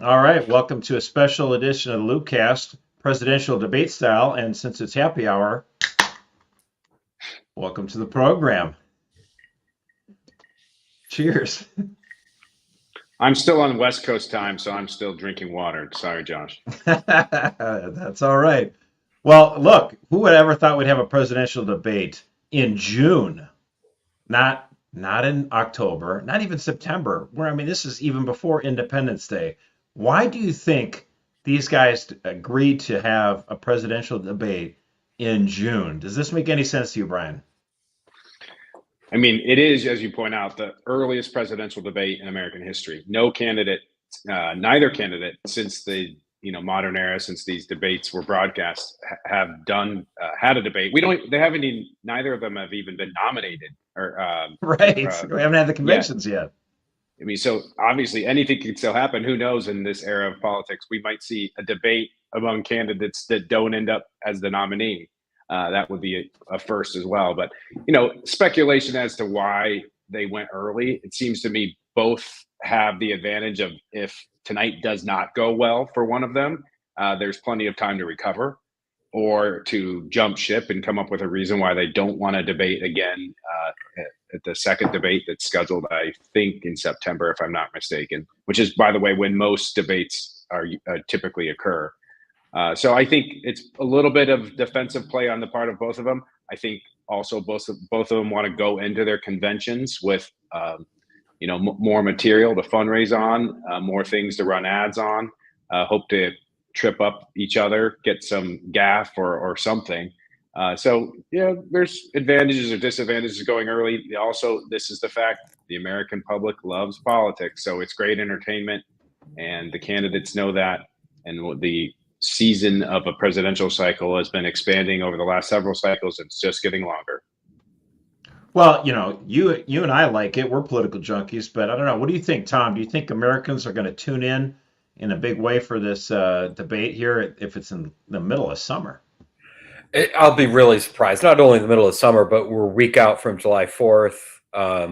All right, welcome to a special edition of the LOOPcast, presidential debate style. And since it's happy hour, welcome to the program. Cheers. I'm still on West Coast time, so I'm still drinking water. Sorry, Josh. That's all right. Well, look, who would ever thought we'd have a presidential debate in June? Not in October, not even September. Where I mean, this is even before Independence Day. Why do you think these guys agreed to have a presidential debate in June? Does this make any sense to you, Brian? I mean, it is, as you point out, the earliest presidential debate in American history. No candidate, neither candidate since the modern era, since these debates were broadcast, have done had a debate. We don't. They haven't even. Neither of them have even been nominated or Right. We haven't had the yet. conventions yet. I mean, so obviously anything can still happen. Who knows? In this era of politics, we might see a debate among candidates that don't end up as the nominee. That would be a first as well. But speculation as to why they went early. It seems to me both have the advantage of if tonight does not go well for one of them, there's plenty of time to recover or to jump ship and come up with a reason why they don't want to debate again at the second debate that's scheduled, I think, in September, if I'm not mistaken, which is, by the way, when most debates are typically occur. So I think it's a little bit of defensive play on the part of both of them. I think also both of them want to go into their conventions with more material to fundraise on, more things to run ads on, hope to trip up each other, get some gaff or something. So there's advantages or disadvantages going early. Also, this is the fact the American public loves politics, so it's great entertainment, and the candidates know that. And the season of a presidential cycle has been expanding over the last several cycles. It's just getting longer. Well, you and I like it. We're political junkies, but I don't know. What do you think, Tom? Do you think Americans are going to tune in a big way for this debate here if it's in the middle of summer? I'll be really surprised. Not only in the middle of summer, but we're a week out from July 4th. I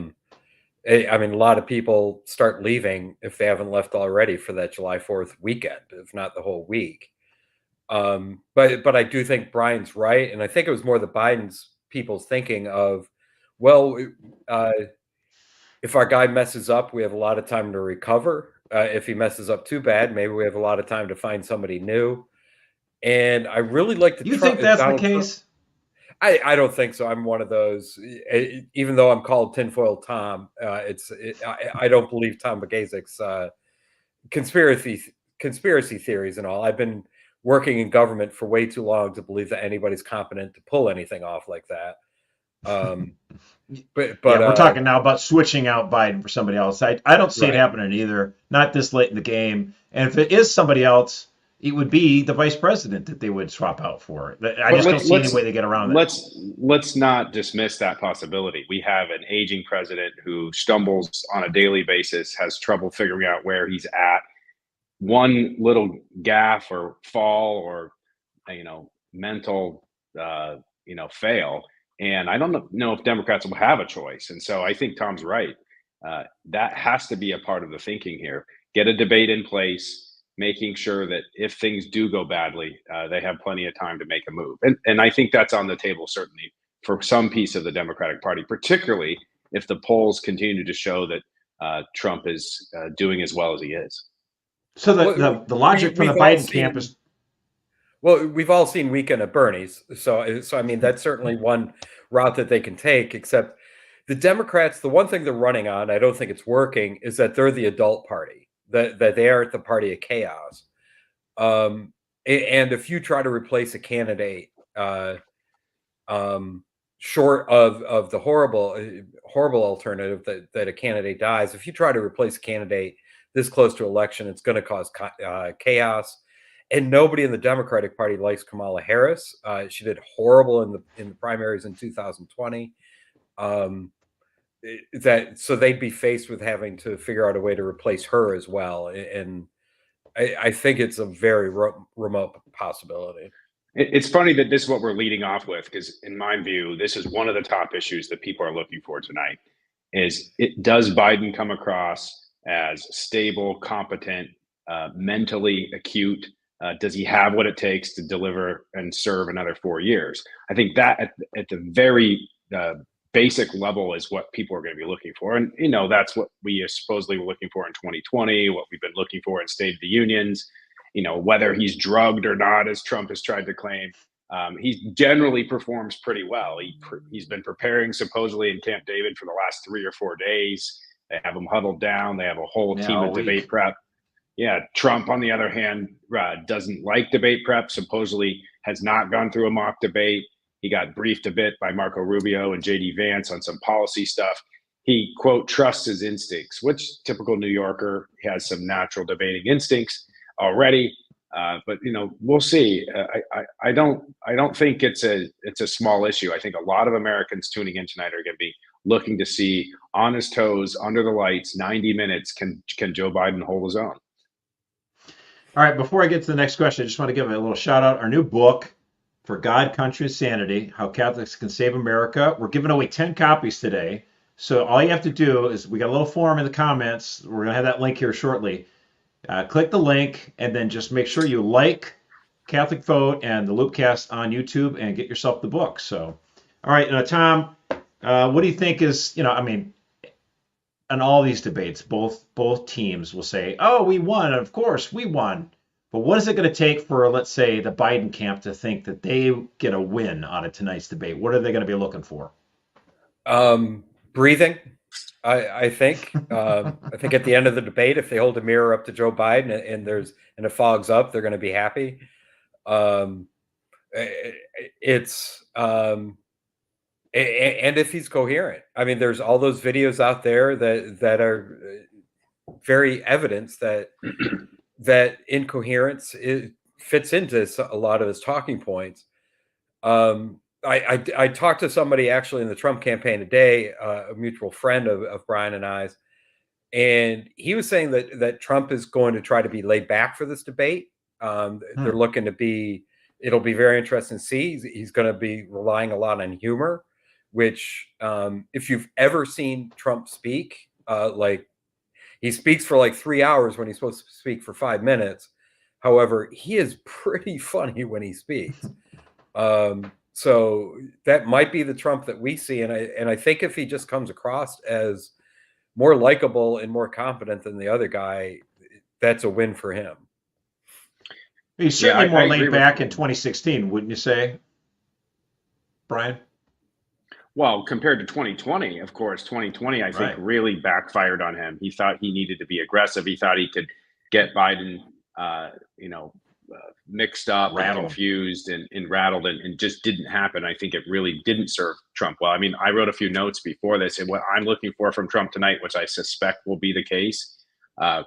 mean, a lot of people start leaving if they haven't left already for that July 4th weekend, if not the whole week. But I do think Brian's right, and I think it was more the Biden's people's thinking of, well, if our guy messes up, we have a lot of time to recover. If he messes up too bad, maybe we have a lot of time to find somebody new. And I really like the. You think that's the case? I don't think so. I'm one of those. Even though I'm called Tinfoil Tom, I don't believe Tom McGazik's conspiracy theories and all. I've been working in government for way too long to believe that anybody's competent to pull anything off like that. But we're talking now about switching out Biden for somebody else. I don't see it happening either. Not this late in the game. And if it is somebody else, it would be the vice president that they would swap out for. I just don't see any way to get around that. Let's not dismiss that possibility. We have an aging president who stumbles on a daily basis, has trouble figuring out where he's at. One little gaffe or fall or mental fail, and I don't know if Democrats will have a choice. And so I think Tom's right. That has to be a part of the thinking here. Get a debate in place, making sure that if things do go badly, they have plenty of time to make a move. And I think that's on the table, certainly, for some piece of the Democratic Party, particularly if the polls continue to show that Trump is doing as well as he is. So the logic from the Biden camp is... Well, we've all seen Weekend at Bernie's. So I mean, that's certainly one route that they can take, except the Democrats, the one thing they're running on, I don't think it's working, is that they're the adult party. That they are the party of chaos. And if you try to replace a candidate short of the horrible alternative that a candidate dies, if you try to replace a candidate this close to election, it's going to cause chaos. And nobody in the Democratic Party likes Kamala Harris. She did horrible in the primaries in 2020. So they'd be faced with having to figure out a way to replace her as well. And I think it's a very remote possibility. It's funny that this is what we're leading off with, because in my view, this is one of the top issues that people are looking for tonight. Does Biden come across as stable, competent, mentally acute? Does he have what it takes to deliver and serve another 4 years? I think that at the very basic level is what people are going to be looking for. And, that's what we supposedly were looking for in 2020, what we've been looking for in State of the Unions, whether he's drugged or not, as Trump has tried to claim. He generally performs pretty well. He's been preparing supposedly in Camp David for the last 3 or 4 days. They have him huddled down. They have a whole team of debate prep. Yeah, Trump, on the other hand, doesn't like debate prep, supposedly has not gone through a mock debate. He got briefed a bit by Marco Rubio and J.D. Vance on some policy stuff. He, quote, trusts his instincts, which typical New Yorker has some natural debating instincts already. But we'll see. I don't think it's a small issue. I think a lot of Americans tuning in tonight are going to be looking to see on his toes, under the lights, 90 minutes. Can Joe Biden hold his own? All right, before I get to the next question, I just want to give a little shout out. Our new book, For God, Country, and Sanity, How Catholics Can Save America. We're giving away 10 copies today. So all you have to do is, we got a little form in the comments. We're going to have that link here shortly. Click the link and then just make sure you like Catholic Vote and the Loopcast on YouTube and get yourself the book. So, all right, Tom, what do you think is, in all these debates, both teams will say, "Oh, we won. Of course, we won." But what is it going to take for, let's say, the Biden camp to think that they get a win out of tonight's debate? What are they going to be looking for? Breathing. I think. I think at the end of the debate, if they hold a mirror up to Joe Biden and it fogs up, they're going to be happy. And if he's coherent, there's all those videos out there that are very evidence that incoherence fits into a lot of his talking points. I talked to somebody actually in the Trump campaign today, a mutual friend of Brian and I's, and he was saying that Trump is going to try to be laid back for this debate. They're looking to be. It'll be very interesting to see. He's going to be relying a lot on humor, which if you've ever seen Trump speak, he speaks for like 3 hours when he's supposed to speak for 5 minutes. However, he is pretty funny when he speaks. So that might be the Trump that we see. And I think if he just comes across as more likable and more competent than the other guy, that's a win for him. He's certainly more laid back in 2016, wouldn't you say, Brian? Well, compared to 2020, of course, 2020, I think really backfired on him. He thought he needed to be aggressive. He thought he could get Biden, mixed up, and confused and rattled, and just didn't happen. I think it really didn't serve Trump well. I wrote a few notes before this, and what I'm looking for from Trump tonight, which I suspect will be the case,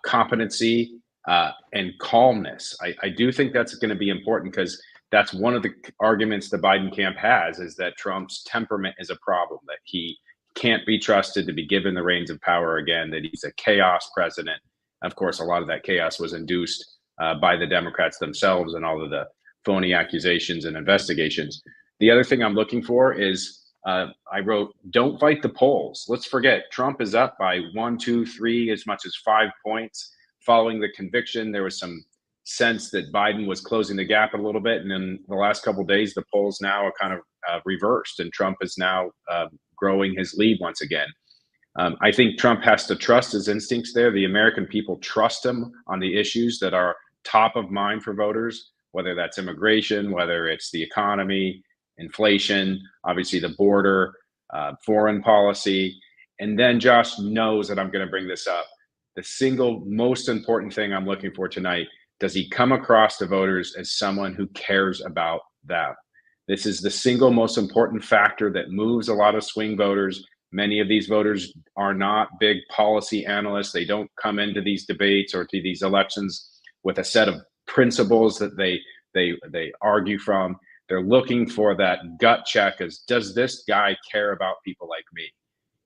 competency and calmness. I do think that's going to be important, because that's one of the arguments the Biden camp has, is that Trump's temperament is a problem, that he can't be trusted to be given the reins of power again, that he's a chaos president. Of course, a lot of that chaos was induced by the Democrats themselves and all of the phony accusations and investigations. The other thing I'm looking for is, I wrote, don't fight the polls. Let's forget Trump is up by 1, 2, 3, as much as 5 points. Following the conviction, there was some sense that Biden was closing the gap a little bit. And in the last couple of days, the polls now are kind of reversed, and Trump is now growing his lead once again. I think Trump has to trust his instincts there. The American people trust him on the issues that are top of mind for voters, whether that's immigration, whether it's the economy, inflation, obviously the border, foreign policy. And then Josh knows that I'm going to bring this up. The single most important thing I'm looking for tonight: does he come across to voters as someone who cares about them? This is the single most important factor that moves a lot of swing voters. Many of these voters are not big policy analysts. They don't come into these debates or to these elections with a set of principles that they argue from. They're looking for that gut check as, does this guy care about people like me?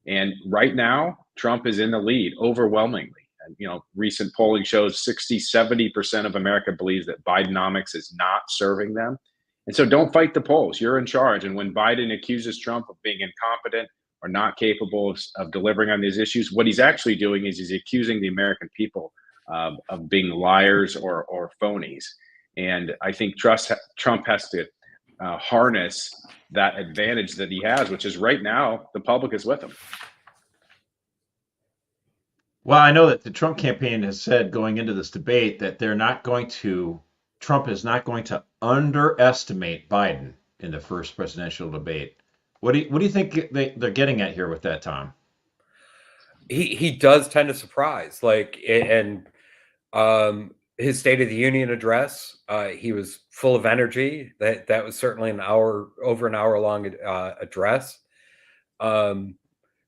And right now, Trump is in the lead overwhelmingly. And, recent polling shows 60-70% of America believes that Bidenomics is not serving them. And so don't fight the polls. You're in charge. And when Biden accuses Trump of being incompetent or not capable of delivering on these issues, what he's actually doing is he's accusing the American people of being liars or phonies. And I think Trump has to harness that advantage that he has, which is right now the public is with him. Well, I know that the Trump campaign has said going into this debate that Trump is not going to underestimate Biden in the first presidential debate. What do you think they're getting at here with that, Tom? He does tend to surprise, and his State of the Union address, he was full of energy. That was certainly over an hour long address.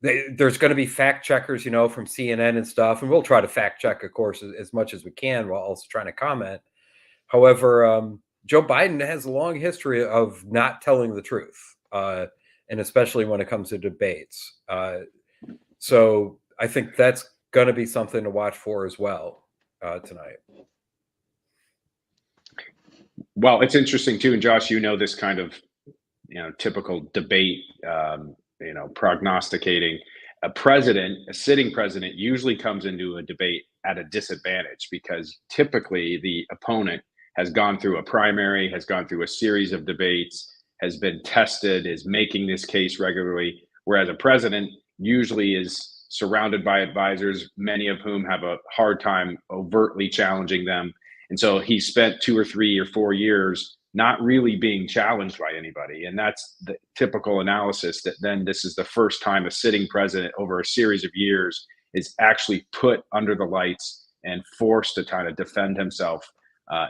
There's going to be fact checkers, from CNN and stuff, and we'll try to fact check, of course, as much as we can while also trying to comment. However, Joe Biden has a long history of not telling the truth, and especially when it comes to debates. So I think that's going to be something to watch for as well tonight. Well, it's interesting too, and Josh, this kind of typical debate. Prognosticating a sitting president usually comes into a debate at a disadvantage because typically the opponent has gone through a primary, has gone through a series of debates, has been tested, is making this case regularly, whereas a president usually is surrounded by advisors, many of whom have a hard time overtly challenging them. And so he spent 2 or 3 or 4 years not really being challenged by anybody. And that's the typical analysis that then this is the first time a sitting president over a series of years is actually put under the lights and forced to kind of defend himself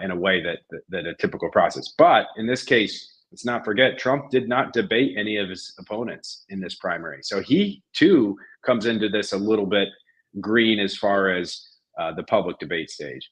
in a way that a typical process. But in this case, let's not forget, Trump did not debate any of his opponents in this primary. So he too comes into this a little bit green as far as the public debate stage.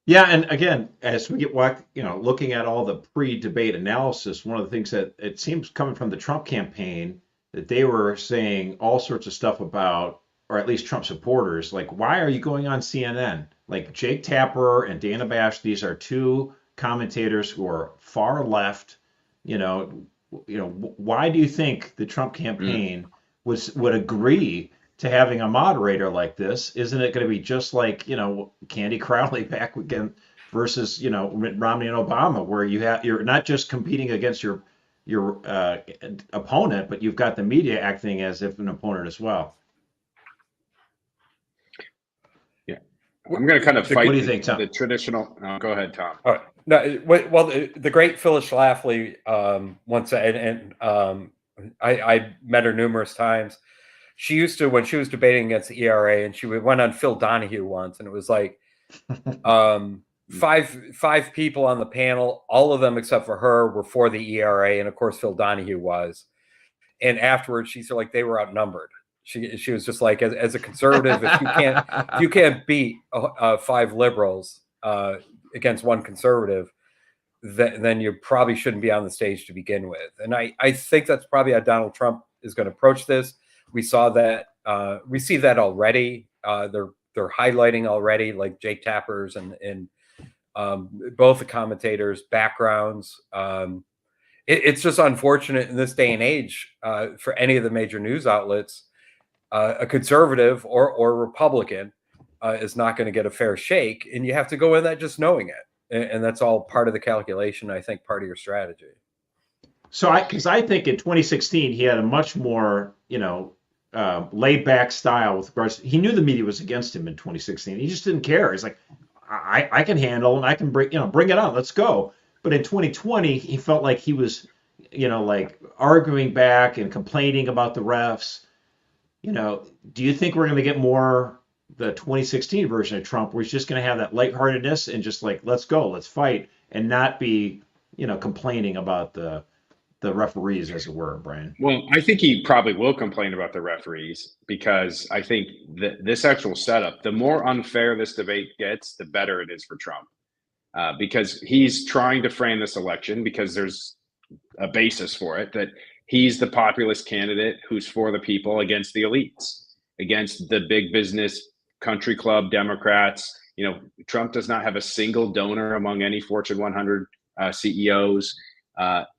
Yeah, and again, as we get looking at all the pre-debate analysis, one of the things that it seems coming from the Trump campaign that they were saying all sorts of stuff about, or at least Trump supporters, like, why are you going on CNN? Like Jake Tapper and Dana Bash, these are two commentators who are far left. Why do you think the Trump campaign would agree to having a moderator like this? Isn't it going to be just like, Candy Crowley back again versus, Mitt Romney and Obama, where you're not just competing against your opponent, but you've got the media acting as if an opponent as well. Yeah. I'm going to kind of fight what do you think, Tom? the traditional. Go ahead, Tom. All right. No, well, the great Phyllis Schlafly once said, and I met her numerous times. She used to, when she was debating against the ERA, and she went on Phil Donahue once, and it was like five people on the panel, all of them except for her were for the ERA, and of course Phil Donahue was. And afterwards, she said like they were outnumbered. She was just like, as a conservative, if you can't beat 5 liberals against 1 conservative, then you probably shouldn't be on the stage to begin with. And I think that's probably how Donald Trump is going to approach this. We saw that. We see that already. They're highlighting already, like Jake Tapper's and both the commentators' backgrounds. It's just unfortunate in this day and age for any of the major news outlets. A conservative or Republican is not going to get a fair shake, and you have to go in that just knowing it, and that's all part of the calculation. I think part of your strategy. So because I think in 2016 he had a much more laid back style with regards. He knew the media was against him in 2016. He just didn't care. He's like, I can handle and I can bring it on. Let's go. But in 2020 he felt like he was like arguing back and complaining about the refs. Do you think we're going to get more the 2016 version of Trump, where he's just going to have that lightheartedness and just like, let's go, let's fight, and not be complaining about the referees, as it were, Brian? Well, I think he probably will complain about the referees, because I think that this actual setup, the more unfair this debate gets, the better it is for Trump, because he's trying to frame this election, because there's a basis for it, that he's the populist candidate who's for the people against the elites, against the big business country club Democrats. Trump does not have a single donor among any Fortune 100 CEOs.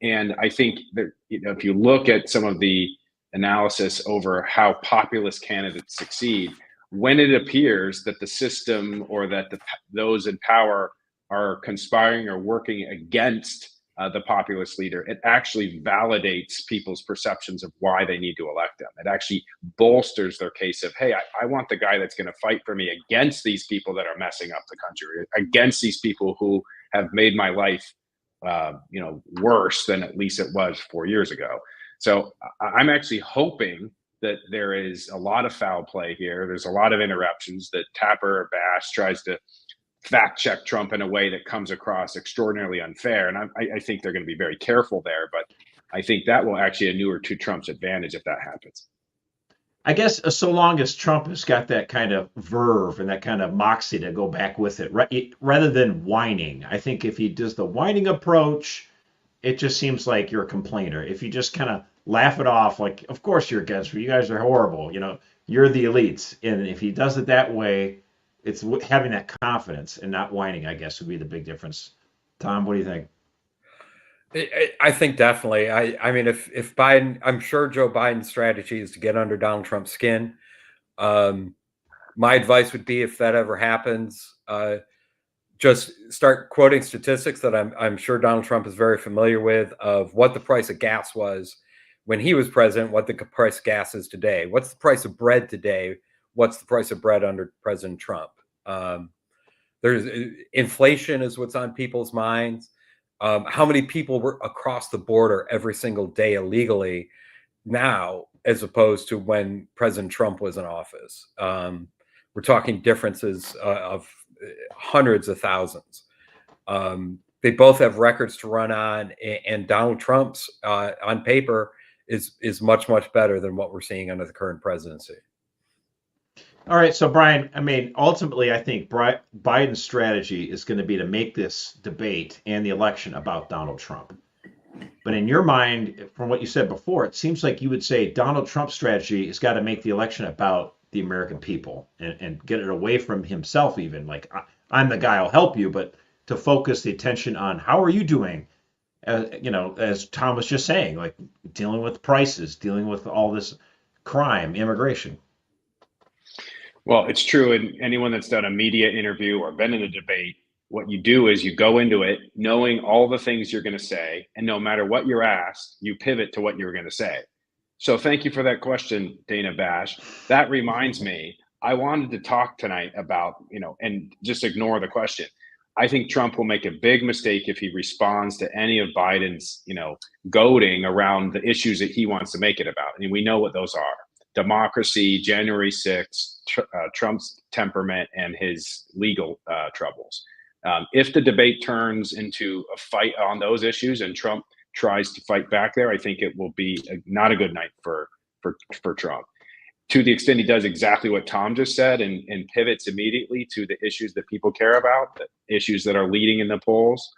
And I think that if you look at some of the analysis over how populist candidates succeed, when it appears that the system or that those in power are conspiring or working against the populist leader, it actually validates people's perceptions of why they need to elect them. It actually bolsters their case of, hey, I want the guy that's going to fight for me against these people that are messing up the country, against these people who have made my life worse than at least it was 4 years ago. So I'm actually hoping that there is a lot of foul play here. There's a lot of interruptions that Tapper or Bash tries to fact check Trump in a way that comes across extraordinarily unfair. And I think they're going to be very careful there, but I think that will actually inure to Trump's advantage if that happens. I guess so long as Trump has got that kind of verve and that kind of moxie to go back with it, rather than whining. I think if he does the whining approach, it just seems like you're a complainer. If you just kind of laugh it off, like, of course you're against me, you guys are horrible, you're the elites. And if he does it that way, it's having that confidence and not whining, I guess, would be the big difference. Tom, what do you think? I think definitely. I mean, if Biden, I'm sure Joe Biden's strategy is to get under Donald Trump's skin. My advice would be, if that ever happens, just start quoting statistics that I'm sure Donald Trump is very familiar with, of what the price of gas was when he was president, what the price of gas is today. What's the price of bread today? What's the price of bread under President Trump? There's inflation is what's on people's minds. How many people were across the border every single day illegally now, as opposed to when President Trump was in office? We're talking differences of hundreds of thousands. They both have records to run on, and Donald Trump's on paper is much, much better than what we're seeing under the current presidency. All right, so Brian, I mean, ultimately, I think Biden's strategy is going to be to make this debate and the election about Donald Trump. But in your mind, from what you said before, it seems like you would say Donald Trump's strategy has got to make the election about the American people and get it away from himself, even. Like, I'm the guy, I'll help you, but to focus the attention on how are you doing, as Tom was just saying, like dealing with prices, dealing with all this crime, immigration. Well, it's true. And anyone that's done a media interview or been in a debate, what you do is you go into it knowing all the things you're going to say. And no matter what you're asked, you pivot to what you're going to say. So thank you for that question, Dana Bash. That reminds me, I wanted to talk tonight about, and just ignore the question. I think Trump will make a big mistake if he responds to any of Biden's, goading around the issues that he wants to make it about. And we know what those are. Democracy, January 6th, Trump's temperament, and his legal troubles. If the debate turns into a fight on those issues and Trump tries to fight back there, I think it will be not a good night for Trump. To the extent he does exactly what Tom just said and pivots immediately to the issues that people care about, the issues that are leading in the polls,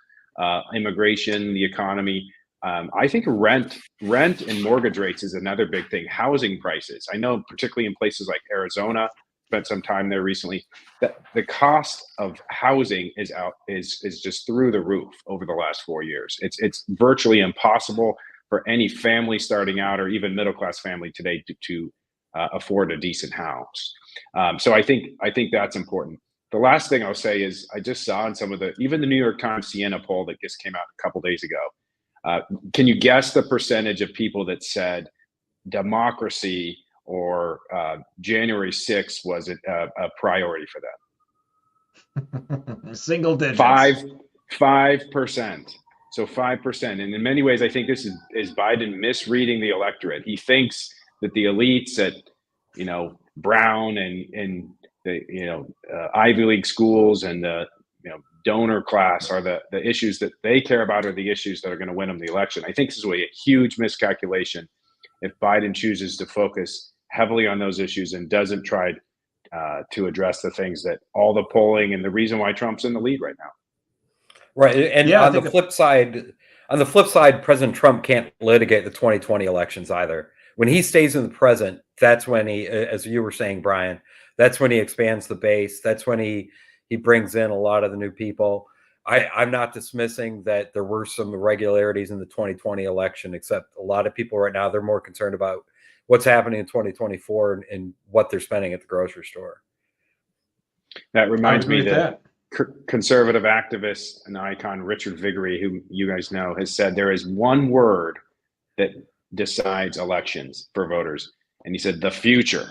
immigration, the economy. I think rent and mortgage rates is another big thing. Housing prices. I know, particularly in places like Arizona, spent some time there recently, that the cost of housing is just through the roof over the last 4 years. It's virtually impossible for any family starting out or even middle class family today to afford a decent house. So I think that's important. The last thing I'll say is I just saw in even the New York Times Siena poll that just came out a couple days ago. Can you guess the percentage of people that said democracy or January 6th was a priority for them? Single digits. 5%. So 5%. And in many ways, I think this is Biden misreading the electorate. He thinks that the elites at, Brown and the, Ivy League schools and the, donor class are the issues that they care about, are the issues that are going to win them the election. I think this is a huge miscalculation if Biden chooses to focus heavily on those issues and doesn't try to address the things that all the polling and the reason why Trump's in the lead right now. Right. And on the flip side, President Trump can't litigate the 2020 elections either. When he stays in the present, that's when he, as you were saying, Brian, that's when he expands the base. That's when he brings in a lot of the new people. I'm not dismissing that there were some irregularities in the 2020 election, except a lot of people right now, they're more concerned about what's happening in 2024 and what they're spending at the grocery store. That reminds me that conservative activist and icon Richard Viguerie, who you guys know, has said there is one word that decides elections for voters, and he said the future.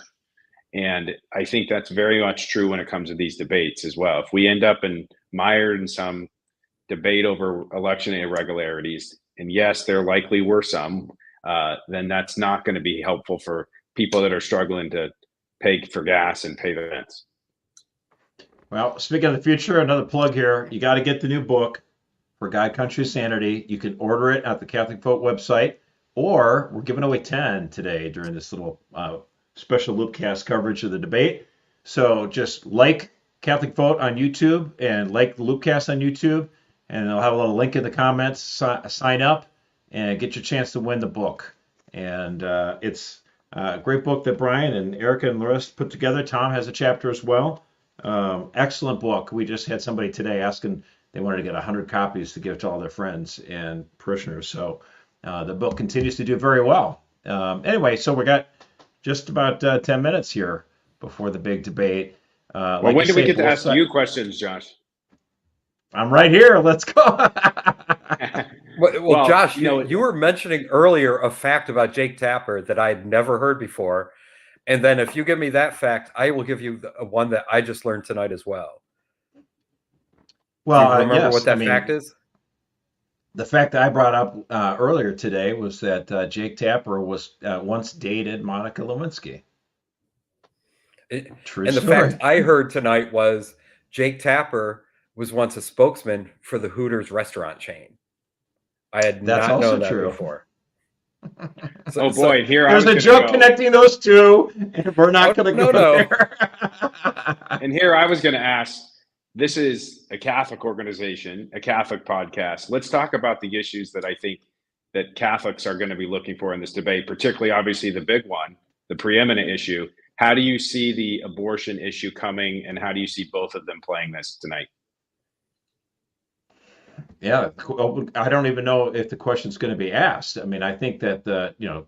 And I think that's very much true when it comes to these debates as well. If we end up mired in some debate over election irregularities, and yes, there likely were some, then that's not going to be helpful for people that are struggling to pay for gas and pay the rents. Well, speaking of the future, another plug here. You got to get the new book, For God, Country, Sanity. You can order it at the Catholic Vote website, or we're giving away 10 today during this little special Loopcast coverage of the debate. So just like Catholic Vote on YouTube and like the Loopcast on YouTube, and I'll have a little link in the comments. Sign up and get your chance to win the book. And it's a great book that Brian and Erica and the rest put together. Tom has a chapter as well. Excellent book. We just had somebody today asking they wanted to get 100 copies to give to all their friends and parishioners. So the book continues to do very well. Anyway, so we got just about 10 minutes here before the big debate. Well, when do we get to ask you questions, Josh? I'm right here. Let's go. Well, Josh, you were mentioning earlier a fact about Jake Tapper that I had never heard before. And then if you give me that fact, I will give you one that I just learned tonight as well. Well, do you remember yes, what that fact is? The fact that I brought up earlier today was that Jake Tapper was once dated Monica Lewinsky. True and the story. fact I heard tonight was Jake Tapper was once a spokesman for the Hooters restaurant chain. I had not known that before. So, boy, here there's a joke connecting those two, and we're not going to go there. And here I was going to ask, this is a Catholic organization, a Catholic podcast. Let's talk about the issues that I think that Catholics are going to be looking for in this debate, particularly, obviously, the big one, the preeminent issue. How do you see the abortion issue coming, and how do you see both of them playing this tonight? Yeah, I don't even know if the question's going to be asked. I mean, I think that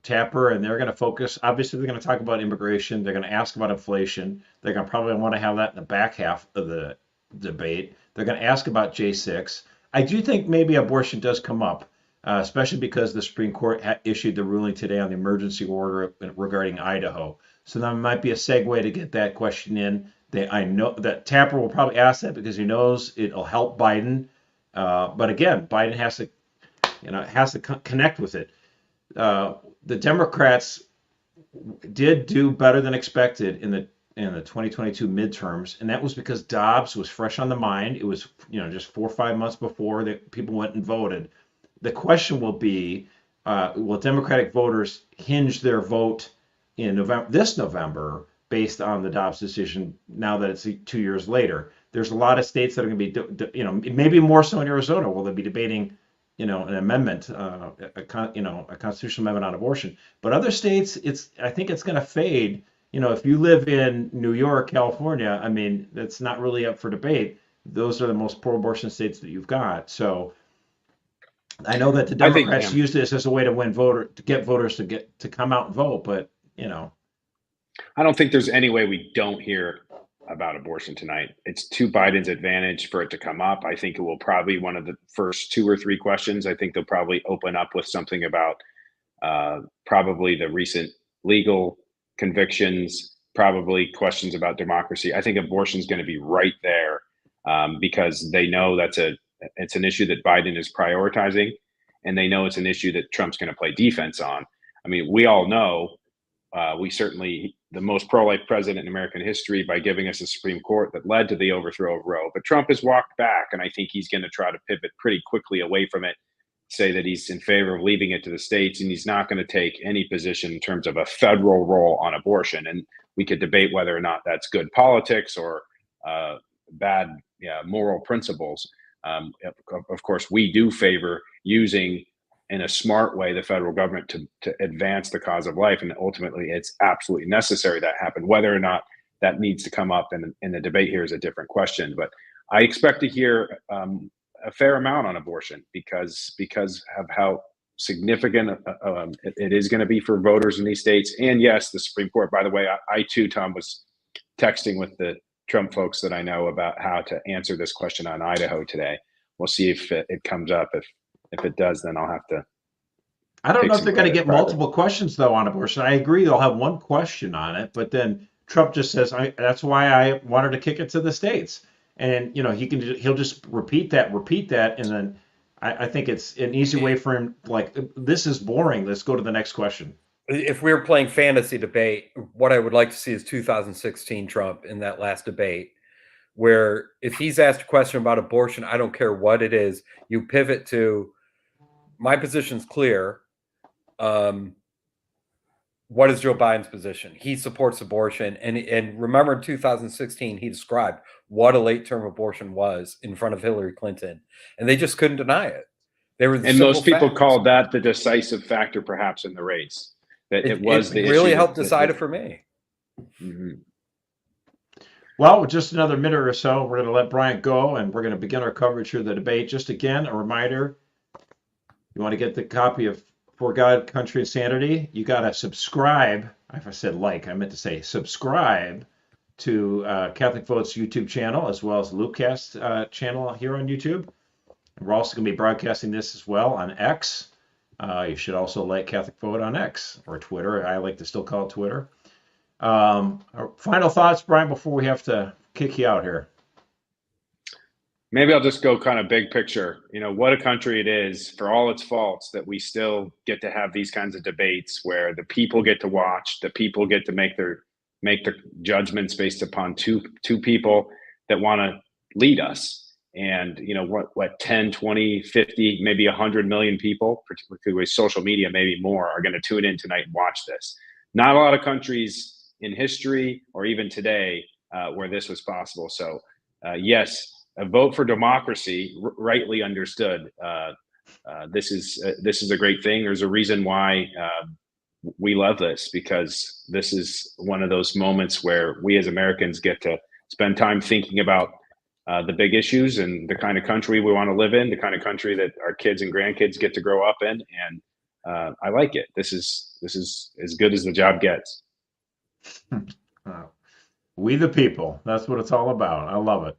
Tapper, and they're going to focus. Obviously, they're going to talk about immigration. They're going to ask about inflation. They're going to probably want to have that in the back half of the debate. They're going to ask about J6. I do think maybe abortion does come up, especially because the Supreme Court issued the ruling today on the emergency order regarding Idaho. So that might be a segue to get that question in. I know that Tapper will probably ask that because he knows it'll help Biden. But again, Biden has to connect with it. The Democrats did do better than expected in the 2022 midterms, and that was because Dobbs was fresh on the mind. It was just 4 or 5 months before that people went and voted. The question will be, will Democratic voters hinge their vote in this November based on the Dobbs decision? Now that it's 2 years later. There's a lot of states that are going to be, maybe more so in Arizona, where they'll be debating, an amendment, a constitutional amendment on abortion. But other states, I think it's going to fade. If you live in New York, California, I mean, that's not really up for debate. Those are the most pro-abortion states that you've got. So I know that the Democrats use this as a way to get voters to come out and vote, but I don't think there's any way we don't hear about abortion tonight. It's to Biden's advantage for it to come up. I think it will probably one of the first 2 or 3 questions. I think they'll probably open up with something about probably the recent legal convictions, probably questions about democracy. I think abortion is going to be right there because they know it's an issue that Biden is prioritizing, and they know it's an issue that Trump's going to play defense on. I mean, we all know the most pro-life president in American history by giving us a Supreme Court that led to the overthrow of Roe. But Trump has walked back, and I think he's going to try to pivot pretty quickly away from it, say that he's in favor of leaving it to the states, and he's not going to take any position in terms of a federal role on abortion. And we could debate whether or not that's good politics or bad moral principles. Of course, we do favor using in a smart way the federal government to advance the cause of life, and ultimately it's absolutely necessary that happen. Whether or not that needs to come up in the debate here is a different question, but I expect to hear a fair amount on abortion because of how significant. It is going to be for voters in these states. And yes, the Supreme Court, by the way, I too, Tom, was texting with the Trump folks that I know about how to answer this question on Idaho today. We'll see if it comes up. If it does, then I'll have to. I don't take know if some they're going to credit get multiple questions though on abortion. I agree they'll have one question on it, but then Trump just says, "That's why I wanted to kick it to the states." And he'll just repeat that, and then I think it's an easy way for him. Like, this is boring. Let's go to the next question. If we were playing fantasy debate, what I would like to see is 2016 Trump in that last debate, where if he's asked a question about abortion, I don't care what it is, you pivot to, my position's clear. What is Joe Biden's position? He supports abortion. And remember in 2016, he described what a late-term abortion was in front of Hillary Clinton. And they just couldn't deny it. They were And most people called that the decisive factor perhaps in the race. That it was the issue. It really helped decide it for me. Mm-hmm. Well, with just another minute or so, we're going to let Bryant go, and we're going to begin our coverage of the debate. Just again, a reminder, you want to get the copy of For God, Country, and Sanity, you got to subscribe. If I said like, I meant to say subscribe to Catholic Vote's YouTube channel, as well as the LOOPcast channel here on YouTube. And we're also going to be broadcasting this as well on X. You should also like Catholic Vote on X, or Twitter. I like to still call it Twitter. Our final thoughts, Brian, before we have to kick you out here. Maybe I'll just go kind of big picture. What a country it is, for all its faults, that we still get to have these kinds of debates where the people get to watch, the people get to make their judgments based upon two people that want to lead us. And what 10, 20, 50, maybe 100 million people, particularly with social media, maybe more, are going to tune in tonight and watch this. Not a lot of countries in history or even today where this was possible. So yes, a vote for democracy, rightly understood. This is a great thing. There's a reason why we love this, because this is one of those moments where we as Americans get to spend time thinking about the big issues and the kind of country we want to live in, the kind of country that our kids and grandkids get to grow up in. And I like it. This is as good as the job gets. We the people. That's what it's all about. I love it.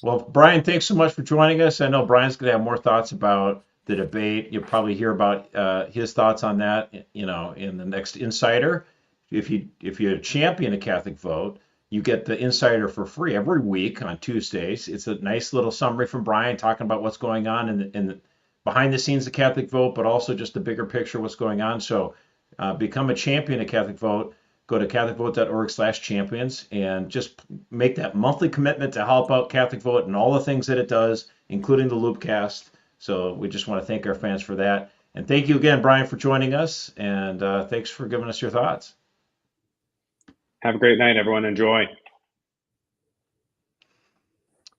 Well, Brian, thanks so much for joining us. I know Brian's going to have more thoughts about the debate. You'll probably hear about his thoughts on that, in the next Insider. If you champion a Catholic Vote, you get the Insider for free every week on Tuesdays. It's a nice little summary from Brian talking about what's going on in the behind the scenes of Catholic Vote, but also just the bigger picture of what's going on. So become a champion of Catholic Vote. Go to catholicvote.org/champions and just make that monthly commitment to help out Catholic Vote and all the things that it does, including the Loopcast. So we just want to thank our fans for that. And thank you again, Brian, for joining us. And thanks for giving us your thoughts. Have a great night, everyone. Enjoy.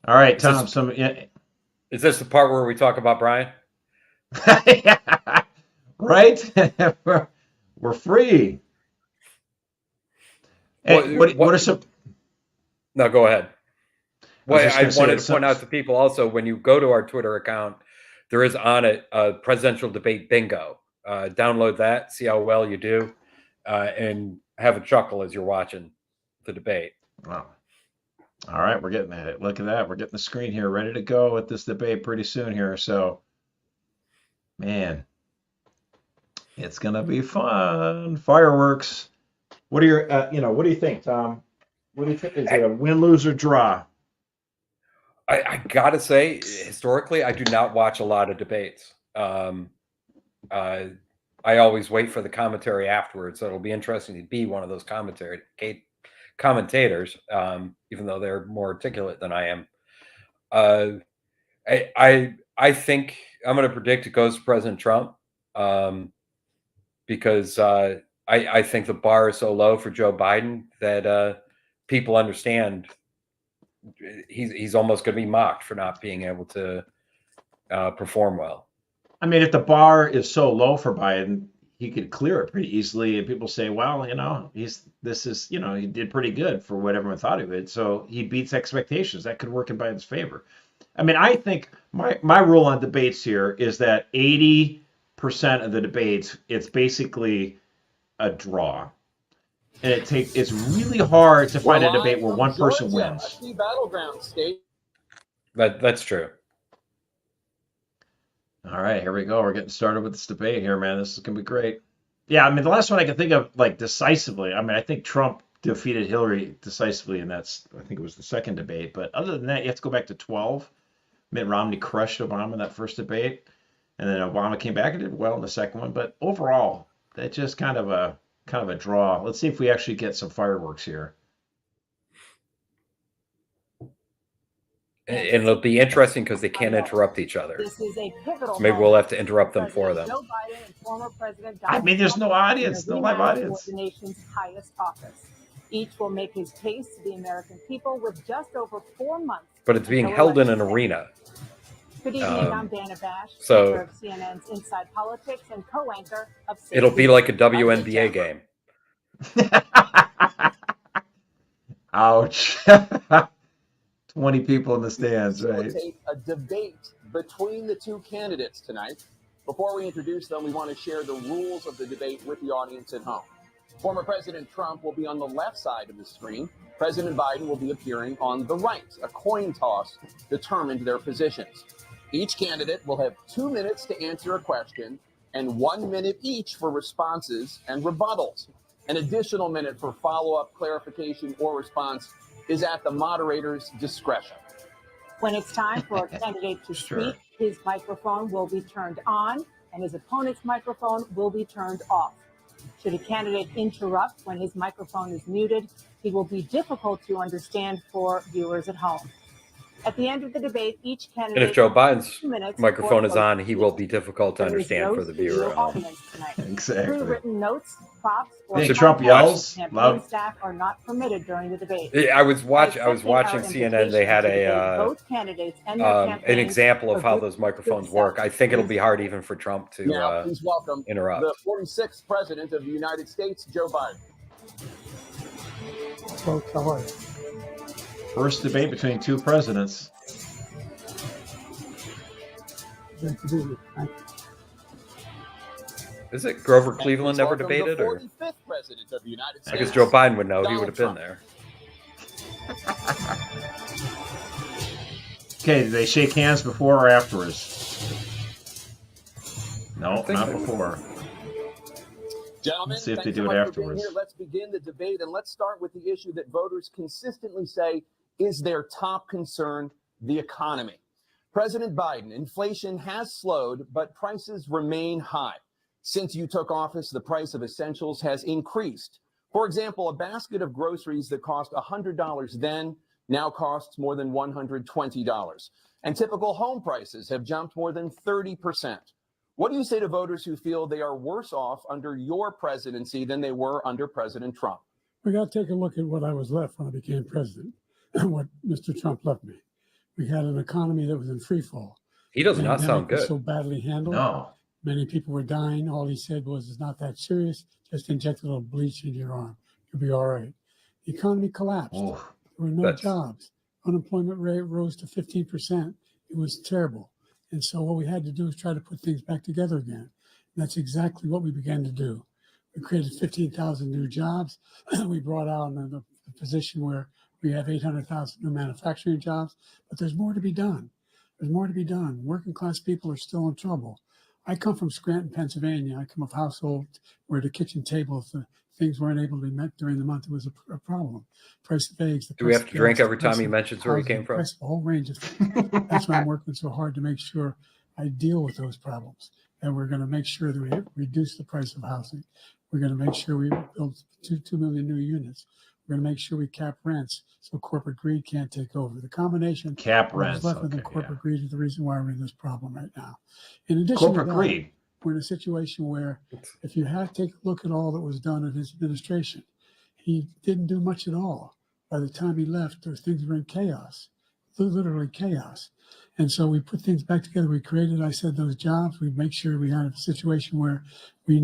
All right, Tom. Is this the part where we talk about Brian? Right? We're free. Hey, what are some? No, go ahead. Well, I wanted to point out to people also, when you go to our Twitter account, there is on it a presidential debate bingo. Download that, see how well you do, and have a chuckle as you're watching the debate. Wow. All right, we're getting at it. Look at that. We're getting the screen here ready to go with this debate pretty soon here. So, man, it's going to be fun. Fireworks. What are your, what do you think, Tom? What do you think? Is it a win, lose, or draw? I gotta say, historically, I do not watch a lot of debates. I always wait for the commentary afterwards, so it'll be interesting to be one of those commentators, even though they're more articulate than I am. I think I'm going to predict it goes to President Trump, because I think the bar is so low for Joe Biden that people understand he's almost going to be mocked for not being able to perform well. I mean, if the bar is so low for Biden, he could clear it pretty easily. And people say, well, he did pretty good for what everyone thought he would. So he beats expectations. That could work in Biden's favor. I mean, I think my rule on debates here is that 80 of the debates, it's basically a draw. And it's really hard to find a debate where one person wins. A key battleground state. That's true. All right, here we go. We're getting started with this debate here, man. This is gonna be great. Yeah, I mean, the last one I can think of, like, decisively. I mean, I think Trump defeated Hillary decisively, and I think it was the second debate. But other than that, you have to go back to 12. Mitt Romney crushed Obama in that first debate, and then Obama came back and did well in the second one. But overall, that's just kind of a draw. Let's see if we actually get some fireworks here. And it'll be interesting because they can't interrupt each other. This is a pivotal So maybe we'll have to interrupt them for them. Joe Biden and former President I mean, there's no audience, no live audience. The nation's highest office. Each will make his case to the American people with just over 4 months. But it's being held in an arena. Good evening, I'm Dana Bash, so of CNN's Inside Politics and co-anchor of it'll be like a WNBA game. Ouch. 20 people in the stands, right? A debate between the two candidates tonight. Before we introduce them, we want to share the rules of the debate with the audience at home. Former President Trump will be on the left side of the screen. President Biden will be appearing on the right. A coin toss determined their positions. Each candidate will have 2 minutes to answer a question and 1 minute each for responses and rebuttals. An additional minute for follow-up, clarification, or response is at the moderator's discretion. When it's time for a candidate to speak, his microphone will be turned on and his opponent's microphone will be turned off. Should a candidate interrupt when his microphone is muted, he will be difficult to understand for viewers at home. At the end of the debate, each candidate... And if Joe Biden's microphone is on, he will be difficult to understand for the viewer at home. Exactly. Pre-written notes, props, or Trump yells campaign loud. Staff are not permitted during the debate. I was watching CNN. They had an example of how those microphones work. I think it'll be hard even for Trump to now, please welcome interrupt. The 46th President of the United States, Joe Biden. Folks, how are you? First debate between two presidents. Good to be here. Thank you. Is it Grover Cleveland never debated? The Or 45th President of the United States. I guess Joe Biden would know. He Donald would have been Trump. there. Okay, do they shake hands before or afterwards? No, not before. Gentlemen, Let's see if they thanks do so it much for afterwards. being here. Let's begin the debate, and let's start with the issue that voters consistently say is their top concern, the economy. President Biden, inflation has slowed, but prices remain high. Since you took office, the price of essentials has increased. For example, a basket of groceries that cost $100 then now costs more than $120. And typical home prices have jumped more than 30%. What do you say to voters who feel they are worse off under your presidency than they were under President Trump? We got to take a look at what I was left when I became president and what Mr. Trump left me. We had an economy that was in free fall. He does not sound good. So badly handled. No. Many people were dying. All he said was, it's not that serious. Just inject a little bleach in your arm. You'll be all right. The economy collapsed. Oh, there were no jobs. Unemployment rate rose to 15%. It was terrible. And so what we had to do is try to put things back together again. And that's exactly what we began to do. We created 15,000 new jobs. We brought out a position where we have 800,000 new manufacturing jobs, but there's more to be done. There's more to be done. Working class people are still in trouble. I come from Scranton, Pennsylvania. I come of a household where the kitchen table, if the things weren't able to be met during the month, it was a problem. Price of eggs. Do we have to drink every time he mentions where he came from? A whole range of things. That's why I'm working so hard to make sure I deal with those problems. And we're going to make sure that we reduce the price of housing. We're going to make sure we build 2 million new units. We're going to make sure we cap rents so corporate greed can't take over. The combination cap rents. Left with corporate greed is the reason why we're in this problem right now. In addition corporate to that, greed. We're in a situation where if you take a look at all that was done in his administration, he didn't do much at all. By the time he left, things were in chaos, literally chaos. And so we put things back together. We created, I said, those jobs. We make sure we had a situation where we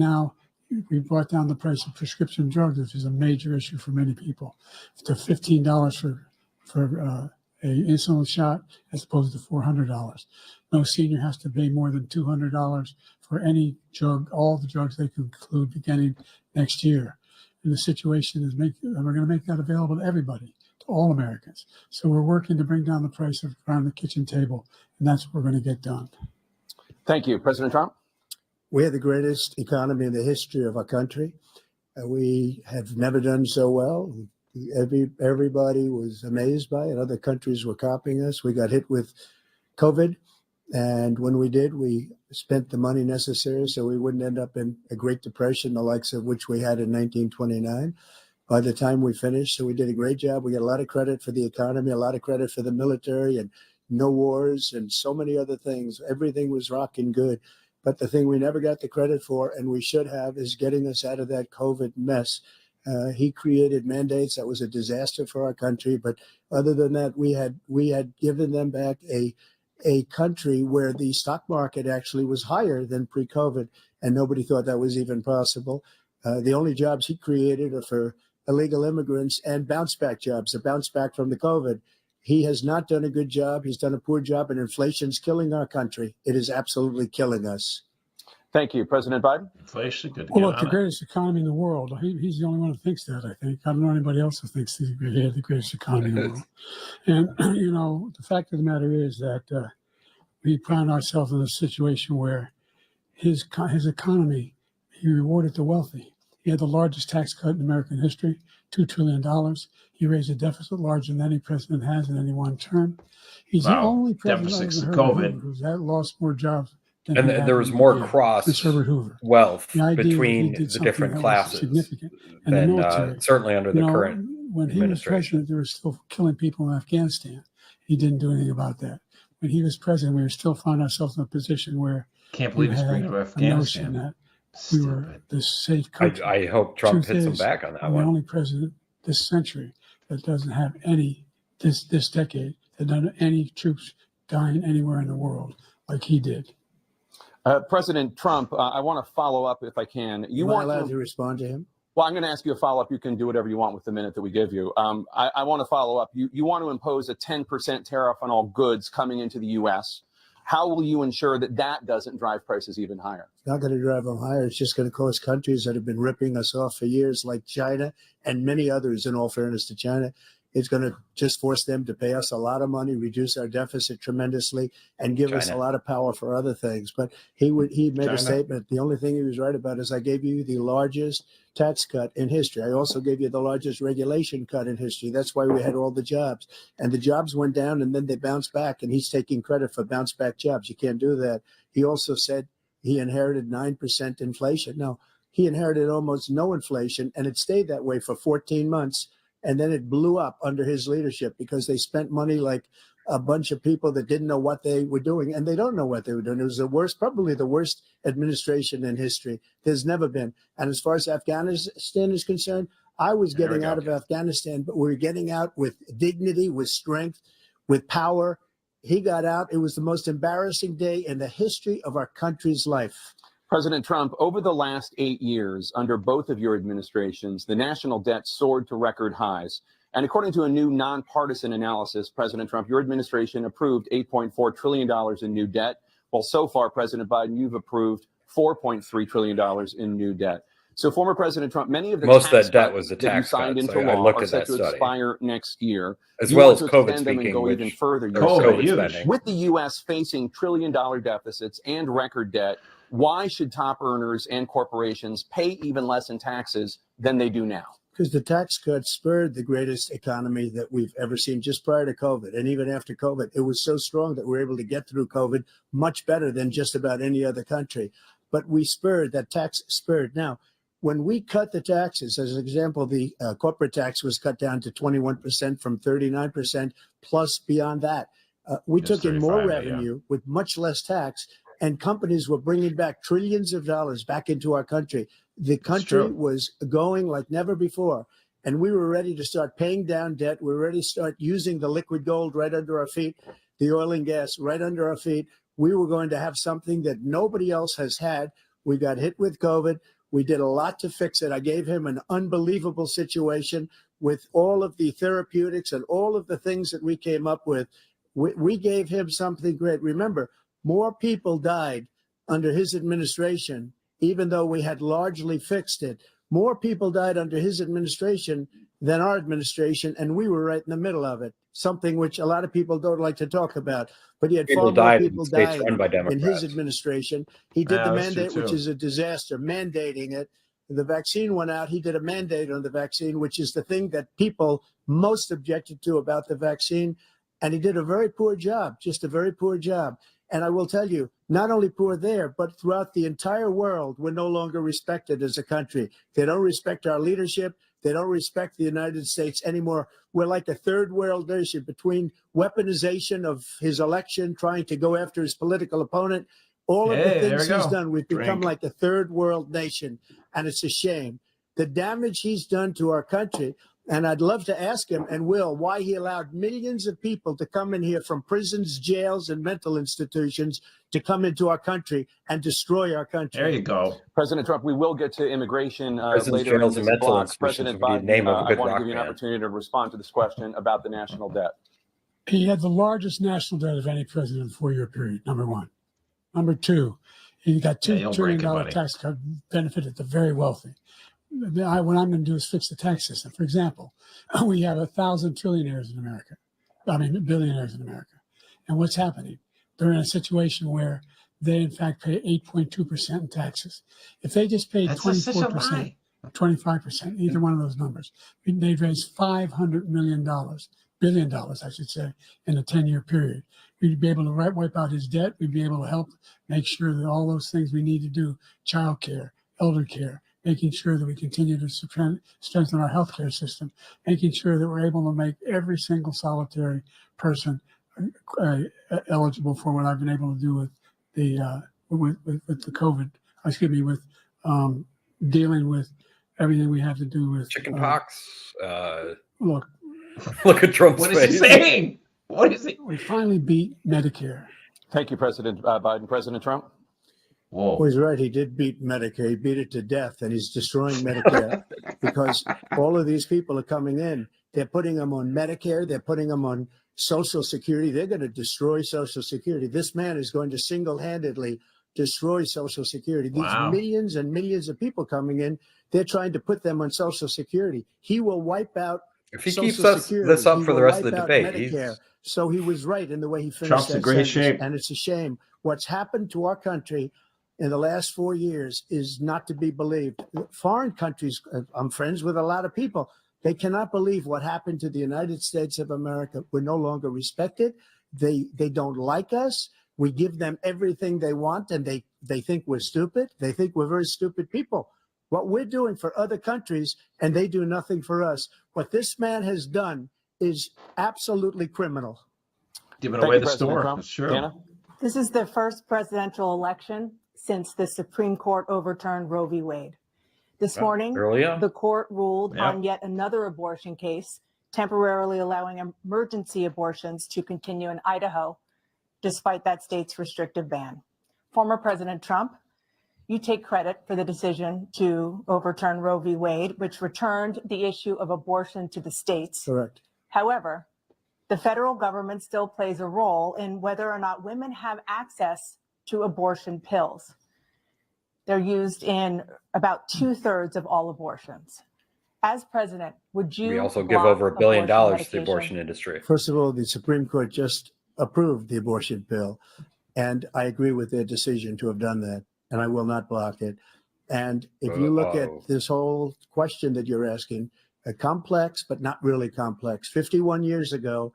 brought down the price of prescription drugs, which is a major issue for many people, to $15 for insulin shot as opposed to $400. No senior has to pay more than $200 for any drug, all the drugs they conclude beginning next year. And the situation is we're going to make that available to everybody, to all Americans. So we're working to bring down the price of around the kitchen table, and that's what we're going to get done. Thank you. President Trump? We have the greatest economy in the history of our country. We have never done so well. Everybody was amazed by it. Other countries were copying us. We got hit with COVID. And when we did, we spent the money necessary so we wouldn't end up in a Great Depression, the likes of which we had in 1929. By the time we finished, so we did a great job. We get a lot of credit for the economy, a lot of credit for the military, and no wars and so many other things. Everything was rocking good. But the thing we never got the credit for, and we should have, is getting us out of that COVID mess. He created mandates that was a disaster for our country. But other than that, we had given them back a country where the stock market actually was higher than pre-COVID, and nobody thought that was even possible. The only jobs he created are for illegal immigrants and bounce back jobs, a bounce back from the COVID. He has not done a good job. He's done a poor job, and inflation's killing our country. It is absolutely killing us. Thank you. President Biden? Inflation, good to Well, get look, on the it. greatest economy in the world. He's the only one who thinks that, I think. I don't know anybody else who thinks he had the greatest economy in the world. And, you know, the fact of the matter is that we found ourselves in a situation where his economy, he rewarded the wealthy. He had the largest tax cut in American history, $2 trillion. He raised a deficit larger than any president has in any one term. He's the Wow. only president Deficits other to than Herbert COVID. Hoover who's lost more jobs than And he had there was in more a year. cross Since Herbert Hoover. wealth The idea that he between did the something different that was classes significant. And the than military, certainly under the you know, current when he was administration. president, they were still killing people in Afghanistan. He didn't do anything about that. When he was president, we were still finding ourselves in a position where Can't believe you he's bringing had up a notion Afghanistan. that we were Stupid. this safe country. I hope Trump Truth hits him is, back on that I'm the one. only president this century that doesn't have this decade, that doesn't have any troops dying anywhere in the world like he did. President Trump, I want to follow up if I can. Am I allowed to respond to him? Well, I'm going to ask you a follow-up. You can do whatever you want with the minute that we give you. I want to follow up. You want to impose a 10% tariff on all goods coming into the U.S. How will you ensure that that doesn't drive prices even higher? It's not going to drive them higher. It's just going to cause countries that have been ripping us off for years, like China and many others, in all fairness to China. It's going to just force them to pay us a lot of money, reduce our deficit tremendously, and give us a lot of power for other things. But he made a statement. The only thing he was right about is I gave you the largest tax cut in history. I also gave you the largest regulation cut in history. That's why we had all the jobs. And the jobs went down and then they bounced back. And he's taking credit for bounce back jobs. You can't do that. He also said he inherited 9% inflation. No, he inherited almost no inflation, and it stayed that way for 14 months. And then it blew up under his leadership because they spent money like a bunch of people that didn't know what they were doing. And they don't know what they were doing. It was the worst, probably the worst administration in history. There's never been. And as far as Afghanistan is concerned, I was getting out of Afghanistan, but we were getting out with dignity, with strength, with power. He got out. It was the most embarrassing day in the history of our country's life. President Trump, over the last 8 years, under both of your administrations, the national debt soared to record highs. And according to a new nonpartisan analysis, President Trump, your administration approved $8.4 trillion in new debt. Well, so far, President Biden, you've approved $4.3 trillion in new debt. So former President Trump, many of the Most of tax that debt cuts was the that you tax signed cuts. into I law looked are at set that to study. expire next year. As You well want as to COVID extend them and speaking, go even which further there was yourself. COVID spending. With the U.S. facing trillion-dollar deficits and record debt, why should top earners and corporations pay even less in taxes than they do now? Because the tax cuts spurred the greatest economy that we've ever seen just prior to COVID. And even after COVID, it was so strong that we were able to get through COVID much better than just about any other country. But we spurred, that tax spurred. Now, when we cut the taxes, as an example, the corporate tax was cut down to 21% from 39%, plus beyond that. We took in more revenue with much less tax, and companies were bringing back trillions of dollars back into our country. The country was going like never before, and we were ready to start paying down debt. We were ready to start using the liquid gold right under our feet, the oil and gas right under our feet. We were going to have something that nobody else has had. We got hit with COVID. We did a lot to fix it. I gave him an unbelievable situation. with all of the therapeutics and all of the things that we came up with, we gave him something great. Remember, more people died under his administration, even though we had largely fixed it. More people died under his administration than our administration, and we were right in the middle of it, something which a lot of people don't like to talk about. But he had far more people dying in his administration. He did the mandate, which is a disaster, mandating it. The vaccine went out. He did a mandate on the vaccine, which is the thing that people most objected to about the vaccine. And he did a very poor job, just a very poor job. And I will tell you, not only poor there, but throughout the entire world, we're no longer respected as a country. They don't respect our leadership. They don't respect the United States anymore. We're like a third world nation between weaponization of his election, trying to go after his political opponent. All of the things he's done, we've become like a third world nation. And it's a shame. The damage he's done to our country. And I'd love to ask him, and will, why he allowed millions of people to come in here from prisons, jails, and mental institutions to come into our country and destroy our country. There you go. President Trump, we will get to immigration prisons, later jails, in and this mental block. President Biden, I want to give you an opportunity to respond to this question about the national debt. He had the largest national debt of any president in a 4-year period, number one. Number two, he got $2 trillion tax cut benefit at the very wealthy. What I'm going to do is fix the tax system. For example, we have 1,000 trillionaires in America. Billionaires in America. And what's happening? They're in a situation where they, in fact, pay 8.2% in taxes. If they just paid 24%, 25%, either one of those numbers, they'd raise $500 billion, I should say, in a 10-year period. We'd be able to wipe out his debt. We'd be able to help make sure that all those things we need to do, childcare, elder care, making sure that we continue to strengthen our healthcare system, making sure that we're able to make every single solitary person eligible for what I've been able to do with the the COVID. With dealing with everything we have to do with chicken pox. Look at Trump's face. What is he saying? What is he? We finally beat Medicare. Thank you, President Biden. President Trump? Whoa. Well, he's right. He did beat Medicare. He beat it to death, and he's destroying Medicare because all of these people are coming in. They're putting them on Medicare. They're putting them on Social Security. They're going to destroy Social Security. This man is going to single-handedly destroy Social Security. These millions and millions of people coming in, they're trying to put them on Social Security. He will wipe out if he keeps this up for the rest of the debate. So he was right in the way he finished Trump's that in great shape. And it's a shame. What's happened to our country in the last 4 years is not to be believed. Foreign countries, I'm friends with a lot of people, they cannot believe what happened to the United States of America. We're no longer respected. They don't like us. We give them everything they want, and they think we're stupid. They think we're very stupid people. What we're doing for other countries, and they do nothing for us. What this man has done is absolutely criminal. Giving away the store. Sure. Anna? This is the first presidential election since the Supreme Court overturned Roe v. Wade. This morning, the court ruled on yet another abortion case, temporarily allowing emergency abortions to continue in Idaho, despite that state's restrictive ban. Former President Trump, you take credit for the decision to overturn Roe v. Wade, which returned the issue of abortion to the states. Correct. However, the federal government still plays a role in whether or not women have access to abortion pills. They're used in about 2/3 of all abortions. As president, would you? We also give over $1 billion to the abortion industry. First of all, the Supreme Court just approved the abortion bill, and I agree with their decision to have done that, and I will not block it. And if you look at this whole question that you're asking, complex, but not really complex. 51 years ago,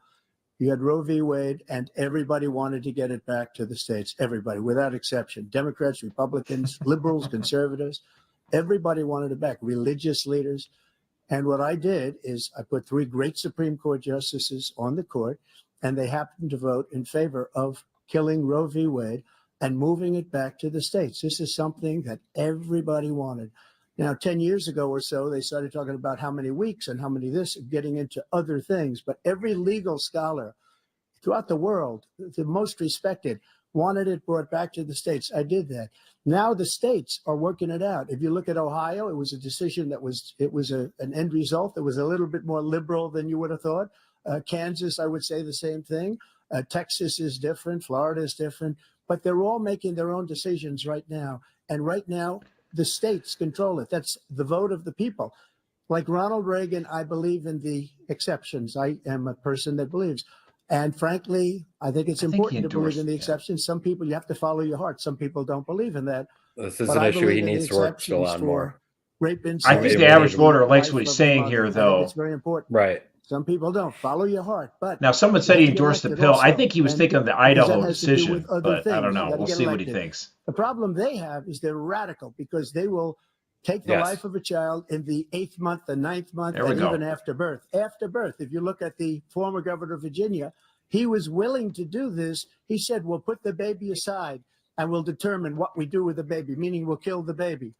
you had Roe v. Wade, and everybody wanted to get it back to the states. Everybody, without exception. Democrats, Republicans, liberals, conservatives. Everybody wanted it back. Religious leaders. And what I did is I put 3 great Supreme Court justices on the court, and they happened to vote in favor of killing Roe v. Wade and moving it back to the states. This is something that everybody wanted. Now, 10 years ago or so, they started talking about how many weeks and how many this, getting into other things. But every legal scholar throughout the world, the most respected, wanted it brought back to the states. I did that. Now the states are working it out. If you look at Ohio, it was a decision that was an end result that was a little bit more liberal than you would have thought. Kansas, I would say the same thing. Texas is different. Florida is different. But they're all making their own decisions right now. And right now, the states control it. That's the vote of the people. Like Ronald Reagan, I believe in the exceptions. I am a person that believes. And frankly, I think it's important to believe in the exceptions. Some people, you have to follow your heart. Some people don't believe in that. This is an issue he needs to work still on more. Rape, I think the average voter likes what he's saying here, though. It's very important. Right. Some people don't follow your heart. But now, someone said he endorsed the pill. I think he was thinking of the Idaho decision, but I don't know. We'll see what he thinks. The problem they have is they're radical because they will take the life of a child in the 8th month, the 9th month, and even after birth. After birth, if you look at the former governor of Virginia, he was willing to do this. He said, we'll put the baby aside and we'll determine what we do with the baby, meaning we'll kill the baby.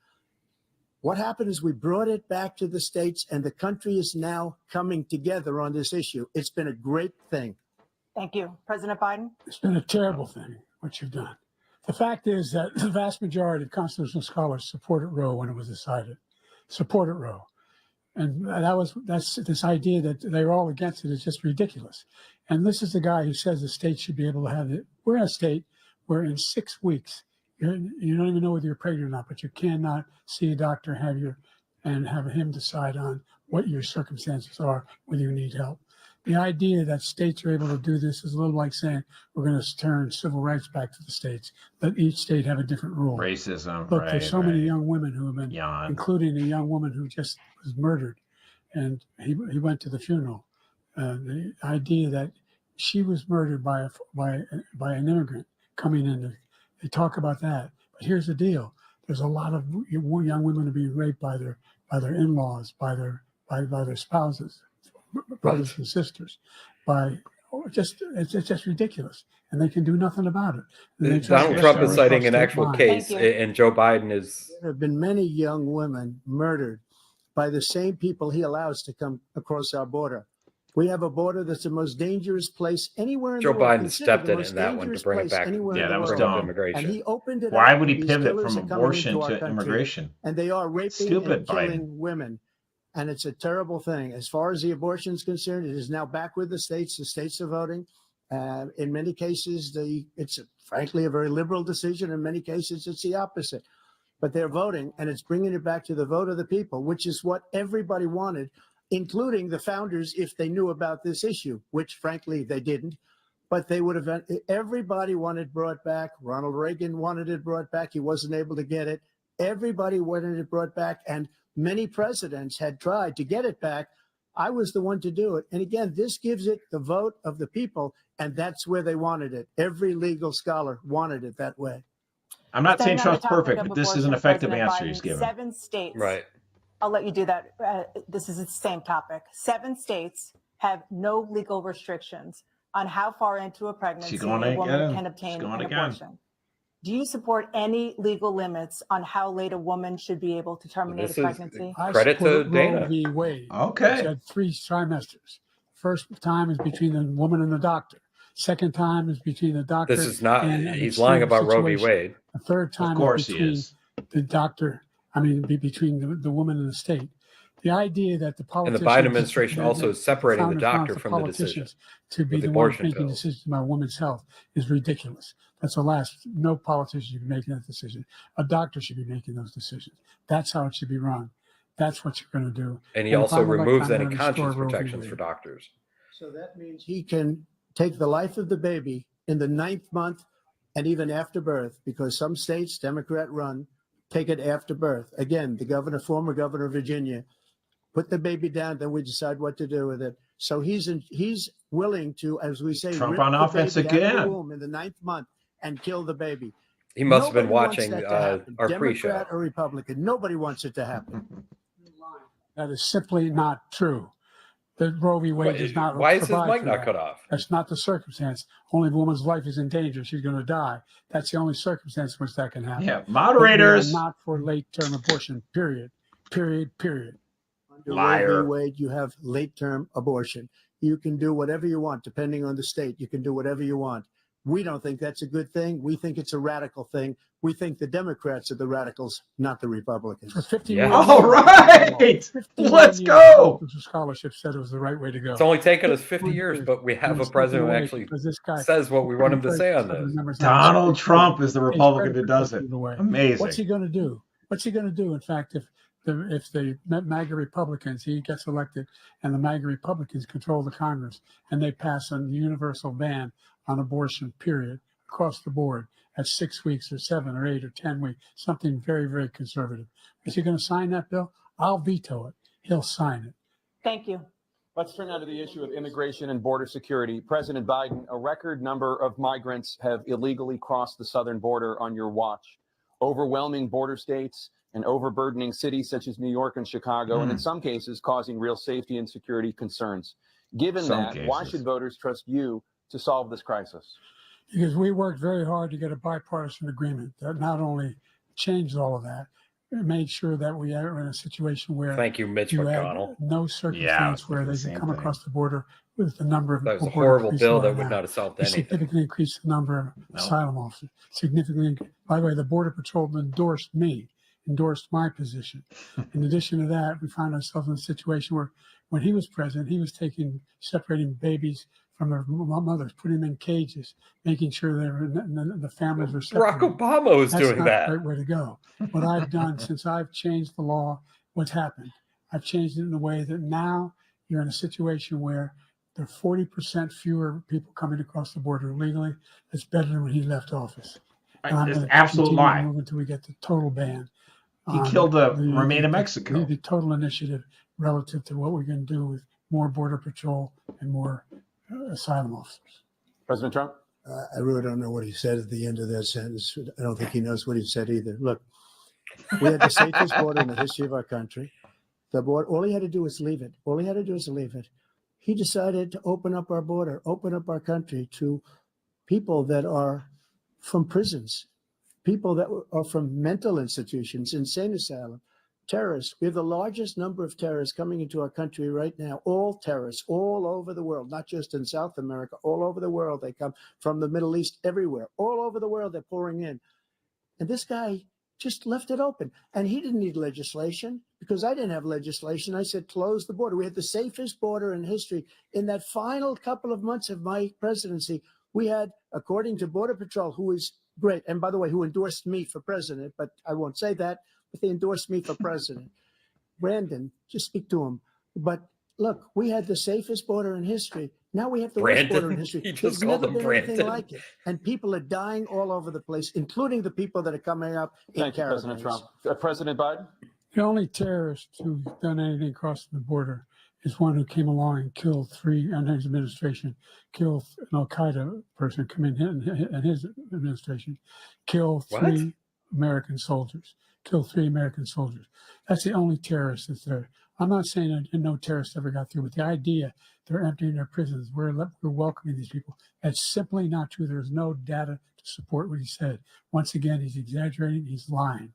What happened is we brought it back to the states, and the country is now coming together on this issue. It's been a great thing. Thank you. President Biden? It's been a terrible thing, what you've done. The fact is that the vast majority of constitutional scholars supported Roe when it was decided, supported Roe. And that's this idea that they're all against it is just ridiculous. And this is the guy who says the state should be able to have it. We're in a state where in 6 weeks, you don't even know whether you're pregnant or not, but you cannot see a doctor and have him decide on what your circumstances are, whether you need help. The idea that states are able to do this is a little like saying we're going to turn civil rights back to the states, let each state have a different rule. Racism. Look, there's so many young women who have been, including a young woman who just was murdered, and he went to the funeral. The idea that she was murdered by an immigrant coming in, they talk about that. But here's the deal: there's a lot of young women who are being raped by their in-laws, by their spouses, brothers and sisters, it's just ridiculous, and they can do nothing about it. Donald Trump is citing an actual case, and Joe Biden is. There have been many young women murdered by the same people he allows to come across our border. We have a border that's the most dangerous place anywhere in the world. Joe Biden stepped in that one to bring it back. Yeah, that was dumb. Immigration. And he opened it. Why would he pivot from abortion to immigration? And they are raping Stupid and killing women. And it's a terrible thing. As far as the abortion is concerned, it is now back with the states. The states are voting. In many cases, it's frankly a very liberal decision. In many cases, it's the opposite. But they're voting, and it's bringing it back to the vote of the people, which is what everybody wanted, including the founders, if they knew about this issue, which frankly they didn't. But they would have. Everybody wanted brought back. Ronald Reagan wanted it brought back. He wasn't able to get it. Everybody wanted it brought back, and many presidents had tried to get it back. I was the one to do it. And again, this gives it the vote of the people, and that's where they wanted it. Every legal scholar wanted it that way. I'm not saying Trump's perfect, but this is an effective answer he's given. 7 states. Right. I'll let you do that. This is the same topic. 7 states have no legal restrictions on how far into a pregnancy a woman can obtain an abortion. Do you support any legal limits on how late a woman should be able to terminate a pregnancy? Credit to Dana. Roe v. Wade. Okay. It said 3 trimesters. First time is between the woman and the doctor. Second time is between the doctor. This is not. He's lying about Roe v. Wade. The third time is between the doctor. Between the woman and the state. The idea that the politicians and the Biden administration also is separating the doctor from the decision to be the one making decisions about women's health is ridiculous. That's the last. No politician should be making that decision. A doctor should be making those decisions. That's how it should be run. That's what you're going to do. And he also removes any conscience protections for doctors. So that means he can take the life of the baby in the 9th month and even after birth, because some states, Democrat run, take it after birth. Again, the former governor of Virginia, put the baby down, then we decide what to do with it. So he's willing to, as we say, Trump rip on the offense baby out of again the womb in the 9th month and kill the baby. He must have been Nobody watching wants that to happen. our Democrat pre-show. or Republican. Nobody wants it to happen. That is simply not true. The Roe v. Wade does not. Why is his mic not cut off? That's not the circumstance. Only if a woman's life is in danger, she's going to die. That's the only circumstance in which that can happen. Yeah, moderators. Not for late-term abortion. Period. Period. Under Liar. Roe v. Wade, you have late-term abortion. You can do whatever you want, depending on the state. You can do whatever you want. We don't think that's a good thing. We think it's a radical thing. We think the Democrats are the radicals, not the Republicans. For 51 Yeah. years, All right, 51 let's years, go. the scholarship said it was the right way to go. It's only taken us 50 51 years, but we have And a it's taken president who away actually because this guy says what we want him to say on other this. members on the Donald Supreme Court Trump is the takes Republican credit who for does it. taking away. Amazing. What's he going to do? What's he going to do? In fact, if the MAGA Republicans, he gets elected, and the MAGA Republicans control the Congress, and they pass a universal ban on abortion, period, across the board at 6 weeks or 7 or 8 or 10 weeks, something very, very conservative. Is he going to sign that bill? I'll veto it. He'll sign it. Thank you. Let's turn now to the issue of immigration and border security. President Biden, a record number of migrants have illegally crossed the southern border on your watch. Overwhelming border states and overburdening cities such as New York and Chicago, and in some cases causing real safety and security concerns. Given that, why should voters trust you to solve this crisis? Because we worked very hard to get a bipartisan agreement that not only changed all of that, it made sure that we are in a situation where Thank you, Mitch you McConnell. had no circumstance where they same can come thing. across the border with the number of That was a border horrible police bill law that would now. not have solved We anything. significantly increased the number of asylum officers. Significantly, by the way, the Border Patrol endorsed my position. In addition to that, we found ourselves in a situation where when he was president, he was separating babies from their mothers, putting them in cages, making sure the families were separated. Barack Obama was That's doing not that. the right way to go. What I've done since I've changed the law, what's happened? I've changed it in a way that now you're in a situation where there are 40% fewer people coming across the border illegally. That's better than when he left office. And I'm It's going absolute continue to lie. move until we get the total ban. He on killed the Remain in Mexico. The total initiative relative to what we're going to do with more border patrol and more asylum officers. President Trump? I really don't know what he said at the end of that sentence. I don't think he knows what he said either. Look, we had the safest border in the history of our country. The border, all he had to do was leave it. All he had to do was leave it. He decided to open up our border, open up our country to people that are from prisons, people that are from mental institutions, insane asylum, terrorists. We have the largest number of terrorists coming into our country right now, all terrorists, all over the world, not just in South America, all over the world. They come from the Middle East, everywhere, all over the world, they're pouring in. And this guy just left it open. And he didn't need legislation because I didn't have legislation. I said, close the border. We had the safest border in history. In that final couple of months of my presidency, we had, according to Border Patrol, who is great, and by the way, who endorsed me for president, but I won't say that, but they endorsed me for president. Brandon, just speak to him. But look, we had the safest border in history. Now we have the worst border in history. He just There's called never him been Brandon. anything like it. And people are dying all over the place, including the people that are coming up in Thank you, President caravans. Trump. President Biden? The only terrorist who's done anything crossing the border is one who came along and killed three, and his administration, killed an Al-Qaeda person come in his administration, killed three American soldiers, That's the only terrorist that's there. I'm not saying that no terrorists ever got through, but the idea they're emptying their prisons, we're welcoming these people, that's simply not true. There's no data to support what he said. Once again, he's exaggerating, he's lying.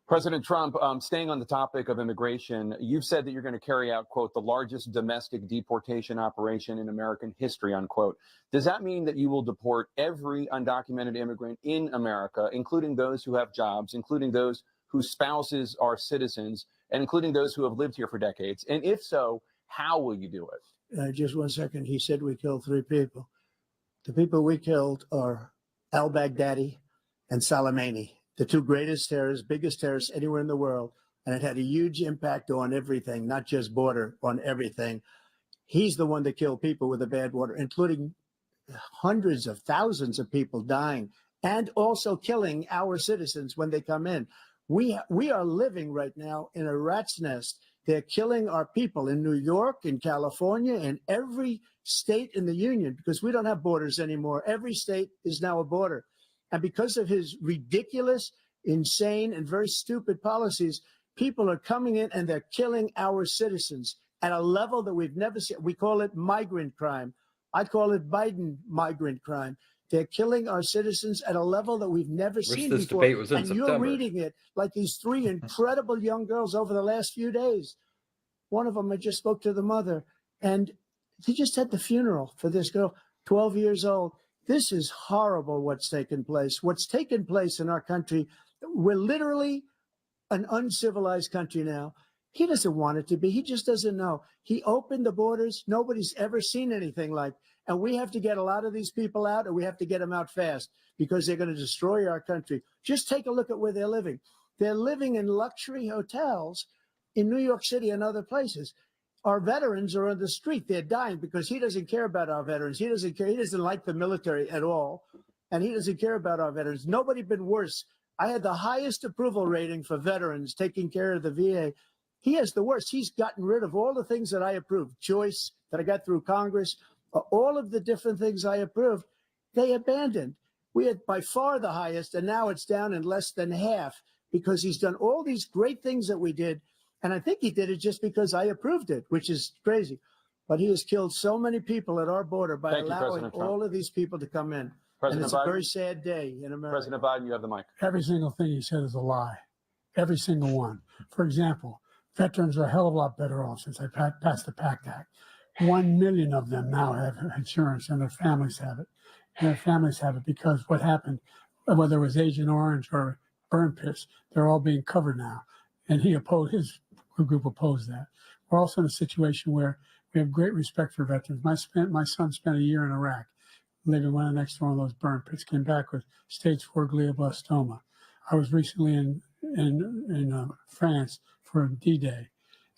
President Trump, staying on the topic of immigration, you've said that you're going to carry out, quote, the largest domestic deportation operation in American history, unquote. Does that mean that you will deport every undocumented immigrant in America, including those who have jobs, including those whose spouses are citizens, and including those who have lived here for decades? And if so, how will you do it? Just 1 second. He said we killed three people. The people we killed are al-Baghdadi and Soleimani, the two greatest terrorists, biggest terrorists anywhere in the world. And it had a huge impact on everything, not just border, on everything. He's the one that killed people with the bad water, including hundreds of thousands of people dying and also killing our citizens when they come in. We are living right now in a rat's nest. They're killing our people in New York, in California, in every state in the union, because we don't have borders anymore. Every state is now a border. And because of his ridiculous, insane, and very stupid policies, people are coming in and they're killing our citizens at a level that we've never seen. We call it migrant crime. I call it Biden migrant crime. They're killing our citizens at a level that we've never seen this before. debate was in and September. You're reading it like these three incredible young girls over the last few days. One of them, I just spoke to the mother, and he just had the funeral for this girl, 12 years old. This is horrible what's taken place. What's taken place in our country, we're literally an uncivilized country now. He doesn't want it to be. He just doesn't know. He opened the borders. Nobody's ever seen anything like. And we have to get a lot of these people out, and we have to get them out fast because they're going to destroy our country. Just take a look at where they're living. They're living in luxury hotels in New York City and other places. Our veterans are on the street. They're dying because he doesn't care about our veterans. He doesn't care. He doesn't like the military at all. And he doesn't care about our veterans. Nobody been worse. I had the highest approval rating for veterans taking care of the VA. He has the worst. He's gotten rid of all the things that I approved. Choice that I got through Congress, all of the different things I approved, they abandoned. We had by far the highest, and now it's down in less than half because he's done all these great things that we did. And I think he did it just because I approved it, which is crazy. But he has killed so many people at our border by allowing all of these people to come in. And it's a very sad day in America. President Biden, you have the mic. Every single thing he said is a lie. Every single one. For example, veterans are a hell of a lot better off since I passed the PACT Act. 1 million of them now have insurance, and their families have it. And their families have it because what happened, whether it was Agent Orange or burn pits, they're all being covered now. And he opposed, his group opposed that. We're also in a situation where we have great respect for veterans. My son spent a year in Iraq, living right next to one of those burn pits, came back with stage 4 glioblastoma. I was recently in France for D-Day,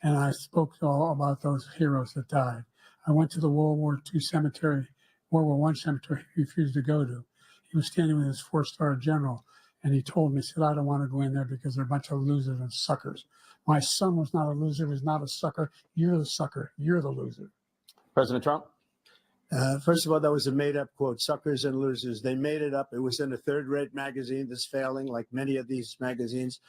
and I spoke all about those heroes that died. I went to the World War II cemetery, World War I cemetery he refused to go to. He was standing with his 4-star general, and he told me, he said, I don't want to go in there because they're a bunch of losers and suckers. My son was not a loser, was not a sucker. You're the sucker. You're the loser. President Trump? First of all, that was a made-up quote, suckers and losers. They made it up. It was in a third-rate magazine that's failing, like many of these magazines.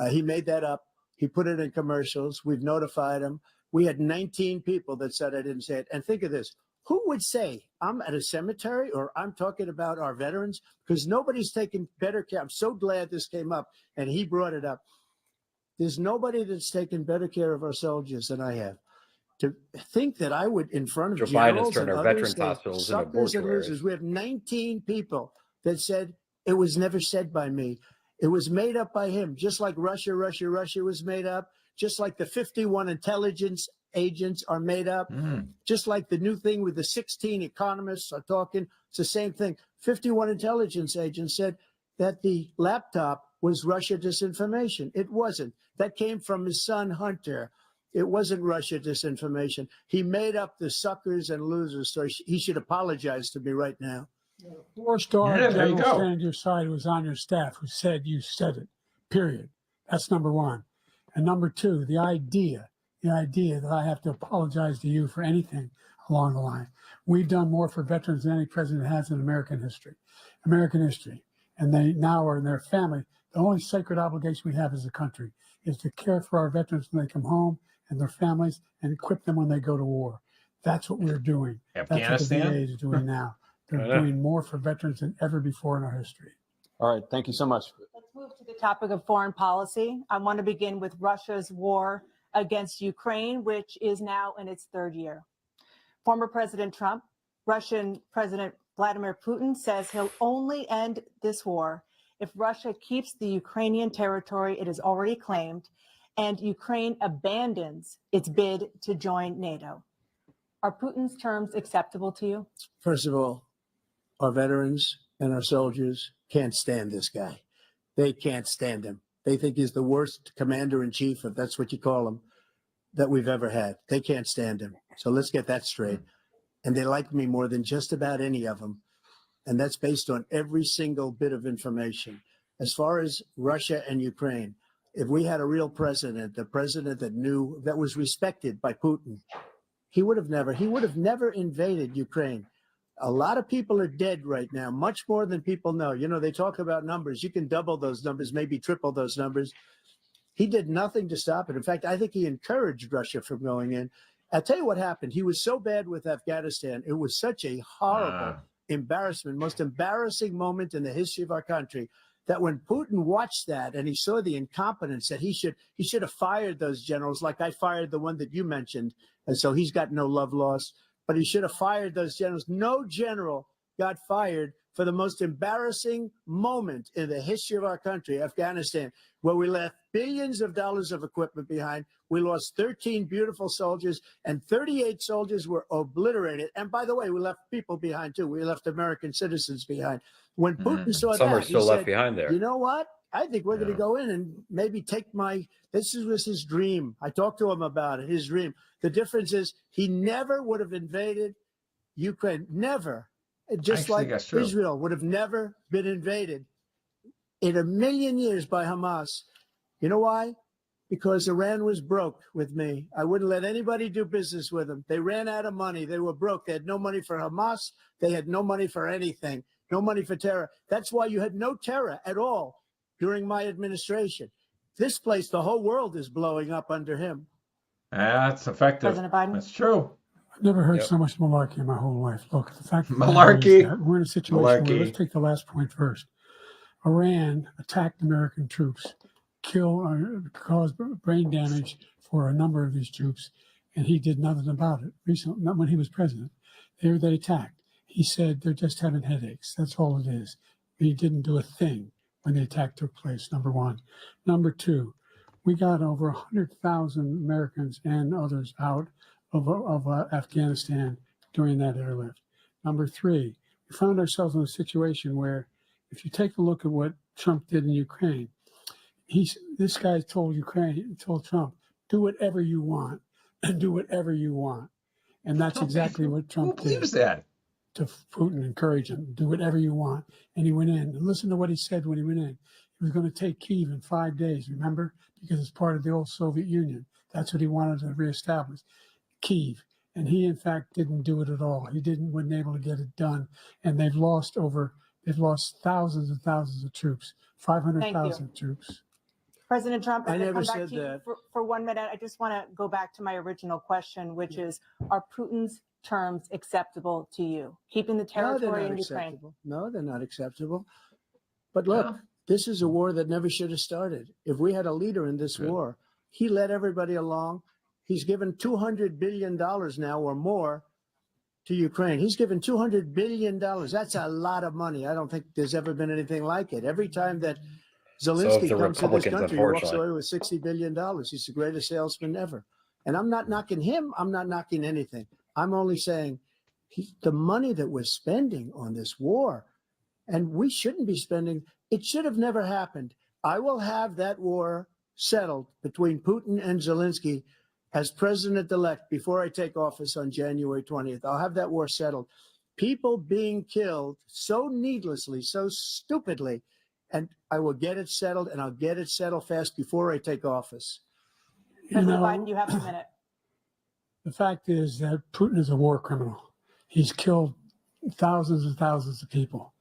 He made that up. He put it in commercials. We've notified him. We had 19 people that said I didn't say it. And think of this. Who would say I'm at a cemetery or I'm talking about our veterans? Because nobody's taken better care. I'm so glad this came up and he brought it up. There's nobody that's taken better care of our soldiers than I have. To think that I would, in front of Joe Biden has generals turned and our others, veterans say, hospitals into suckers and mortuaries. losers. We have 19 people that said it was never said by me. It was made up by him, just like Russia was made up, just like the 51 intelligence agents are made up, just like the new thing with the 16 economists are talking. It's the same thing. 51 intelligence agents said that the laptop was Russia disinformation. It wasn't. That came from his son, Hunter. It wasn't Russia disinformation. He made up the suckers and losers, so he should apologize to me right now. 4-star Yeah, there you general go. standing to your side who was on your staff who said you said it, period. That's number one. And number two, the idea that I have to apologize to you for anything along the line. We've done more for veterans than any president has in American history. And they now are in their family. The only sacred obligation we have as a country is to care for our veterans when they come home and their families and equip them when they go to war. That's what we're doing. Afghanistan? That's what the VA is doing now. They're doing more for veterans than ever before in our history. All right. Thank you so much. Let's move to the topic of foreign policy. I want to begin with Russia's war against Ukraine, which is now in its 3rd year. Former President Trump, Russian President Vladimir Putin says he'll only end this war if Russia keeps the Ukrainian territory it has already claimed and Ukraine abandons its bid to join NATO. Are Putin's terms acceptable to you? First of all, our veterans and our soldiers can't stand this guy. They can't stand him. They think he's the worst commander in chief, if that's what you call him, that we've ever had. They can't stand him. So let's get that straight. And they like me more than just about any of them. And that's based on every single bit of information. As far as Russia and Ukraine, if we had a real president, the president that knew, that was respected by Putin, he would have never invaded Ukraine. A lot of people are dead right now, much more than people know. You know, they talk about numbers. You can double those numbers, maybe triple those numbers. He did nothing to stop it. In fact, I think he encouraged Russia from going in. I'll tell you what happened. He was so bad with Afghanistan. It was such a horrible embarrassment, most embarrassing moment in the history of our country, that when Putin watched that and he saw the incompetence, that he should have fired those generals, like I fired the one that you mentioned. And so he's got no love lost, but he should have fired those generals. No general got fired for the most embarrassing moment in the history of our country, Afghanistan, where we left billions of dollars of equipment behind. We lost 13 beautiful soldiers, and 38 soldiers were obliterated. And by the way, we left people behind too. We left American citizens behind. When Putin saw Some that, are still he left said, behind there. you know what? I think we're going to go in and maybe take this was his dream. I talked to him about it, his dream. The difference is he never would have invaded Ukraine, never. Just Actually, like that's true. Israel would have never been invaded in a million years by Hamas. You know why? Because Iran was broke with me. I wouldn't let anybody do business with them. They ran out of money. They were broke. They had no money for Hamas. They had no money for anything, no money for terror. That's why you had no terror at all during my administration. This place, the whole world is blowing up under him. That's effective. President Biden? That's true. I've never heard Yep. so much malarkey in my whole life. Look, the fact of the matter is Malarkey. that we're in a situation where, Malarkey. let's take the last point first. Iran attacked American troops, caused brain damage for a number of these troops, and he did nothing about it. Recently, not when he was president. They attacked. He said they're just having headaches. That's all it is. He didn't do a thing when the attack took place, number one. Number two, we got over 100,000 Americans and others out of Afghanistan during that airlift. Number three, we found ourselves in a situation where, if you take a look at what Trump did in Ukraine, this guy told Trump, do whatever you want and do whatever you want. And that's exactly what Trump Who believes did that? to Putin, encourage him, do whatever you want. And he went in. And listen to what he said when he went in. He was going to take Kyiv in 5 days, remember? Because it's part of the old Soviet Union. That's what he wanted to reestablish. Kyiv, and he in fact didn't do it at all. Wasn't able to get it done, and they've lost thousands and thousands of troops, 500,000 troops. President Trump, I I'm gonna never come back said to you that. for 1 minute. I just want to go back to my original question, which is, are Putin's terms acceptable to you? Keeping the No, they're territory not in Ukraine. acceptable. No, they're not acceptable. But look, this is a war that never should have started. If we had a leader in this war, he led everybody along. He's given $200 billion now or more to Ukraine. He's given $200 billion. That's a lot of money. I don't think there's ever been anything like it. Every time that Zelensky the comes to this Republicans, country, he walks unfortunately. away with $60 billion. He's the greatest salesman ever. And I'm not knocking him. I'm not knocking anything. I'm only saying the money that we're spending on this war, and we shouldn't be spending, it should have never happened. I will have that war settled between Putin and Zelensky as president-elect before I take office on January 20th. I'll have that war settled. People being killed so needlessly, so stupidly, and I will get it settled, and I'll get it settled fast before I take office. President Biden, you have a minute. The fact is that Putin is a war criminal. He's killed thousands and thousands of people.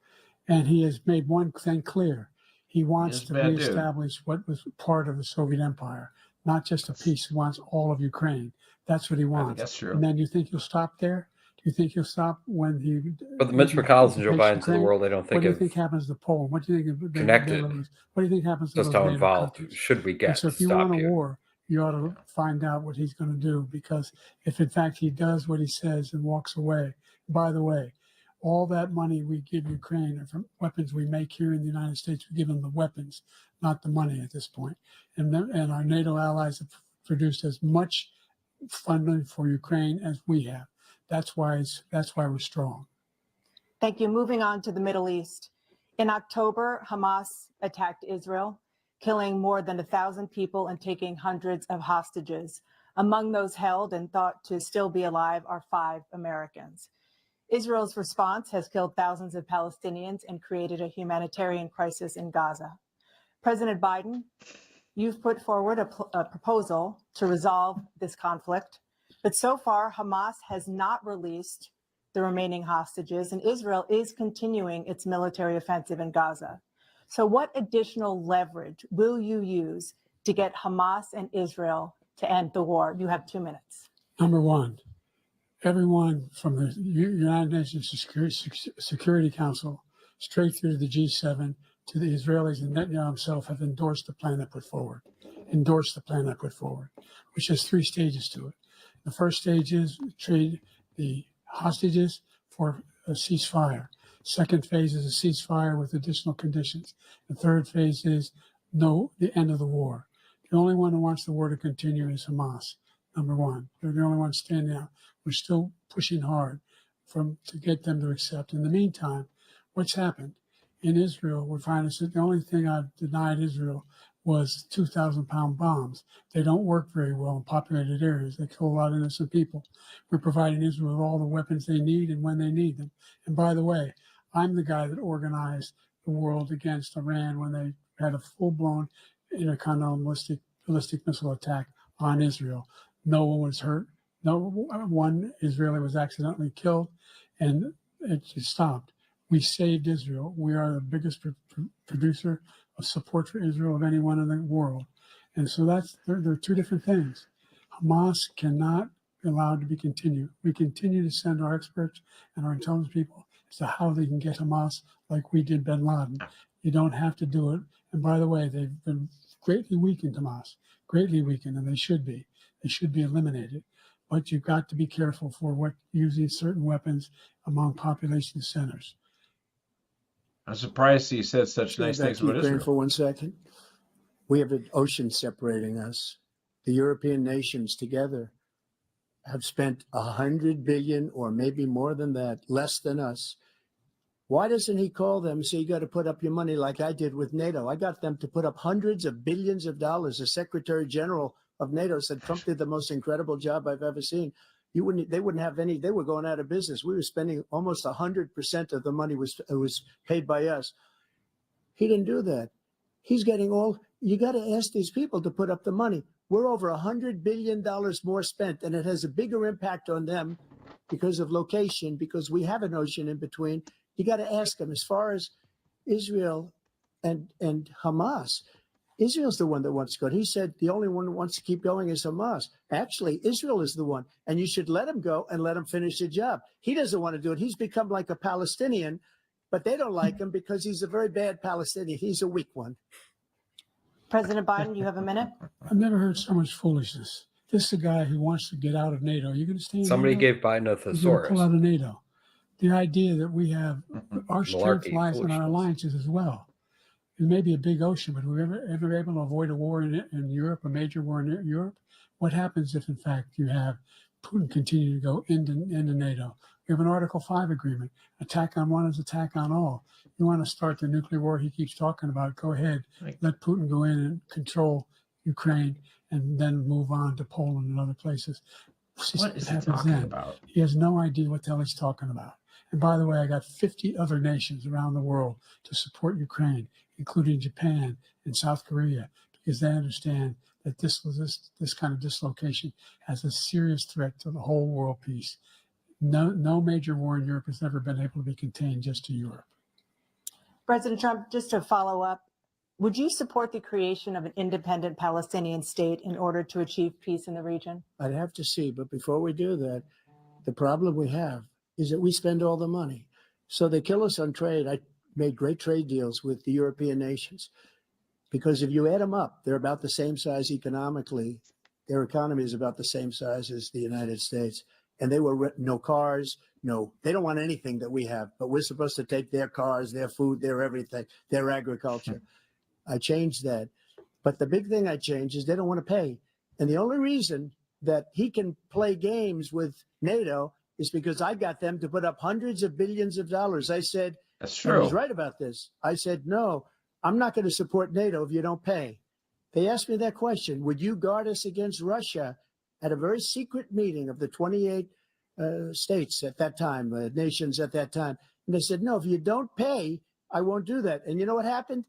And he has made one thing clear. He wants to reestablish what was part of the Soviet Empire, not just a piece. He wants all of Ukraine. That's what he wants. That's true. And then you think he'll stop there? Do you think he'll stop when he... But the Mitch McConnells and Joe Bidens of the world, I don't think What do you think happens to Poland? What do you think of connected. Belarus? What do you think happens to Just those how NATO involved countries? should we And get so to if you stop want a you? war, you ought to find out what he's going to do, because if in fact he does what he says and walks away, by the way, all that money we give Ukraine are from weapons we make here in the United States. We give them the weapons, not the money at this point. And our NATO allies have produced as much funding for Ukraine as we have. That's why we're strong. Thank you. Moving on to the Middle East. In October, Hamas attacked Israel, killing more than 1,000 people and taking hundreds of hostages. Among those held and thought to still be alive are 5 Americans. Israel's response has killed thousands of Palestinians and created a humanitarian crisis in Gaza. President Biden, you've put forward a proposal to resolve this conflict, but so far Hamas has not released the remaining hostages, and Israel is continuing its military offensive in Gaza. So what additional leverage will you use to get Hamas and Israel to end the war? You have 2 minutes. Number one, everyone from the United Nations Security Council straight through to the G7 to the Israelis and Netanyahu himself have endorsed the plan I put forward, which has 3 stages to it. The first stage is trade the hostages for a ceasefire. Second phase is a ceasefire with additional conditions. The third phase is the end of the war. The only one who wants the war to continue is Hamas, number one. They're the only ones standing out. We're still pushing hard to get them to accept. In the meantime, what's happened? In Israel, we're finding the only thing I've denied Israel was 2,000-pound bombs. They don't work very well in populated areas. They kill a lot of innocent people. We're providing Israel with all the weapons they need and when they need them. And by the way, I'm the guy that organized the world against Iran when they had a full-blown intercontinental ballistic missile attack on Israel. No one was hurt. No one Israeli was accidentally killed, and it just stopped. We saved Israel. We are the biggest producer of support for Israel of anyone in the world. And so there are two different things. Hamas cannot be allowed to be continued. We continue to send our experts and our intelligence people as to how they can get Hamas like we did bin Laden. You don't have to do it. And by the way, they've been greatly weakened, Hamas, greatly weakened, and they should be. They should be eliminated. But you've got to be careful for using certain weapons among population centers. I'm surprised he said such Go nice back things to about Ukraine Israel. for 1 second. We have an ocean separating us. The European nations together have spent 100 billion, or maybe more than that, less than us. Why doesn't he call them and say, you got to put up your money like I did with NATO? I got them to put up hundreds of billions of dollars. The Secretary General of NATO said Trump did the most incredible job I've ever seen. They wouldn't have any, they were going out of business. We were spending almost 100% of the money was paid by us. He didn't do that. He's getting you got to ask these people to put up the money. We're over $100 billion more spent, and it has a bigger impact on them because of location, because we have an ocean in between. You got to ask them. As far as Israel and Hamas, Israel's the one that wants to go. He said the only one who wants to keep going is Hamas. Actually, Israel is the one, and you should let him go and let him finish the job. He doesn't want to do it. He's become like a Palestinian, but they don't like him because he's a very bad Palestinian. He's a weak one. President Biden, you have a minute. I've never heard so much foolishness. This is a guy who wants to get out of NATO. You're going to stay in Somebody NATO? gave Biden a You're going to thesaurus. pull out of NATO. The idea that we have our strength Malarkey, lies in our foolishness. alliances as well. It may be a big ocean, but we're ever able to avoid a war in Europe, a major war in Europe? What happens if, in fact, you have Putin continue to go into NATO? We have an Article 5 agreement. Attack on one is attack on all. You want to start the nuclear war he keeps talking about, go ahead. Right. Let Putin go in and control Ukraine and then move on to Poland and other places. What is he talking about? He has no idea what the hell he's talking about. And by the way, I got 50 other nations around the world to support Ukraine, including Japan and South Korea, because they understand that this kind of dislocation has a serious threat to the whole world peace. No major war in Europe has ever been able to be contained just to Europe. President Trump, just to follow up, would you support the creation of an independent Palestinian state in order to achieve peace in the region? I'd have to see, but before we do that, the problem we have is that we spend all the money. So they kill us on trade. I made great trade deals with the European nations because if you add them up, they're about the same size economically. Their economy is about the same size as the United States. And they were no cars, they don't want anything that we have, but we're supposed to take their cars, their food, their everything, their agriculture. I changed that. But the big thing I changed is they don't want to pay. And the only reason that he can play games with NATO is because I got them to put up hundreds of billions of dollars. I said, That's and true. he's right about this. I said, no, I'm not going to support NATO if you don't pay. They asked me that question. Would you guard us against Russia at a very secret meeting of the 28 states at that time, nations at that time? And they said, no, if you don't pay, I won't do that. And you know what happened?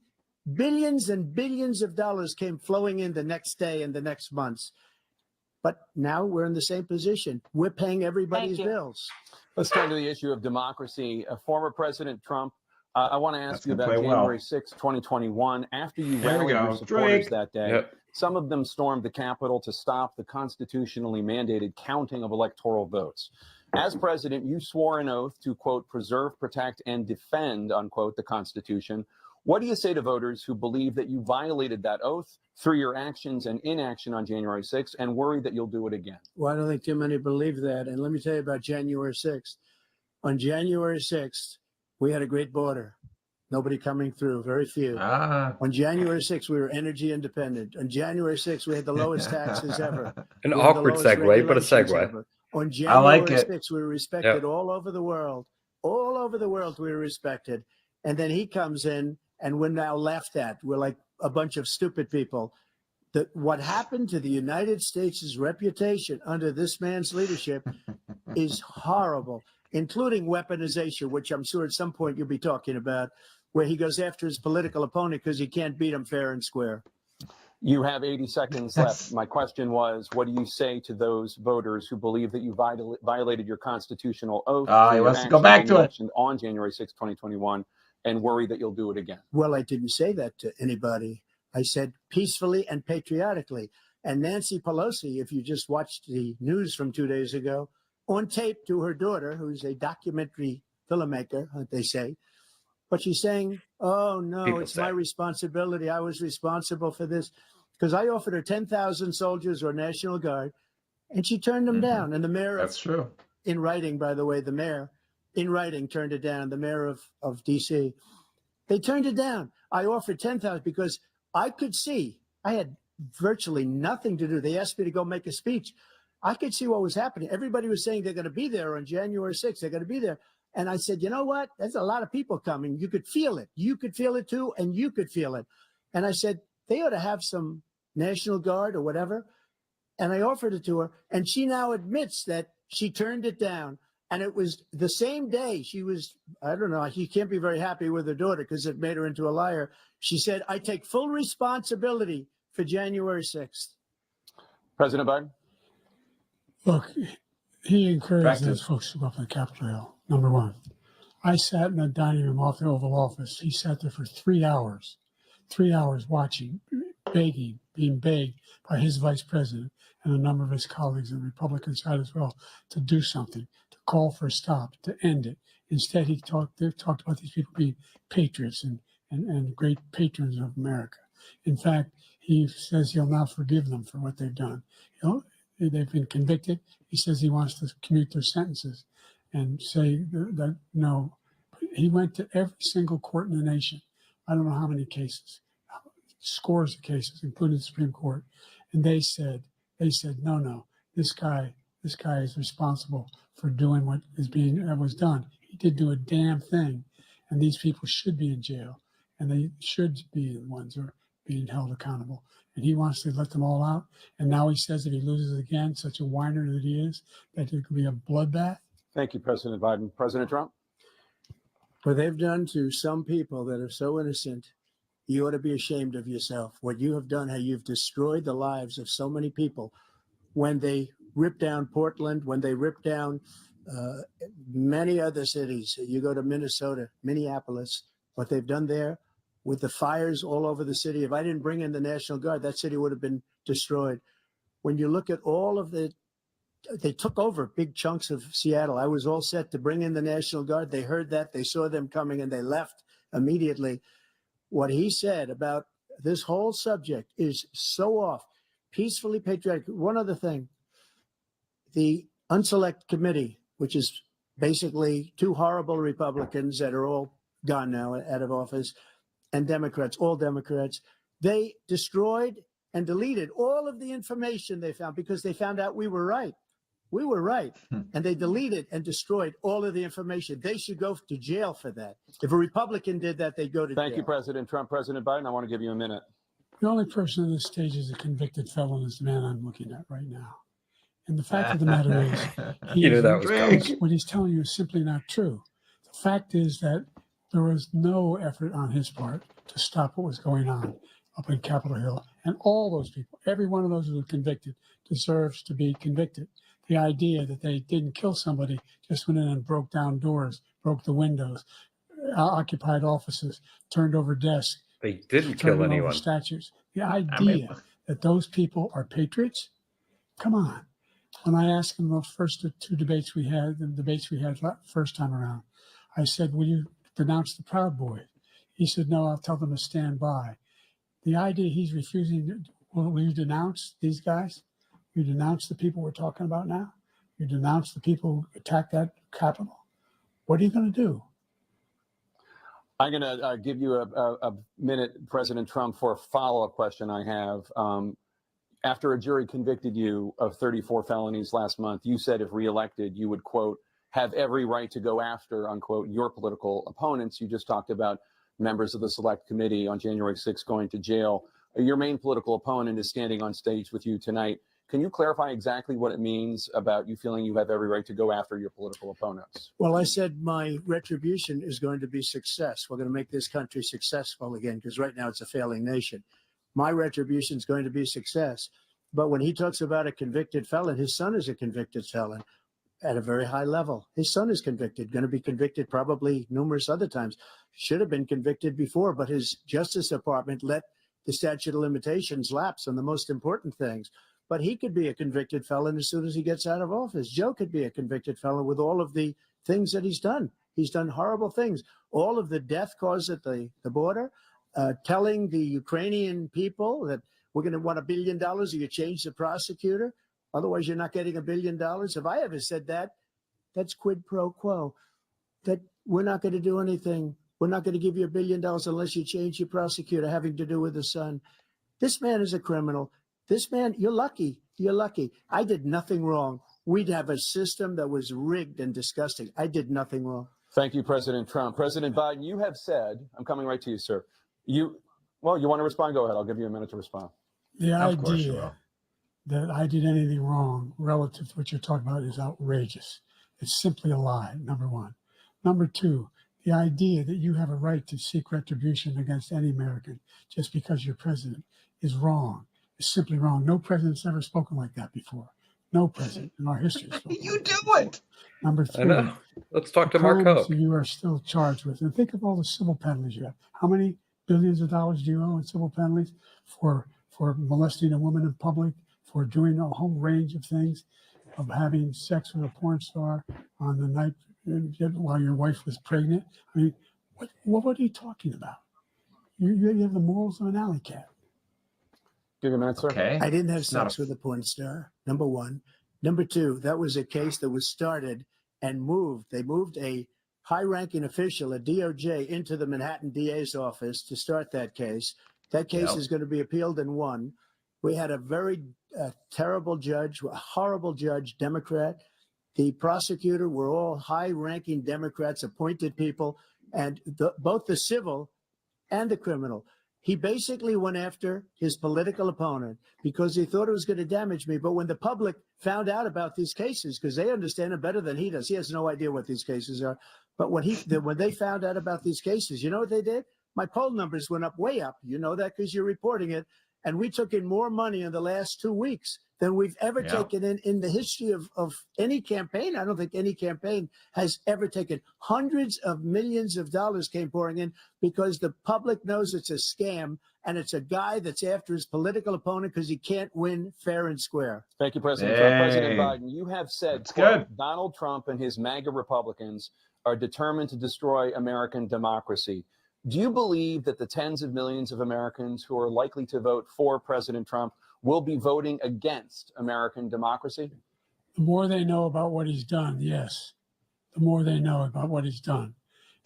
Billions and billions of dollars came flowing in the next day and the next months. But now we're in the same position. We're paying everybody's bills. Let's turn to the issue of democracy. Former President Trump, I want to ask That's you gonna about play well. January 6, 2021. After you There we rallied your go. supporters Drake. that day, Yep. some of them stormed the Capitol to stop the constitutionally mandated counting of electoral votes. As president, you swore an oath to, quote, preserve, protect, and defend, unquote, the Constitution. What do you say to voters who believe that you violated that oath through your actions and inaction on January 6th and worry that you'll do it again? Well, I don't think too many believe that. And let me tell you about January 6th. On January 6th, we had a great border. Nobody coming through, very few. Ah. On January 6th, we were energy independent. On January 6th, we had the lowest taxes ever. An We had the awkward lowest segue, but a regulations segue. ever. On I like January it. 6th, we were respected all over the world. All over the world, we were respected. And then he comes in, and we're now laughed at. We're like a bunch of stupid people. What happened to the United States' reputation under this man's leadership is horrible, including weaponization, which I'm sure at some point you'll be talking about, where he goes after his political opponent because he can't beat him fair and square. You have 80 seconds left. My question was, what do you say to those voters who believe that you violated your constitutional oath? He wants to go back to it. On January 6, 2021, and worry that you'll do it again. Well, I didn't say that to anybody. I said peacefully and patriotically. And Nancy Pelosi, if you just watched the news from 2 days ago, on tape to her daughter, who's a documentary filmmaker, they say, but she's saying, oh, no, it's my responsibility. I was responsible for this. Because I offered her 10,000 soldiers or National Guard, and she turned them down. And the mayor, that's true. In writing, by the way, the mayor, in writing, turned it down. The mayor of D.C., they turned it down. I offered 10,000 because I could see, I had virtually nothing to do. They asked me to go make a speech. I could see what was happening. Everybody was saying they're going to be there on January 6th. They're going to be there. And I said, you know what? There's a lot of people coming. You could feel it. You could feel it too, and you could feel it. And I said, they ought to have some National Guard or whatever. And I offered it to her. And she now admits that she turned it down. And it was the same day she was, I don't know, she can't be very happy with her daughter because it made her into a liar. She said, I take full responsibility for January 6th. President Biden? Look, he encouraged those folks to go up on Capitol Hill, number one. I sat in the dining room off the Oval Office. He sat there for 3 hours watching, begging, being begged by his vice president and a number of his colleagues on the Republican side as well to do something, to call for a stop, to end it. Instead, they talked about these people being patriots and great patrons of America. In fact, he says he'll now forgive them for what they've done. They've been convicted. He says he wants to commute their sentences and say that no. He went to every single court in the nation. I don't know how many cases, scores of cases, including the Supreme Court. And they said, no, this guy is responsible for doing what was done. He did do a damn thing. And these people should be in jail. And they should be the ones who are being held accountable. And he wants to let them all out. And now he says if he loses again, such a whiner that he is, that it could be a bloodbath. Thank you, President Biden. President Trump? What they've done to some people that are so innocent, you ought to be ashamed of yourself. What you have done, how you've destroyed the lives of so many people. When they ripped down Portland, when they ripped down many other cities, you go to Minnesota, Minneapolis, what they've done there with the fires all over the city. If I didn't bring in the National Guard, that city would have been destroyed. When you look at all of they took over big chunks of Seattle. I was all set to bring in the National Guard. They heard that, they saw them coming, and they left immediately. What he said about this whole subject is so off. Peacefully patriotic. One other thing, the Unselect Committee, which is basically two horrible Republicans that are all gone now out of office, and Democrats, all Democrats, they destroyed and deleted all of the information they found because they found out we were right. We were right. And they deleted and destroyed all of the information. They should go to jail for that. If a Republican did that, they'd go to jail. Thank you, President Trump. President Biden, I want to give you a minute. The only person on this stage is a convicted felon is the man I'm looking at right now. And the fact of the matter is, what he's telling you is simply not true. The fact is that there was no effort on his part to stop what was going on up in Capitol Hill. And all those people, every one of those who were convicted, deserves to be convicted. The idea that they didn't kill somebody, just went in and broke down doors, broke the windows, occupied offices, turned over desks. They didn't kill anyone. Statues. The idea that those people are patriots, come on. When I asked him those first two debates we had, first time around, I said, will you denounce the Proud Boys? He said, no, I'll tell them to stand by. The idea he's refusing, will you denounce these guys? You denounce the people we're talking about now? You denounce the people who attacked that Capitol? What are you going to do? I'm going to give you a minute, President Trump, for a follow-up question I have. After a jury convicted you of 34 felonies last month, you said if reelected, you would, quote, have every right to go after, unquote, your political opponents. You just talked about members of the select committee on January 6th going to jail. Your main political opponent is standing on stage with you tonight. Can you clarify exactly what it means about you feeling you have every right to go after your political opponents? Well, I said my retribution is going to be success. We're going to make this country successful again, because right now it's a failing nation. My retribution is going to be success. But when he talks about a convicted felon, his son is a convicted felon at a very high level. His son is convicted, going to be convicted probably numerous other times. Should have been convicted before, but his Justice Department let the statute of limitations lapse on the most important things. But he could be a convicted felon as soon as he gets out of office. Joe could be a convicted felon with all of the things that he's done. He's done horrible things. All of the death caused at the border, telling the Ukrainian people that we're going to want $1 billion or you change the prosecutor. Otherwise, you're not getting $1 billion. If I ever said that, that's quid pro quo. That we're not going to do anything. We're not going to give you $1 billion unless you change your prosecutor, having to do with the son. This man is a criminal. This man, you're lucky. You're lucky. I did nothing wrong. We'd have a system that was rigged and disgusting. I did nothing wrong. Thank you, President Trump. President Biden, you have said, I'm coming right to you, sir. You want to respond? Go ahead. I'll give you a minute to respond. The Of course you idea will. that I did anything wrong relative to what you're talking about is outrageous. It's simply a lie, number one. Number two, the idea that you have a right to seek retribution against any American just because you're president is wrong. It's simply wrong. No president's ever spoken like that before. No president in our history. You do it. Number I three, know. Let's talk to Mark crimes Hoke. that you are still charged with. And think of all the civil penalties you have. How many billions of dollars do you owe in civil penalties for molesting a woman in public, for doing a whole range of things, of having sex with a porn star on the night while your wife was pregnant? I mean, what are you talking about? You have the morals of an alley cat. Give you a minute, sir. Okay. I didn't have It's not sex with a porn star, number one. Number two, that was a case that was started and moved. They moved a high-ranking official at DOJ into the Manhattan DA's office to start that case. That case Yep. is going to be appealed and won. We had a very terrible judge, a horrible judge, Democrat. The prosecutor were all high-ranking Democrats, appointed people, and both the civil and the criminal. He basically went after his political opponent because he thought it was going to damage me. But when the public found out about these cases, because they understand it better than he does, he has no idea what these cases are. But when they found out about these cases, you know what they did? My poll numbers went up, way up. You know that because you're reporting it. And we took in more money in the last 2 weeks than we've ever taken in the history of any campaign. I don't think any campaign has ever taken. Hundreds of millions of dollars came pouring in because the public knows it's a scam and it's a guy that's after his political opponent because he can't win fair and square. Thank you, President Trump. President Hey. Biden, you have said, That's quote, good. Donald Trump and his MAGA Republicans are determined to destroy American democracy. Do you believe that the tens of millions of Americans who are likely to vote for President Trump will be voting against American democracy? The more they know about what he's done, yes. The more they know about what he's done.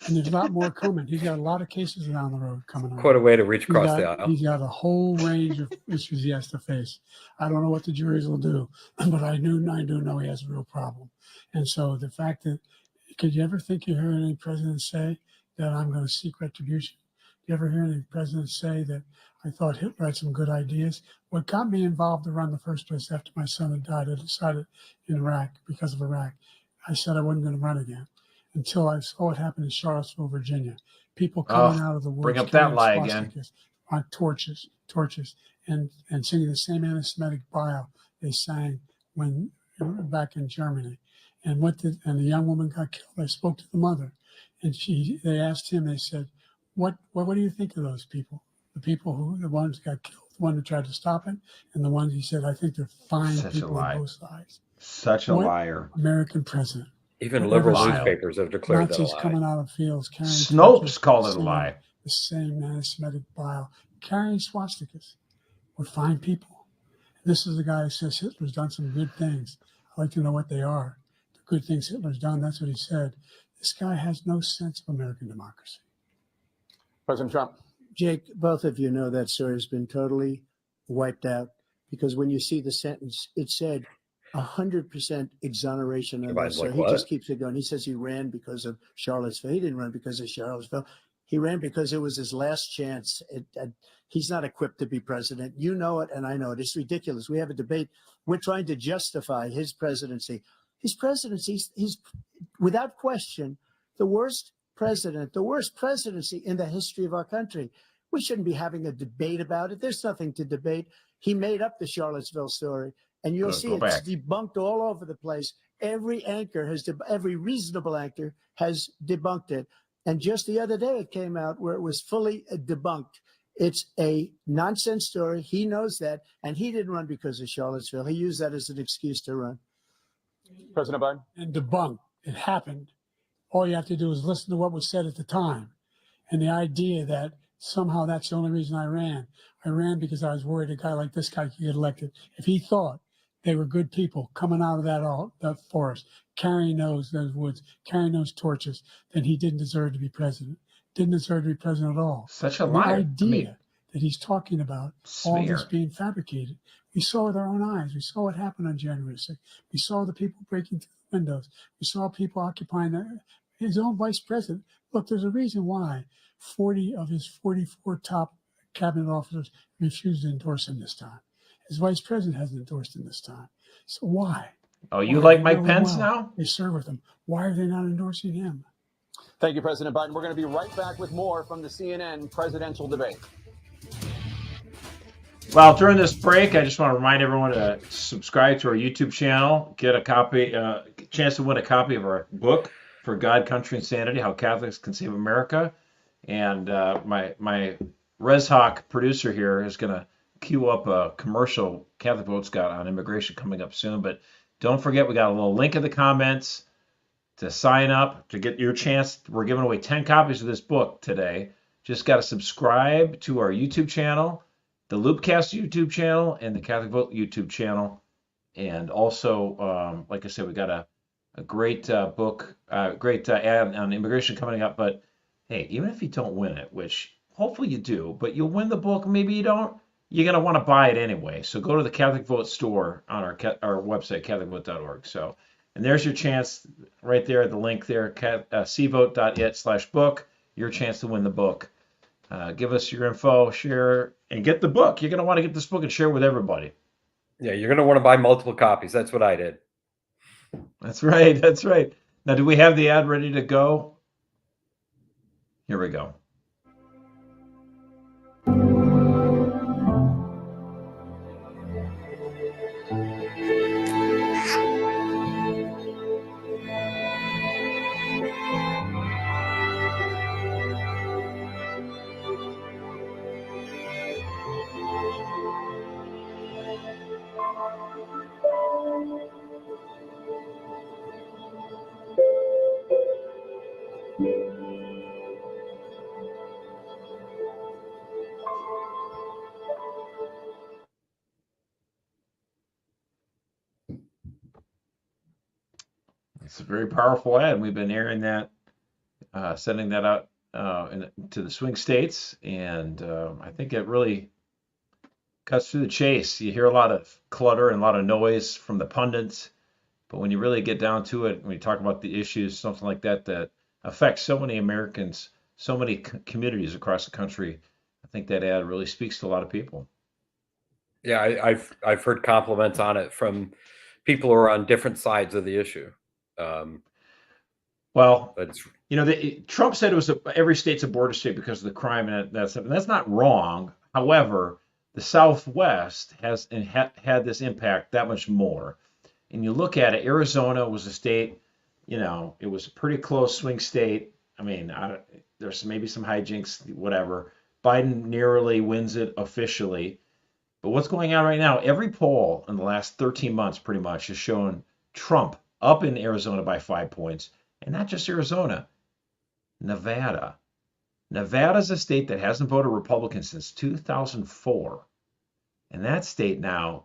And there's a lot more coming. He's got a lot of cases down the road coming on. Quite a way to reach across the aisle. He's got a whole range of issues he has to face. I don't know what the juries will do, but I do know he has a real problem. And so the fact that, could you ever think you heard any president say that I'm going to seek retribution? You ever hear any president say that I thought Hitler had some good ideas? What got me involved to run the first place after my son had died, I decided in Iraq, because of Iraq, I said I wasn't going to run again until I saw what happened in Charlottesville, Virginia. People coming out of the woods, bring up that lie again, on torches, and singing the same anti-Semitic bile they sang when back in Germany. And the young woman got killed. I spoke to the mother, and they asked him. They said, "What do you think of those people? The ones who got killed, the one who tried to stop it, and the ones he said, I think they're fine people on both sides." Such a liar. American president. Even liberal newspapers have declared that a Nazis lie. coming out of fields carrying Snopes called it a lie. The same anti-Semitic bile, carrying swastikas. We're fine people. This is the guy who says Hitler's done some good things. I'd like to know what they are. The good things Hitler's done, that's what he said. This guy has no sense of American democracy. President Trump. Jake, both of you know that story has been totally wiped out because when you see the sentence, it said 100% exoneration on this. So he just keeps it going. He says he ran because of Charlottesville. He didn't run because of Charlottesville. He ran because it was his last chance. He's not equipped to be president. You know it, and I know it. It's ridiculous. We have a debate. We're trying to justify his presidency. His presidency, he's without question the worst president, the worst presidency in the history of our country. We shouldn't be having a debate about it. There's nothing to debate. He made up the Charlottesville story, and you'll see it's debunked all over the place. Every reasonable anchor has debunked it. And just the other day, it came out where it was fully debunked. It's a nonsense story. He knows that, and he didn't run because of Charlottesville. He used that as an excuse to run. President Biden. And debunked. It happened. All you have to do is listen to what was said at the time. And the idea that somehow that's the only reason I ran. I ran because I was worried a guy like this guy could get elected. If he thought they were good people coming out of that forest, carrying those woods, carrying those torches, then he didn't deserve to be president. Didn't deserve to be president at all. Such a liar. The idea that he's talking about all this being fabricated. We saw with our own eyes. We saw what happened on January 6th. We saw the people breaking through the windows. We saw people occupying his own vice president. Look, there's a reason why 40 of his 44 top cabinet officers refused to endorse him this time. His vice president hasn't endorsed him this time. So why? Oh, you like Mike Pence now? They serve with him. Why are they not endorsing him? Thank you, President Biden. We're going to be right back with more from the CNN presidential debate. Well, during this break, I just want to remind everyone to subscribe to our YouTube channel, get a copy, chance to win a copy of our book, For God, Country, and Sanity, How Catholics Can Save America. And my Res Hawk producer here is going to queue up a commercial Catholic Vote's got on immigration coming up soon. But don't forget, we got a little link in the comments to sign up to get your chance. We're giving away 10 copies of this book today. Just got to subscribe to our YouTube channel, the LOOPcast YouTube channel, and the Catholic Vote YouTube channel. And also, like I said, we got a great book, great ad on immigration coming up. But hey, even if you don't win it, which hopefully you do, but you'll win the book, maybe you don't, you're going to want to buy it anyway. So go to the Catholic Vote store on our website, catholicvote.org. So, and there's your chance right there, the link there, cvote.it/book, your chance to win the book. Give us your info, share, and get the book. You're going to want to get this book and share with everybody. Yeah, you're going to want to buy multiple copies. That's what I did. That's right. That's right. Now, do we have the ad ready to go? Here we go. It's a very powerful ad. We've been airing that, sending that out to the swing states, and I think it really cuts through the chase. You hear a lot of clutter and a lot of noise from the pundits, but when you really get down to it, when you talk about the issues, something like that affects so many Americans, so many communities across the country, I think that ad really speaks to a lot of people. Yeah, I've heard compliments on it from people who are on different sides of the issue. Well, Trump said it was every state's a border state because of the crime and that stuff, and that's not wrong. However, the Southwest has had this impact that much more. And you look at it, Arizona was a state, it was a pretty close swing state. I mean, there's maybe some hijinks, whatever. Biden nearly wins it officially. But what's going on right now, every poll in the last 13 months pretty much has shown Trump up in Arizona by 5 points. And not just Arizona, Nevada. Nevada's a state that hasn't voted Republican since 2004. And that state now,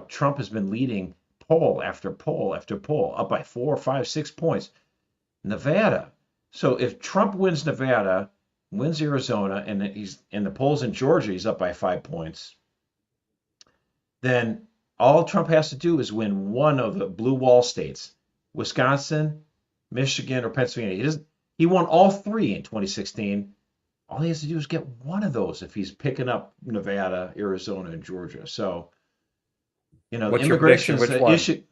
Trump has been leading poll after poll after poll, up by 4, 5, 6 points. Nevada. So if Trump wins Nevada, wins Arizona, and he's in the polls in Georgia, he's up by 5 points, then all Trump has to do is win one of the blue wall states, Wisconsin, Michigan, or Pennsylvania. He won all three in 2016. All he has to do is get one of those if he's picking up Nevada, Arizona, and Georgia. So, What's your immigration prediction? is Which an one? issue.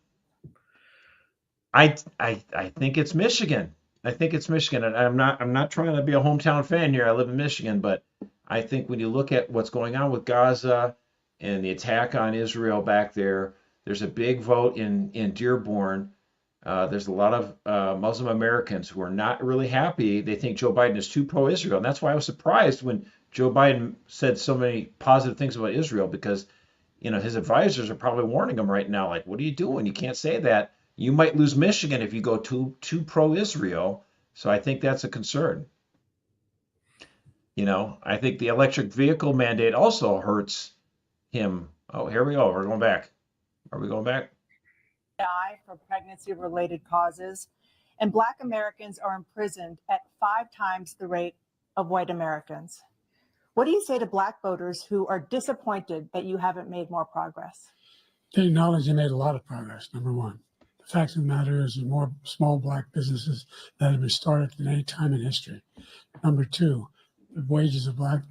I think it's Michigan. I think it's Michigan, and I'm not trying to be a hometown fan here. I live in Michigan, but I think when you look at what's going on with Gaza and the attack on Israel back there, there's a big vote in Dearborn. There's a lot of Muslim Americans who are not really happy. They think Joe Biden is too pro-Israel, and that's why I was surprised when Joe Biden said so many positive things about Israel, because his advisors are probably warning him right now, like, what are you doing? You can't say that. You might lose Michigan if you go too pro-Israel. So I think that's a concern. I think the electric vehicle mandate also hurts him. Oh, here we go. We're going back. Are we going back? Die for pregnancy-related causes, and Black Americans are imprisoned at 5 times the rate of white Americans. What do you say to Black voters who are disappointed that you haven't made more progress? They acknowledge they made a lot of progress, number one. The fact of the matter is there's more small Black businesses that have been started than any time in history. Number two, the wages of Black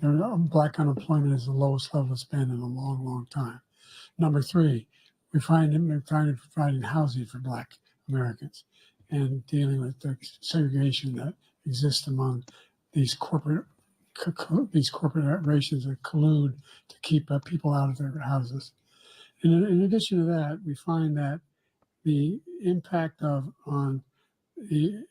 unemployment is the lowest level it's been in a long, long time. Number three, we're trying to provide housing for Black Americans and dealing with the segregation that exists among these corporations that collude to keep people out of their houses. And in addition to that, we find that the impact on the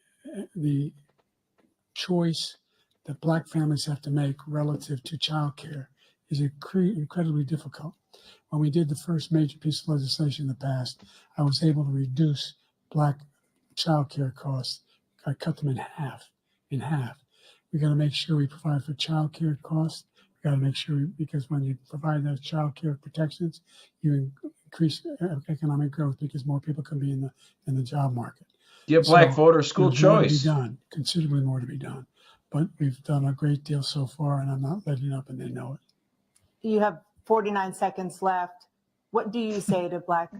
choice that Black families have to make relative to childcare is incredibly difficult. When we did the first major piece of legislation in the past, I was able to reduce Black childcare costs. I cut them in half. We got to make sure we provide for childcare costs. We got to make sure, because when you provide those childcare protections, you increase economic growth because more people can be in the job market. Give Black voters school there's more choice. to be done, considerably more to be done. But we've done a great deal so far, and I'm not letting up, and they know it. You have 49 seconds left. What do you say to Black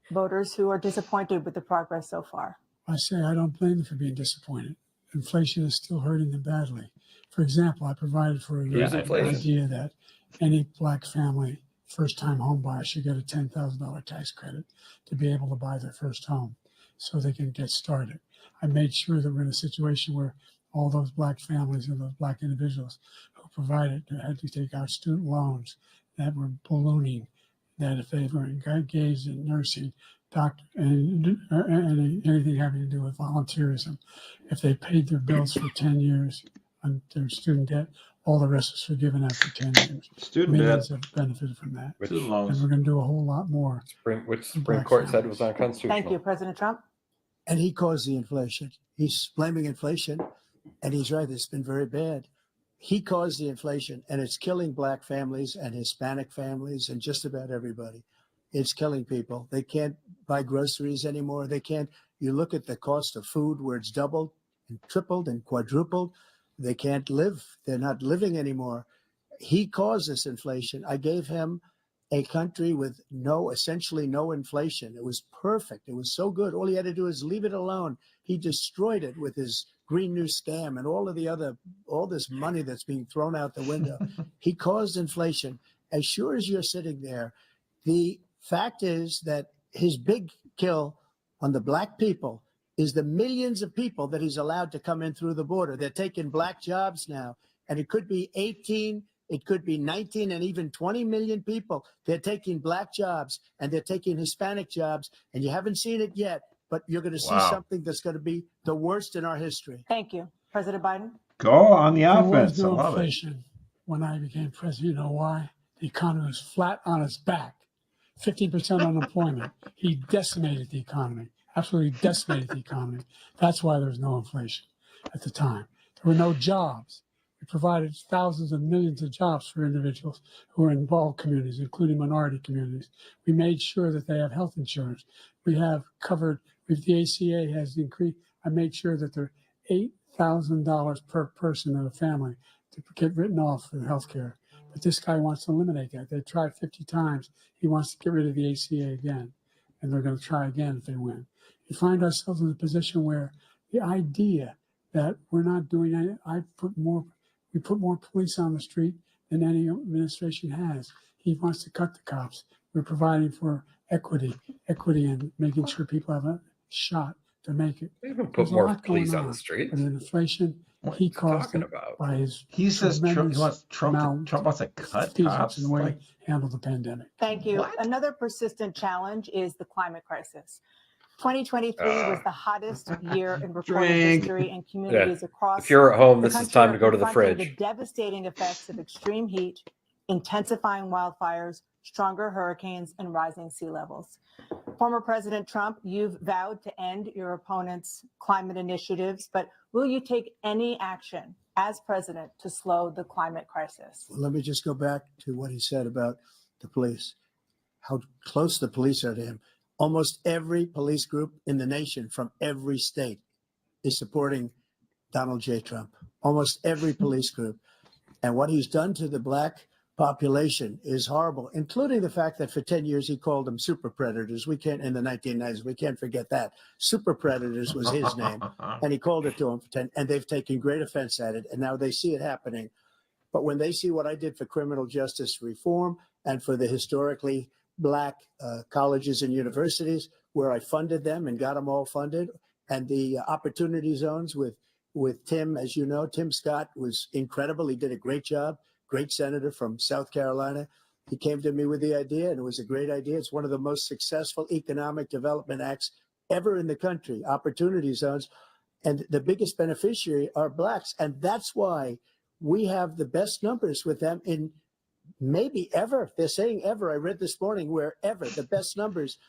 voters who are disappointed with the progress so far? I say I don't blame them for being disappointed. Inflation is still hurting them badly. For example, I provided for the idea that any Black family, first-time home buyer, should get a $10,000 tax credit to be able to buy their first home so they can get started. I made sure that we're in a situation where all those Black families and those Black individuals who provided had to take out student loans that were ballooning, that if they were engaged in nursing, doctor, and anything having to do with volunteerism, if they paid their bills for 10 years on their student debt, all the rest was forgiven after 10 years. Millions have benefited from that. And we're going to do a whole lot more. Which Supreme Court said was unconstitutional. Thank you, President Trump. And he caused the inflation. He's blaming inflation, and he's right. It's been very bad. He caused the inflation, and it's killing Black families and Hispanic families and just about everybody. It's killing people. They can't buy groceries anymore. They can't. You look at the cost of food where it's doubled and tripled and quadrupled. They can't live. They're not living anymore. He caused this inflation. I gave him a country with essentially no inflation. It was perfect. It was so good. All he had to do is leave it alone. He destroyed it with his Green New Scam and all this money that's being thrown out the window. He caused inflation. As sure as you're sitting there, the fact is that his big kill on the Black people is the millions of people that he's allowed to come in through the border. They're taking Black jobs now, and it could be 18, it could be 19, and even 20 million people. They're taking Black jobs, and they're taking Hispanic jobs, and you haven't seen it yet, but you're going to see something that's going to be the worst in our history. Thank you. President Biden? Go on the offense. There was no I love inflation when I became president. You know why? The economy was flat on its back. 15% unemployment. He decimated the economy, absolutely decimated the economy. That's why there was no inflation at the time. There were no jobs. We provided thousands and millions of jobs for individuals who are in all communities, including minority communities. We made sure that they have health insurance. We have covered, if the ACA has increased, I made sure that they're $8,000 per person in a family to get written off in healthcare. But this guy wants to eliminate that. They tried 50 times. He wants to get rid of the ACA again, and they're going to try again if they win. We find ourselves in a position where the idea that we're not doing any, we put more police on the street than any administration has. He wants to cut the cops. We're providing for equity and making sure people have a shot to make it. They haven't put There's a more lot going police on the street. But inflation, What he are you caused talking it about? by his He says Trump wants amount Trump wants to cut features cops. in the way Like, he handled the pandemic. Thank you. What? Another persistent challenge is the climate crisis. 2023 was the hottest year in recorded Drink. history, and communities across If you're at home, the this is country time are to go to the confronting fridge. The devastating effects of extreme heat, intensifying wildfires, stronger hurricanes, and rising sea levels. Former President Trump, you've vowed to end your opponent's climate initiatives, but will you take any action as president to slow the climate crisis? Well, let me just go back to what he said about the police, how close the police are to him. Almost every police group in the nation from every state is supporting Donald J. Trump. Almost every police group. And what he's done to the black population is horrible, including the fact that for 10 years he called them super predators. We can't, in the 1990s, we can't forget that. Super predators was his name. And he called it to them for 10, and they've taken great offense at it. And now they see it happening. But when they see what I did for criminal justice reform and for the historically black colleges and universities, where I funded them and got them all funded, and the opportunity zones with Tim, as you know, Tim Scott was incredible. He did a great job. Great senator from South Carolina. He came to me with the idea, and it was a great idea. It's one of the most successful economic development acts ever in the country, opportunity zones. And the biggest beneficiary are blacks. And that's why we have the best numbers with them in maybe ever. They're saying ever. I read this morning where ever, the best numbers.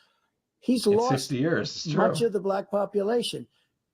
He's in lost 60 years. It's true. much of the black population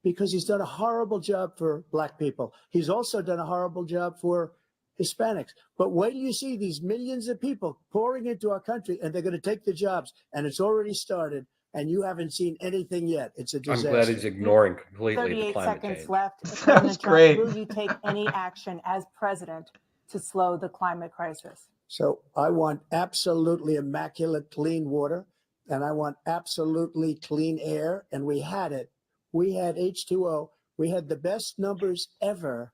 because he's done a horrible job for black people. He's also done a horrible job for Hispanics. But wait till you see these millions of people pouring into our country, and they're going to take the jobs, and it's already started, and you haven't seen anything yet. It's a I'm disaster. glad he's ignoring completely the 38 climate seconds change. left. That was President Trump, great. will you take any action as president to slow the climate crisis? So I want absolutely immaculate clean water, and I want absolutely clean air, and we had it. We had H2O. We had the best numbers ever,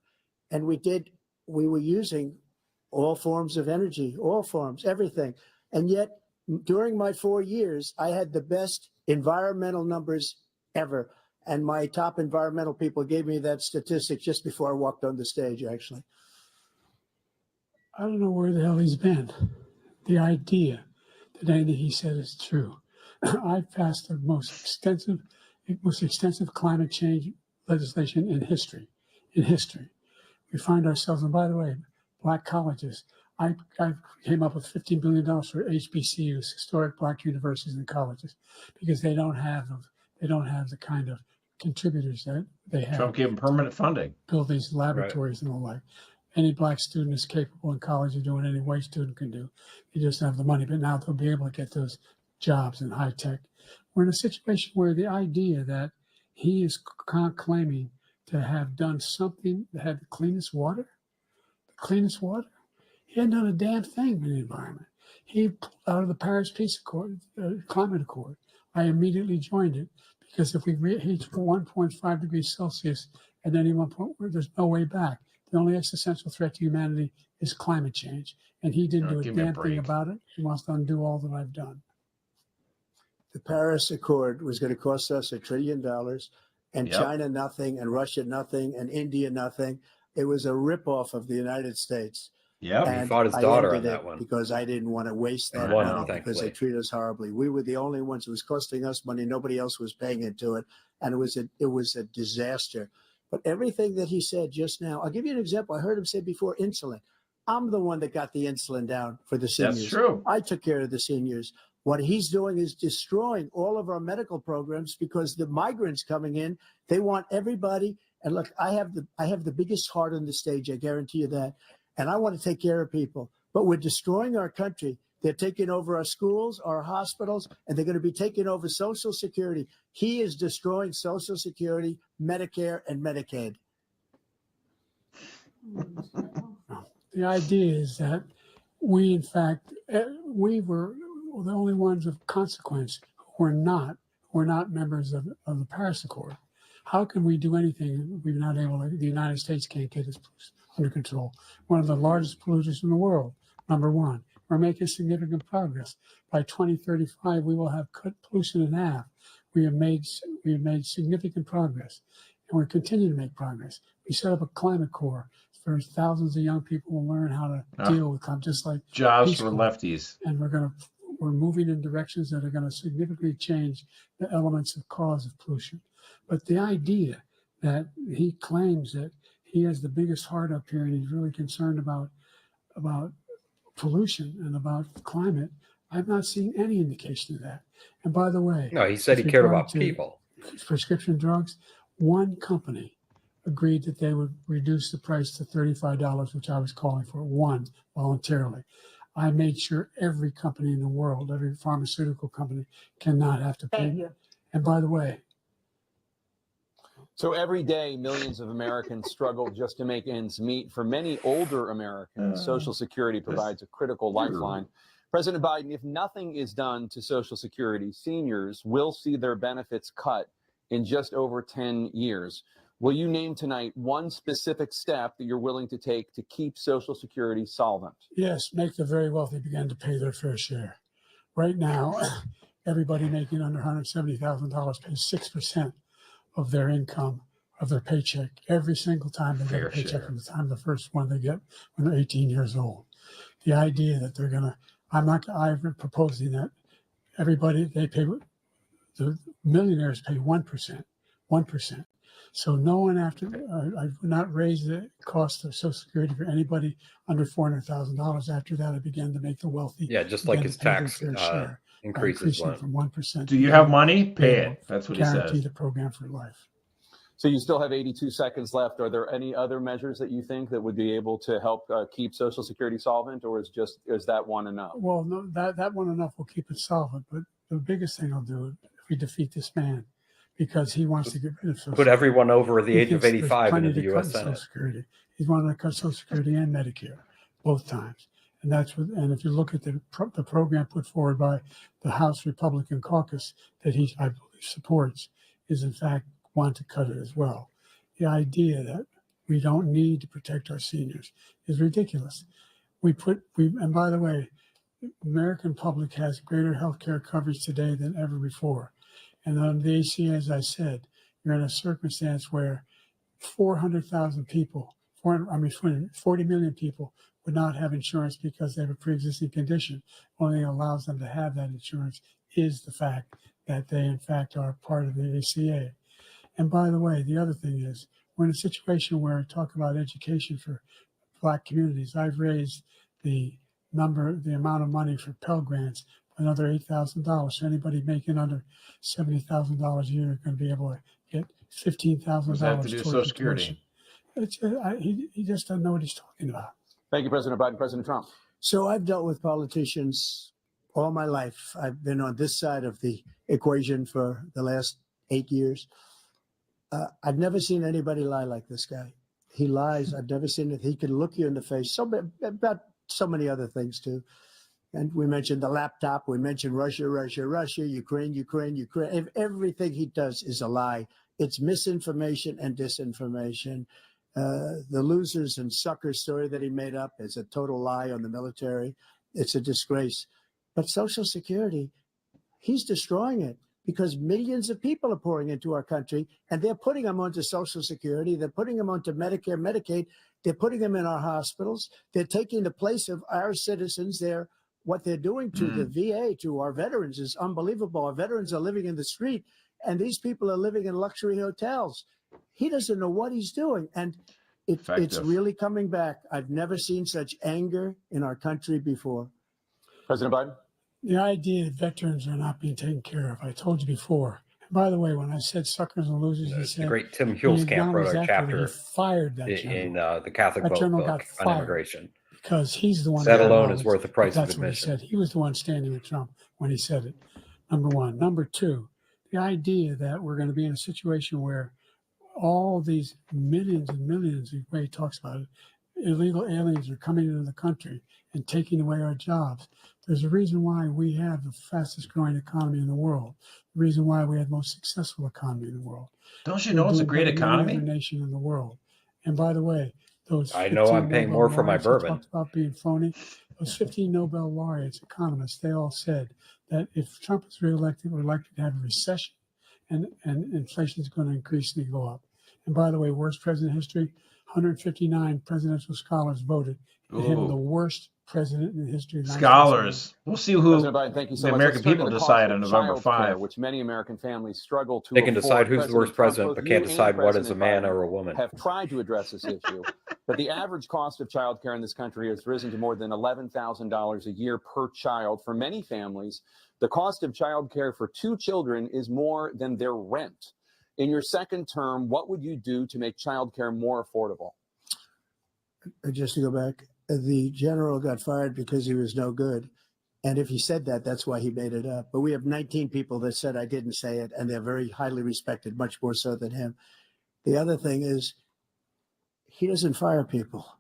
and we were using all forms of energy, all forms, everything. And yet, during my 4 years, I had the best environmental numbers ever. And my top environmental people gave me that statistic just before I walked on the stage, actually. I don't know where the hell he's been. The idea that anything he said is true. I passed the most extensive climate change legislation in history. We find ourselves, and by the way, black colleges. I came up with $15 billion for HBCUs, historic black universities and colleges, because they don't have the kind of contributors that they have. Trump gave him permanent funding. Build these laboratories and the like. Any black student is capable in college of doing any white student can do. They just don't have the money, but now they'll be able to get those jobs in high tech. We're in a situation where the idea that he is claiming to have done something that had the cleanest water. He hadn't done a damn thing with the environment. He pulled out of the Paris Peace Accord, Climate Accord. I immediately joined it because if we reach 1.5 degrees Celsius at any one point, there's no way back. The only existential threat to humanity is climate change. And he didn't do a damn thing about it. He wants to undo all that I've done. The Paris Accord was going to cost us $1 trillion, and China nothing, and Russia nothing, and India nothing. It was a ripoff of the United States. Yeah, He fought his daughter on that one. Because I didn't want to waste that Won, money because they thankfully. treat us horribly. We were the only ones. It was costing us money. Nobody else was paying into it. And it was a disaster. But everything that he said just now, I'll give you an example. I heard him say before insulin. I'm the one that got the insulin down for the seniors. that's true. I took care of the seniors. What he's doing is destroying all of our medical programs because the migrants coming in, they want everybody. And look, I have the biggest heart on the stage. I guarantee you that. And I want to take care of people, but we're destroying our country. They're taking over our schools, our hospitals, and they're going to be taking over Social Security. He is destroying Social Security, Medicare, and Medicaid. The idea is that we, in fact, we were the only ones of consequence who were not members of the Paris Accord. How can we do anything? We're not able to, the United States can't get its under control. One of the largest polluters in the world, number one. We're making significant progress. By 2035, we will have cut pollution in half. We have made significant progress, and we're continuing to make progress. We set up a climate corps for thousands of young people will learn how to deal with climate, just like jobs Peace for Corps. lefties. And we're moving in directions that are going to significantly change the elements of cause of pollution. But the idea that he claims that he has the biggest heart up here and he's really concerned about pollution and about climate, I've not seen any indication of that. And by the way, No, he said he with cared regard about to people. prescription drugs, one company agreed that they would reduce the price to $35, which I was calling for, one, voluntarily. I made sure every company in the world, every pharmaceutical company, cannot have to pay. Thank you. And by the way, So every day, millions of Americans struggle just to make ends meet. For many older Americans, Social Security provides a critical lifeline. President Biden, if nothing is done to Social Security, seniors will see their benefits cut in just over 10 years. Will you name tonight one specific step that you're willing to take to keep Social Security solvent? yes, make the very wealthy begin to pay their fair share. Right now, everybody making under $170,000 pays 6% of their income, of their paycheck, every single time they get Fair a paycheck share. from the time the first one they get when they're 18 years old. The idea that they're going to, I'm proposing that everybody, the millionaires pay 1%. So no one I would not raise the cost of Social Security for anybody under $400,000. After that, I began to make the wealthy. Yeah, just like begin his to pay their tax fair share by increases increasing went. from 1%. Do you have money? Pay it. That's what he Guarantee says. the program for life. So you still have 82 seconds left. Are there any other measures that you think that would be able to help keep Social Security solvent, or is that one enough? Well, no, that one enough will keep it solvent. But the biggest thing I'll do if we defeat this man, because he wants to get rid of Social Put everyone over the He age of thinks there's 85 plenty into the to cut U.S. in Social Senate. Security. He's wanting to cut Social Security and Medicare both times. And that's what. And if you look at the program put forward by the House Republican caucus that I believe supports, is in fact want to cut it as well. The idea that we don't need to protect our seniors is ridiculous. And by the way, the American public has greater health care coverage today than ever before. And on the ACA, as I said, you're in a circumstance where 400,000 people, 40 million people would not have insurance because they have a pre-existing condition. Only thing allows them to have that insurance is the fact that they, in fact, are part of the ACA. And by the way, the other thing is, we're in a situation where I talk about education for Black communities. I've raised the amount of money for Pell Grants by another $8,000. So anybody making under $70,000 a year is going to be able to get $15,000 Does that have to do with Social tuition. Security? He just doesn't know what he's talking about. Thank you, President Biden. President Trump. So I've dealt with politicians all my life. I've been on this side of the equation for the last 8 years. I've never seen anybody lie like this guy. He lies. I've never seen it. He can look you in the face. About so many other things too. And we mentioned the laptop. We mentioned Russia, Ukraine. Everything he does is a lie. It's misinformation and disinformation. The losers and suckers story that he made up is a total lie on the military. It's a disgrace. But Social Security, he's destroying it because millions of people are pouring into our country and they're putting them onto Social Security. They're putting them onto Medicare, Medicaid. They're putting them in our hospitals. They're taking the place of our citizens. What they're doing to the VA, to our veterans, is unbelievable. Our veterans are living in the street, and these people are living in luxury hotels. He doesn't know what he's doing, and it's really coming back. I've never seen such anger in our country before. President Biden? The idea that veterans are not being taken care of, I told you before. And by the way, when I said suckers and losers, he said, the great Tim Hulskamp wrote a chapter he fired that in the Catholic Vote book on immigration. Because he's the one that alone is worth the price of admission. admission. What he said. He was the one standing with Trump when he said it. Number one. Number two, the idea that we're going to be in a situation where all these millions and millions, the way he talks about it, illegal aliens are coming into the country and taking away our jobs. There's a reason why we have the fastest growing economy in the world. The reason why we have the most successful economy in the world. Don't you know it's a great Any other economy? nation in the world. And by the way, those I know I'm 15 paying Nobel more for my laureates who bourbon. talked about being phony. Those 15 Nobel laureates, economists, they all said that if Trump is reelected, we're likely to have a recession, and inflation is going to increasingly go up. And by the way, worst president in history, 159 presidential scholars voted for him the worst president in the history of the United States. Scholars. We'll see who President Biden, thank you so the much. American Let's turn to people the cost decide of on November childcare, 5. which many American families struggle to They can decide afford. who's the worst Trump, president, both but can't you and decide what is a President man Biden or a woman. have tried to address this issue, but the average cost of childcare in this country has risen to more than $11,000 a year per child. For many families, the cost of childcare for 2 children is more than their rent. In your second term, what would you do to make childcare more affordable? Just to go back, the general got fired because he was no good. And if he said that, that's why he made it up. But we have 19 people that said I didn't say it, and they're very highly respected, much more so than him. The other thing is, he doesn't fire people.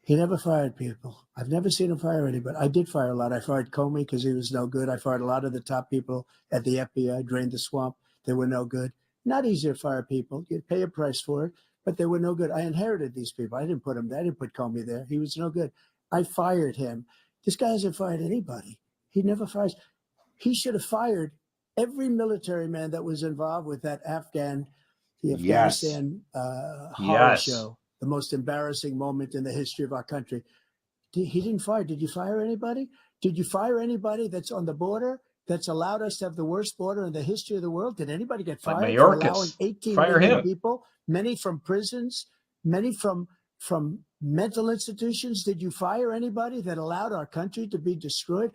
He never fired people. I've never seen him fire anybody. I did fire a lot. I fired Comey because he was no good. I fired a lot of the top people at the FBI, drained the swamp. They were no good. Not easy to fire people. You'd pay a price for it, but they were no good. I inherited these people. I didn't put him there. I didn't put Comey there. He was no good. I fired him. This guy hasn't fired anybody. He never fires. He should have fired every military man that was involved with that the Afghanistan horror show, the most embarrassing moment in the history of our country. He didn't fire. Did you fire anybody? Did you fire anybody that's on the border that's allowed us to have the worst border in the history of the world? Did anybody get fired Like for allowing Mayorkas. 18 Fire million him. people, many from prisons, many from mental institutions? Did you fire anybody that allowed our country to be destroyed?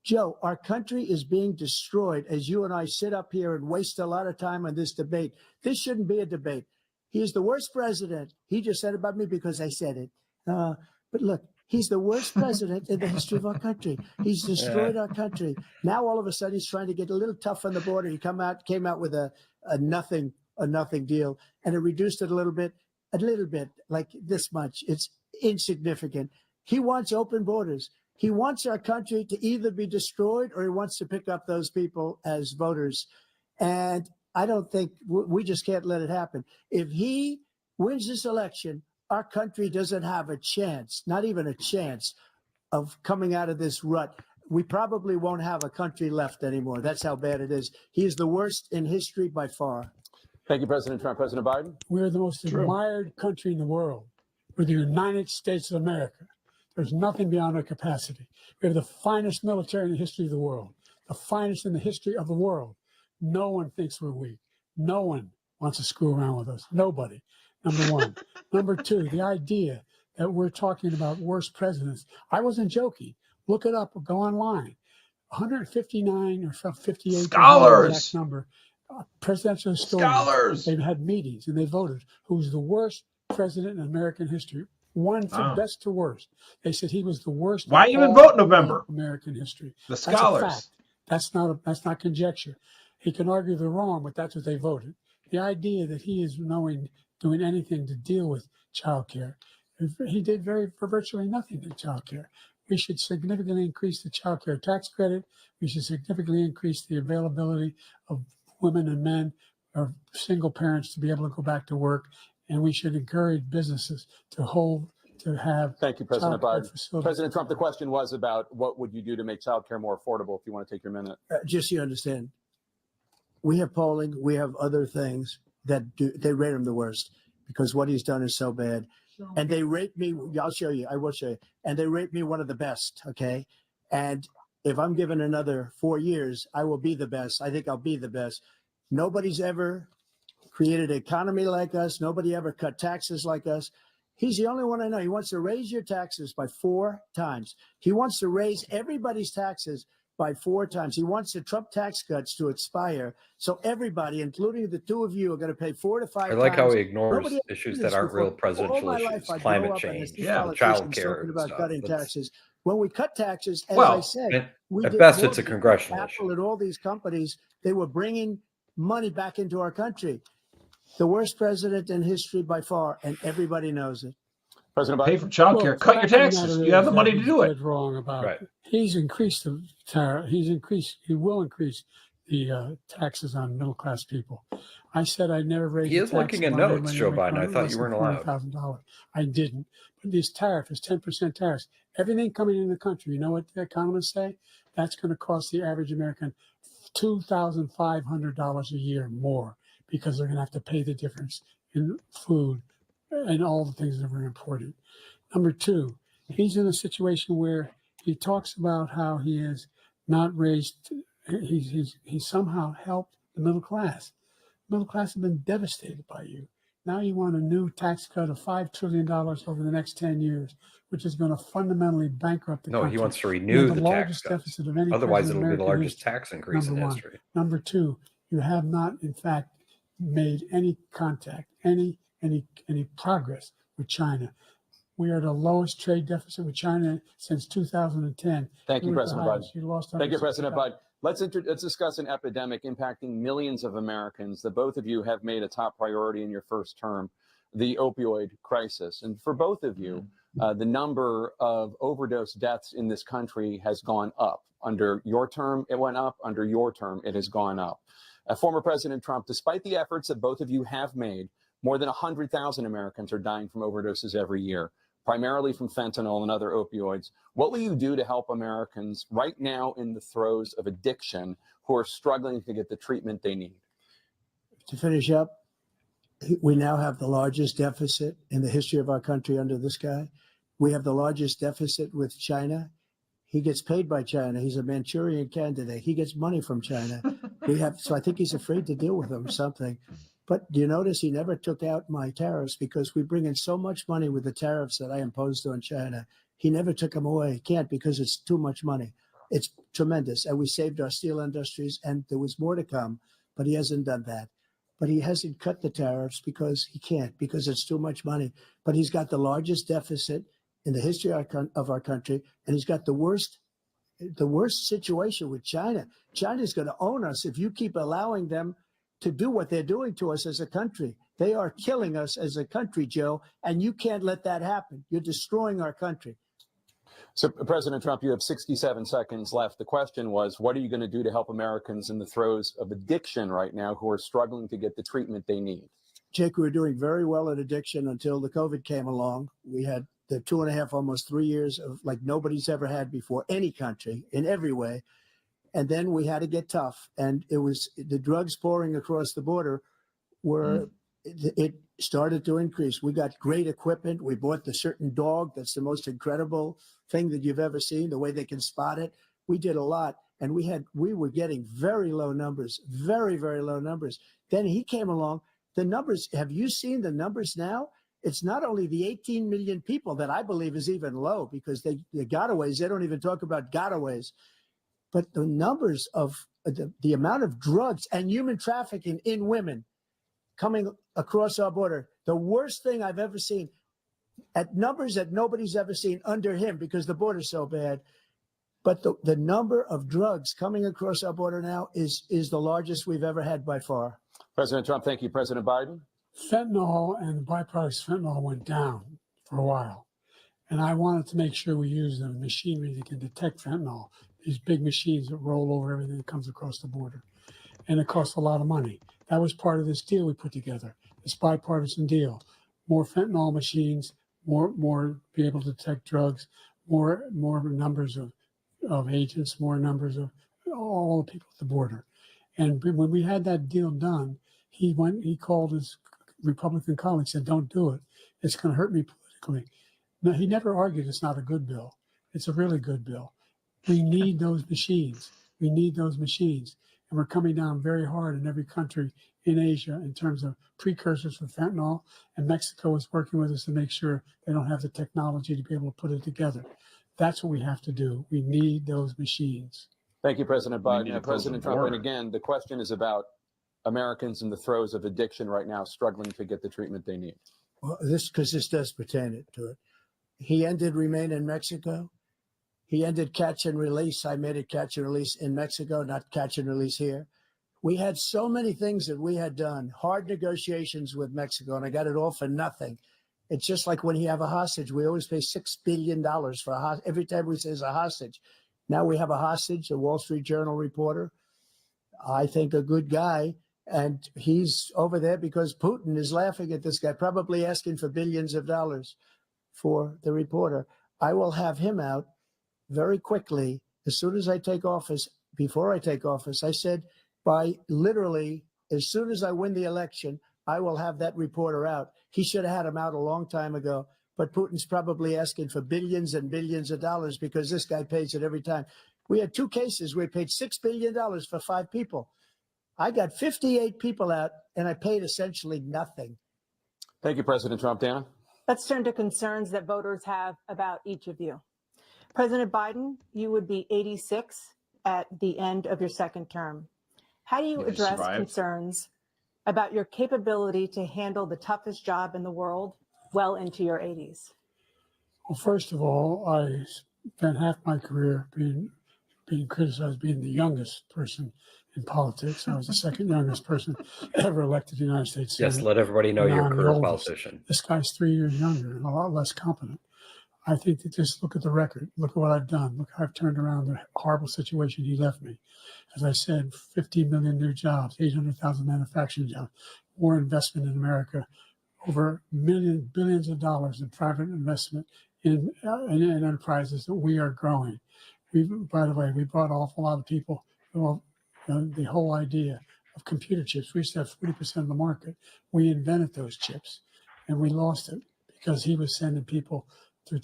Joe, our country is being destroyed as you and I sit up here and waste a lot of time on this debate. This shouldn't be a debate. He is the worst president. He just said about me because I said it. But look, he's the worst president in the history of our country. He's destroyed our country. Now, all of a sudden, he's trying to get a little tough on the border. He came out with a nothing deal, and it reduced it a little bit, like this much. It's insignificant. He wants open borders. He wants our country to either be destroyed or he wants to pick up those people as voters. And I don't think we just can't let it happen. If he wins this election, our country doesn't have a chance, not even a chance, of coming out of this rut. We probably won't have a country left anymore. That's how bad it is. He is the worst in history by far. Thank you, President Trump. President Biden? We're the most admired country in the world. We're the United States of America. There's nothing beyond our capacity. We have the finest military in the history of the world, the finest in the history of the world. No one thinks we're weak. No one wants to screw around with us. Nobody. Number one. Number two, the idea that we're talking about worst presidents. I wasn't joking. Look it up or go online. 159 or 58 Scholars. Exact number. Presidential historians. Scholars. They've had meetings and they voted who's the worst president in American history. One from best to worst. They said he was the worst. Why even vote November? American history. The scholars. That's a fact. That's not conjecture. He can argue they're wrong, but that's what they voted. The idea that he is doing anything to deal with childcare, he did for virtually nothing in childcare. We should significantly increase the childcare tax credit. We should significantly increase the availability of women and men or single parents to be able to go back to work. And we should encourage businesses to have. Thank you, President Biden. Facilities. President Trump, the question was about what would you do to make childcare more affordable, if you want to take your minute. Just so you understand, we have polling, we have other things that they rate him the worst because what he's done is so bad. And they rate me, I'll show you, I will show you. And they rate me one of the best, okay? And if I'm given another 4 years, I will be the best. I think I'll be the best. Nobody's ever created an economy like us. Nobody ever cut taxes like us. He's the only one I know. He wants to raise your taxes by 4 times. He wants to raise everybody's taxes by 4 times. He wants the Trump tax cuts to expire. So everybody, including the two of you, are going to pay 4 to 5 times. I like how he ignores issues that aren't real presidential issues, life, climate change, childcare, about stuff. cutting taxes. When we cut taxes, as I said, we at did best more it's a than congressional Apple issue. and all these companies, they were bringing money back into our country. The worst president in history by far, and everybody knows it. President pay Biden? for childcare, Well, cut your fact of the taxes. matter You have is the that money to he's do it. dead wrong about Right. He's increased the tariff. He will increase the taxes on middle class people. I said I'd never raise He the is tax looking at on notes, anybody Joe that make Biden. I thought less you than weren't allowed. $400,000. I didn't. But this tariff is 10% tariffs. Everything coming into the country, you know what the economists say? That's going to cost the average American $2,500 a year more because they're going to have to pay the difference in food and all the things that are important. Number two, he's in a situation where he talks about how he has not raised, he's somehow helped the middle class. Middle class have been devastated by you. Now you want a new tax cut of $5 trillion over the next 10 years, which is going to fundamentally bankrupt the No, country. he wants to You have renew the the tax largest cuts. deficit of any Otherwise, president it'll in be the American largest history. tax increase in Number one. history. Number two, you have not, in fact, made any contact, any progress with China. We are the lowest trade deficit with China since 2010. Thank you, We were the President highest. Biden. You lost Thank you, 160,000. President Biden. Let's discuss an epidemic impacting millions of Americans that both of you have made a top priority in your first term, the opioid crisis. And for both of you, the number of overdose deaths in this country has gone up. Under your term, it went up. Under your term, it has gone up. Former President Trump, despite the efforts that both of you have made, more than 100,000 Americans are dying from overdoses every year, primarily from fentanyl and other opioids. What will you do to help Americans right now in the throes of addiction who are struggling to get the treatment they need? To finish up, we now have the largest deficit in the history of our country under this guy. We have the largest deficit with China. He gets paid by China. He's a Manchurian candidate. He gets money from China. So I think he's afraid to deal with them or something. But do you notice he never took out my tariffs because we bring in so much money with the tariffs that I imposed on China. He never took them away. He can't because it's too much money. It's tremendous. And we saved our steel industries and there was more to come, but he hasn't done that. But he hasn't cut the tariffs because he can't, because it's too much money. But he's got the largest deficit in the history of our country, and he's got the worst situation with China. China's going to own us if you keep allowing them to do what they're doing to us as a country. They are killing us as a country, Joe, and you can't let that happen. You're destroying our country. So, President Trump, you have 67 seconds left. The question was, what are you going to do to help Americans in the throes of addiction right now who are struggling to get the treatment they need? Jake, we were doing very well at addiction until the COVID came along. We had the 2.5, almost 3 years of like nobody's ever had before, any country in every way. And then we had to get tough. And it was the drugs pouring across the border were, it started to increase. We got great equipment. We bought the certain dog. That's the most incredible thing that you've ever seen, the way they can spot it. We did a lot. And we were getting very low numbers, very, very low numbers. Then he came along. The numbers, have you seen the numbers now? It's not only the 18 million people that I believe is even low because the gotaways, they don't even talk about gotaways, but the numbers of the amount of drugs and human trafficking in women coming across our border, the worst thing I've ever seen at numbers that nobody's ever seen under him because the border's so bad. But the number of drugs coming across our border now is the largest we've ever had by far. President Trump, thank you. President Biden? Fentanyl and the byproducts of fentanyl went down for a while. And I wanted to make sure we use the machinery that can detect fentanyl, these big machines that roll over everything that comes across the border. And it costs a lot of money. That was part of this deal we put together, this bipartisan deal. More fentanyl machines, more be able to detect drugs, more numbers of agents, more numbers of all the people at the border. And when we had that deal done, he called his Republican colleagues and said, don't do it. It's going to hurt me politically. No, he never argued it's not a good bill. It's a really good bill. We need those machines. We need those machines. And we're coming down very hard in every country in Asia in terms of precursors for fentanyl. And Mexico is working with us to make sure they don't have the technology to be able to put it together. That's what we have to do. We need those machines. Thank you, President We need Biden. to close President the Trump, and border. again, the question is about Americans in the throes of addiction right now, struggling to get the treatment they need. Well, this does pertain to it. He ended remain in Mexico. He ended catch and release. I made it catch and release in Mexico, not catch and release here. We had so many things that we had done, hard negotiations with Mexico, and I got it all for nothing. It's just like when you have a hostage. We always pay $6 billion for a hostage. Every time we say it's a hostage. Now we have a hostage, a Wall Street Journal reporter. I think a good guy. And he's over there because Putin is laughing at this guy, probably asking for billions of dollars for the reporter. I will have him out very quickly as soon as I take office. Before I take office, I said by literally as soon as I win the election, I will have that reporter out. He should have had him out a long time ago. But Putin's probably asking for billions and billions of dollars because this guy pays it every time. We had 2 cases where he paid $6 billion for 5 people. I got 58 people out, and I paid essentially nothing. Thank you, President Trump. Dan? Let's turn to concerns that voters have about each of you. President Biden, you would be 86 at the end of your second term. How do you address concerns about your capability to handle the toughest job in the world well into your 80s? Well, first of all, I spent half my career being criticized being the youngest person in politics. I was the second youngest person ever elected to the United States Senate. Yes, let everybody know you're a career politician. This guy's 3 years younger and a lot less competent. I think that just look at the record. Look at what I've done. Look how I've turned around the horrible situation he left me. As I said, 15 million new jobs, 800,000 manufacturing jobs, more investment in America, over billions of dollars in private investment in enterprises that we are growing. By the way, we brought an awful lot of people. Well, the whole idea of computer chips. We used to have 40% of the market. We invented those chips, and we lost it because he was sending people to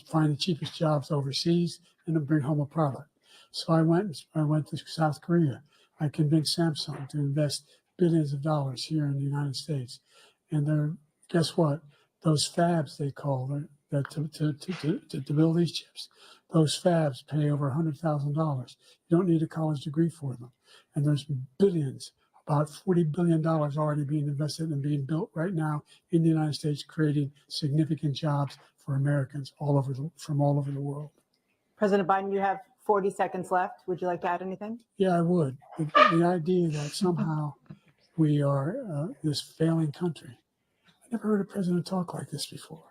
find the cheapest jobs overseas and to bring home a product. So I went to South Korea. I convinced Samsung to invest billions of dollars here in the United States, and guess what? Those fabs they call that to build these chips. Those fabs pay over $100,000. You don't need a college degree for them. And there's billions, about $40 billion already being invested and being built right now in the United States, creating significant jobs for Americans from all over the world. President Biden, you have 40 seconds left. Would you like to add anything? Yeah, I would. The idea that somehow we are this failing country. I never heard a president talk like this before.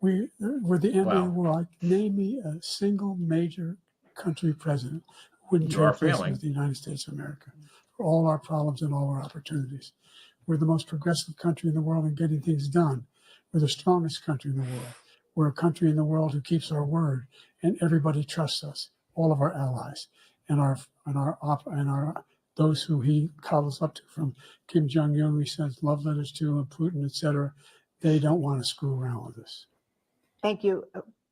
We're the envy of the world. Name me a single major country president who wouldn't trade places with the United States of America for all our problems and all our opportunities. We're the most progressive country in the world in getting things done. We're the strongest country in the world. We're a country in the world who keeps our word, and everybody trusts us. All of our allies and those who he coddles up to, from Kim Jong-un, he sends love letters to, and Putin, etc. They don't want to screw around with us. Thank you.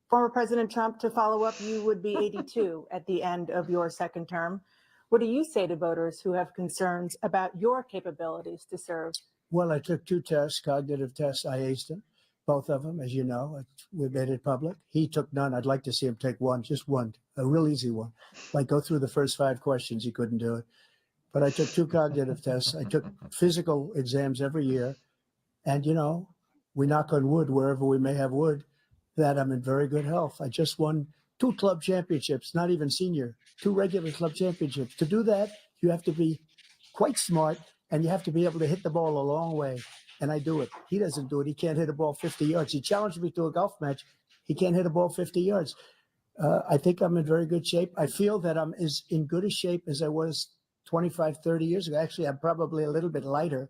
Former President Trump, to follow up, you would be 82 at the end of your second term. What do you say to voters who have concerns about your capabilities to serve? Well, I took 2 tests, cognitive tests. I aced them, both of them, as you know. We made it public. He took none. I'd like to see him take one, just one, a real easy one. Like go through the first 5 questions. He couldn't do it. But I took 2 cognitive tests. I took physical exams every year. And, we knock on wood wherever we may have wood, that I'm in very good health. I just won 2 club championships, not even senior, 2 regular club championships. To do that, you have to be quite smart, and you have to be able to hit the ball a long way. And I do it. He doesn't do it. He can't hit a ball 50 yards. He challenged me to a golf match. He can't hit a ball 50 yards. I think I'm in very good shape. I feel that I'm as in good a shape as I was 25, 30 years ago. Actually, I'm probably a little bit lighter,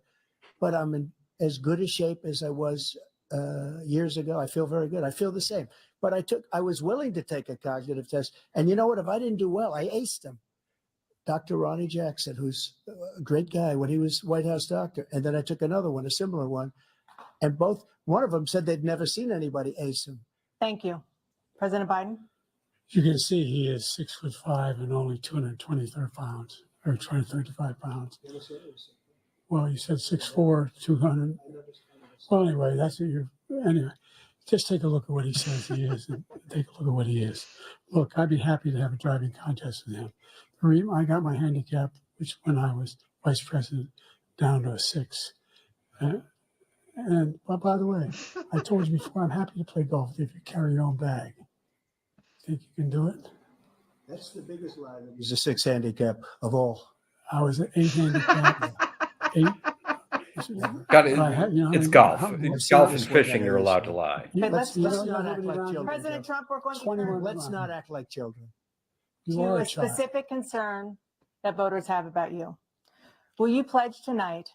but I'm in as good a shape as I was years ago. I feel very good. I feel the same. But I was willing to take a cognitive test. And you know what? If I didn't do well, I aced him. Dr. Ronnie Jackson, who's a great guy when he was White House doctor. And then I took another one, a similar one. And one of them said they'd never seen anybody ace him. Thank you. President Biden? You can see he is 6'5" and only 223 pounds, or 235 pounds. Well, you said 6'4", 200. Well, anyway, anyway, just take a look at what he says he is, and take a look at what he is. Look, I'd be happy to have a driving contest with him. I got my handicap, which when I was vice president, down to a 6. But by the way, I told you before, I'm happy to play golf if you carry your own bag. Think you can do it? That's the biggest lie. He's a 6 handicap of all. I was an 8 handicap. You should never. Got it. But I you know, I It's mean, golf. how- It's see golf this and way fishing. that You're is. allowed to lie. you- Okay, let's let's you not know, act like children. President Trump, we're going to 21 turn Let's not act like children. You to are a a child. specific concern that voters have about you. Will you pledge tonight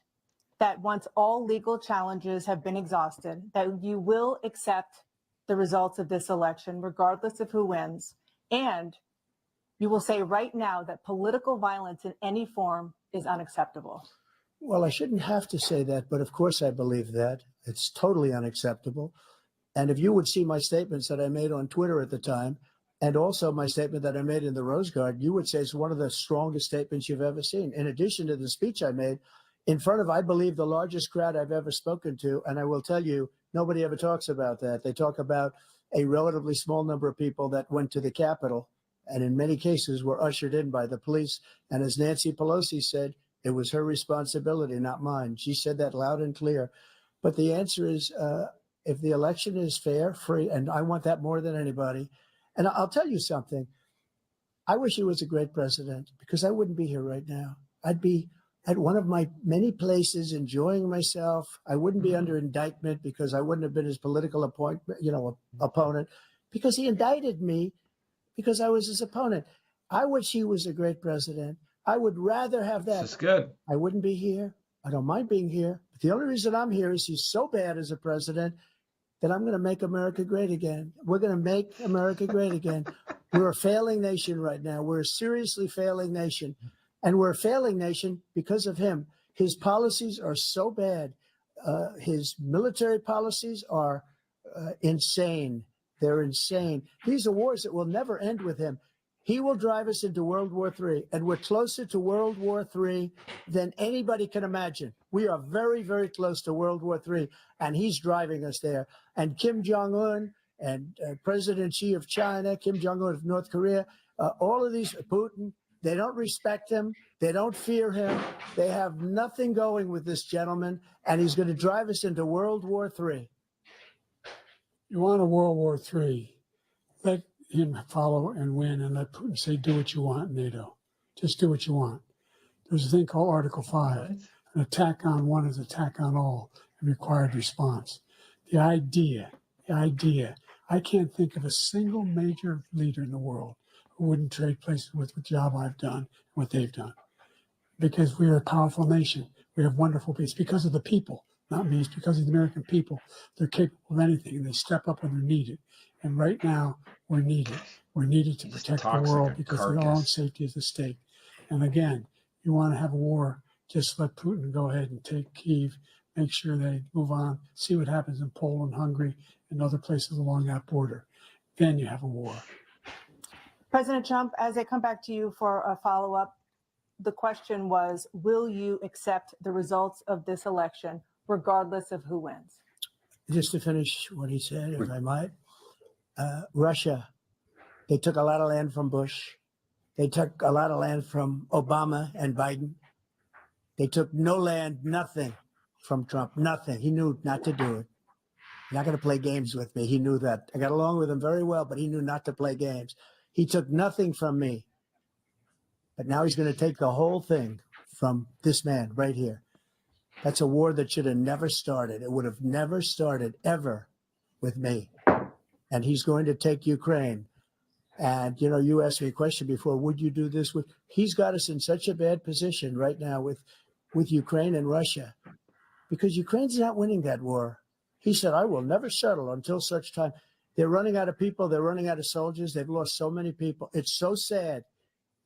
that once all legal challenges have been exhausted, that you will accept the results of this election, regardless of who wins, and you will say right now that political violence in any form is unacceptable? Well, I shouldn't have to say that, but of course I believe that. It's totally unacceptable. And if you would see my statements that I made on Twitter at the time, and also my statement that I made in the Rose Garden, you would say it's one of the strongest statements you've ever seen. In addition to the speech I made in front of, I believe, the largest crowd I've ever spoken to. And I will tell you, nobody ever talks about that. They talk about a relatively small number of people that went to the Capitol and in many cases were ushered in by the police. And as Nancy Pelosi said, it was her responsibility, not mine. She said that loud and clear. But the answer is, if the election is fair, free, and I want that more than anybody. And I'll tell you something. I wish he was a great president because I wouldn't be here right now. I'd be at one of my many places enjoying myself. I wouldn't be under indictment because I wouldn't have been his political opponent, because he indicted me because I was his opponent. I wish he was a great president. I would rather have that. This is good. I wouldn't be here. I don't mind being here. But the only reason I'm here is he's so bad as a president that I'm going to make America great again. We're going to make America great again. We're a failing nation right now. We're a seriously failing nation. And we're a failing nation because of him. His policies are so bad. His military policies are insane. They're insane. These are wars that will never end with him. He will drive us into World War III, and we're closer to World War III than anybody can imagine. We are very, very close to World War III, and he's driving us there. And Kim Jong-un and President Xi of China, Kim Jong-un of North Korea, all of these, Putin, they don't respect him. They don't fear him. They have nothing going with this gentleman, and he's going to drive us into World War III. You want a World War III, let him follow and win, and let Putin say, do what you want, NATO. Just do what you want. There's a thing called Article 5. An attack on one is attack on all, and required response. The idea, I can't think of a single major leader in the world who wouldn't trade places with the job I've done, what they've done. Because we are a powerful nation. We have wonderful people. It's because of the people, not me. It's because of the American people. They're capable of anything, and they step up when they're needed. And right now, we're needed. We're needed to protect the world because our own safety is at stake. And again, you want to have a war, just let Putin go ahead and take Kyiv, make sure they move on, see what happens in Poland, Hungary, and other places along that border. Then you have a war. President Trump, as I come back to you for a follow-up, the question was, will you accept the results of this election, regardless of who wins? Just to finish what he said, if I might, Russia, they took a lot of land from Bush. They took a lot of land from Obama and Biden. They took no land, nothing from Trump, nothing. He knew not to do it. You're not going to play games with me. He knew that. I got along with him very well, but he knew not to play games. He took nothing from me. But now he's going to take the whole thing from this man right here. That's a war that should have never started. It would have never started ever with me. And he's going to take Ukraine. And, you know, you asked me a question before, would you do this with? He's got us in such a bad position right now with Ukraine and Russia, because Ukraine's not winning that war. He said, I will never settle until such time. They're running out of people. They're running out of soldiers. They've lost so many people. It's so sad.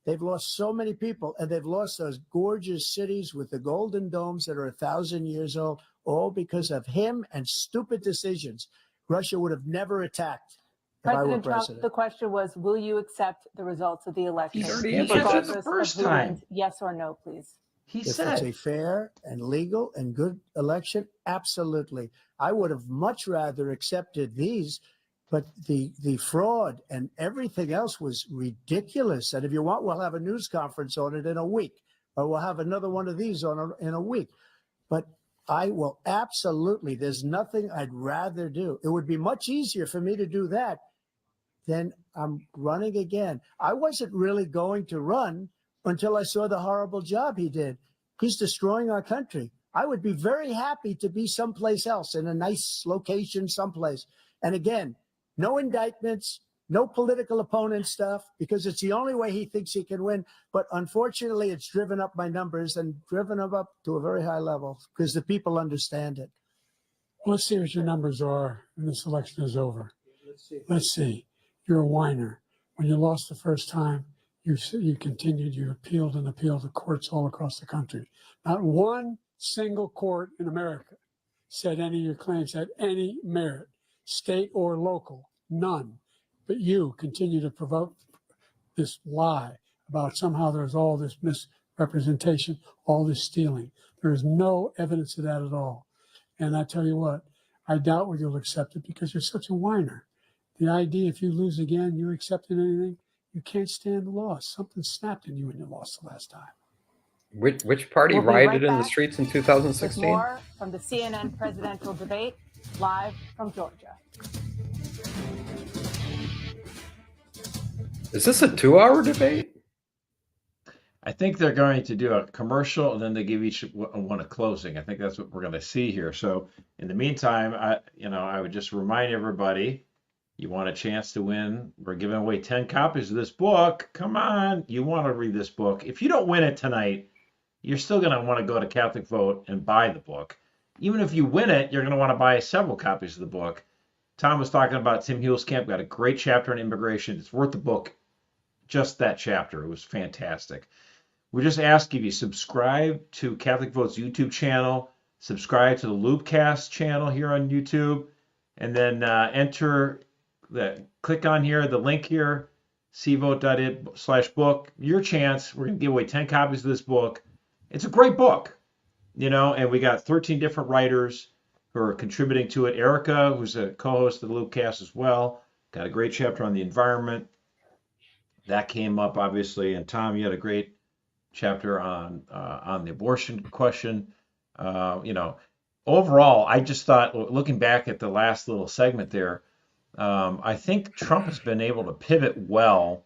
They've lost so many people, and they've lost those gorgeous cities with the golden domes that are 1,000 years old, all because of him and stupid decisions. Russia would have never attacked if I were President Trump, president. the question was, will you accept the results of the election? He's already answered that the regardless first of who time. wins? Yes or no, please. He If it's a said, fair and legal and good election, absolutely. I would have much rather accepted these, but the fraud and everything else was ridiculous. And if you want, we'll have a news conference on it in a week, or we'll have another one of these in a week. But I will absolutely, there's nothing I'd rather do. It would be much easier for me to do that than I'm running again. I wasn't really going to run until I saw the horrible job he did. He's destroying our country. I would be very happy to be someplace else in a nice location someplace. And again, no indictments, no political opponent stuff, because it's the only way he thinks he can win. But unfortunately, it's driven up my numbers and driven them up to a very high level because the people understand it. Well, let's see what your numbers are when this election is over. Let's see. You're a whiner. When you lost the first time, you continued, you appealed and appealed to courts all across the country. Not one single court in America said any of your claims had any merit, state or local, none. But you continue to provoke this lie about somehow there's all this misrepresentation, all this stealing. There is no evidence of that at all. And I tell you what, I doubt whether you'll accept it because you're such a whiner. The idea if you lose again, you're accepting anything, you can't stand the loss. Something snapped in you when you lost the last time. Which party We'll be rioted right in the back streets in with 2016? more from the CNN presidential debate, live from Georgia. Is this a 2-hour debate? I think they're going to do a commercial and then they give each one a closing. I think that's what we're going to see here. So in the meantime, I would just remind everybody, you want a chance to win. We're giving away 10 copies of this book. Come on, you want to read this book. If you don't win it tonight, you're still going to want to go to Catholic Vote and buy the book. Even if you win it, you're going to want to buy several copies of the book. Tom was talking about Tim Huelskamp, got a great chapter on immigration. It's worth the book, just that chapter. It was fantastic. We just ask if you subscribe to Catholic Vote's YouTube channel, subscribe to the LOOPcast channel here on YouTube, and then click on here, the link here, cvote.it/book. Your chance. We're going to give away 10 copies of this book. It's a great book, and we got 13 different writers who are contributing to it. Erica, who's a co-host of the LOOPcast as well, got a great chapter on the environment. That came up, obviously. And Tom, you had a great chapter on the abortion question. Overall, I just thought, looking back at the last little segment there, I think Trump has been able to pivot well.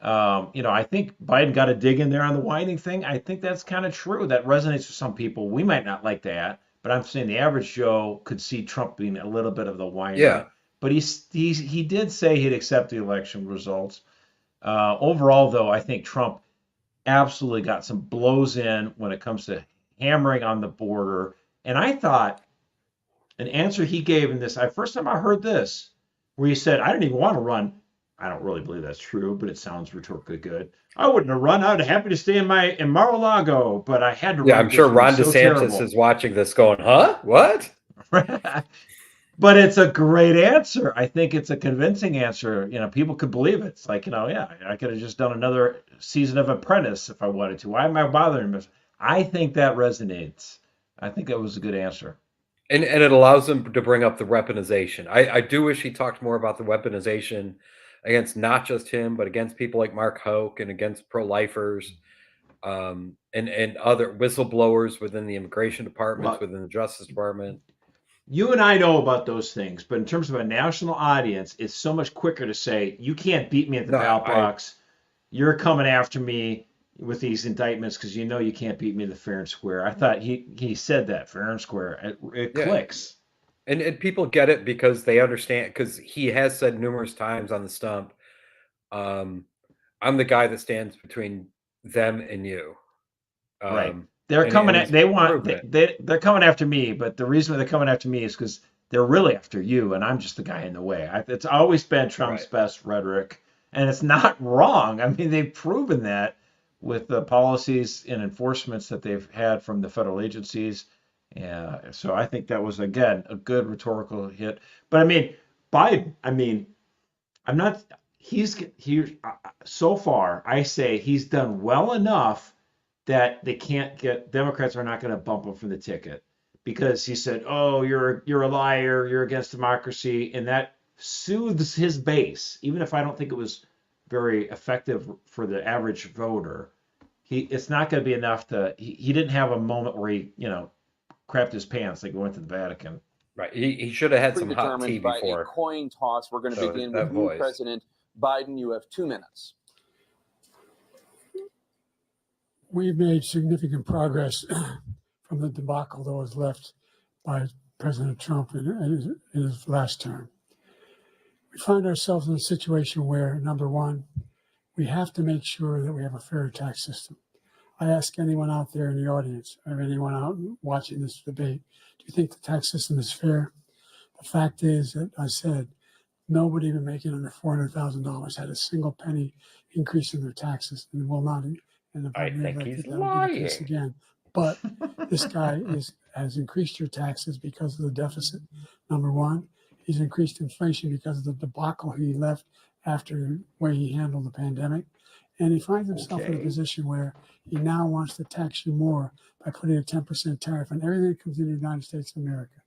I think Biden got a dig in there on the whining thing. I think that's kind of true. That resonates with some people. We might not like that, but I'm saying the average Joe could see Trump being a little bit of the whiner. Yeah. But he did say he'd accept the election results. Overall, though, I think Trump absolutely got some blows in when it comes to hammering on the border. And I thought an answer he gave in this, first time I heard this, where he said, I didn't even want to run. I don't really believe that's true, but it sounds rhetorically good. I wouldn't have run. I'd have happy to stay in Mar-a-Lago, but I had to run. Yeah, I'm sure Ron DeSantis terrible. is watching this going, huh? What? But it's a great answer. I think it's a convincing answer. People could believe it. It's like, I could have just done another season of Apprentice if I wanted to. Why am I bothering him? I think that resonates. I think that was a good answer. And it allows them to bring up the weaponization. I do wish he talked more about the weaponization against not just him, but against people like Mark Hoke and against pro-lifers and other whistleblowers within the immigration departments, within the Justice Department. You and I know about those things, but in terms of a national audience, it's so much quicker to say, you can't beat me at the ballot box. You're coming after me with these indictments because you can't beat me the fair and square. I thought he said that, fair and square. It clicks. And people get it because they understand, because he has said numerous times on the stump, I'm the guy that stands between them and you. Right. They're coming they're coming after me, but the reason they're coming after me is because they're really after you, and I'm just the guy in the way. It's always been Trump's best rhetoric, and it's not wrong. I mean, they've proven that with the policies and enforcements that they've had from the federal agencies. So I think that was, again, a good rhetorical hit. But I mean, Biden, so far, I say he's done well enough that Democrats are not going to bump him from the ticket because he said, oh, you're a liar, you're against democracy. And that soothes his base, even if I don't think it was very effective for the average voter. It's not going to be enough he didn't have a moment where he, crapped his pants like he went to the Vatican. Right. He should have had some hot tea by before. A coin toss. We're going to begin with you, President Biden. You have 2 minutes. We've made significant progress from the debacle that was left by President Trump in his last term. We find ourselves in a situation where, number one, we have to make sure that we have a fair tax system. I ask anyone out there in the audience or anyone out watching this debate, do you think the tax system is fair? The fact is that I said nobody even making under $400,000 had a single penny increase in their taxes and will not. And if I I'm think reelected, he's that will be the case lying. again. But this guy has increased your taxes because of the deficit. Number one, he's increased inflation because of the debacle he left after the way he handled the pandemic. And he finds himself in a position where he now wants to tax you more by putting a 10% tariff on everything that comes into the United States of America.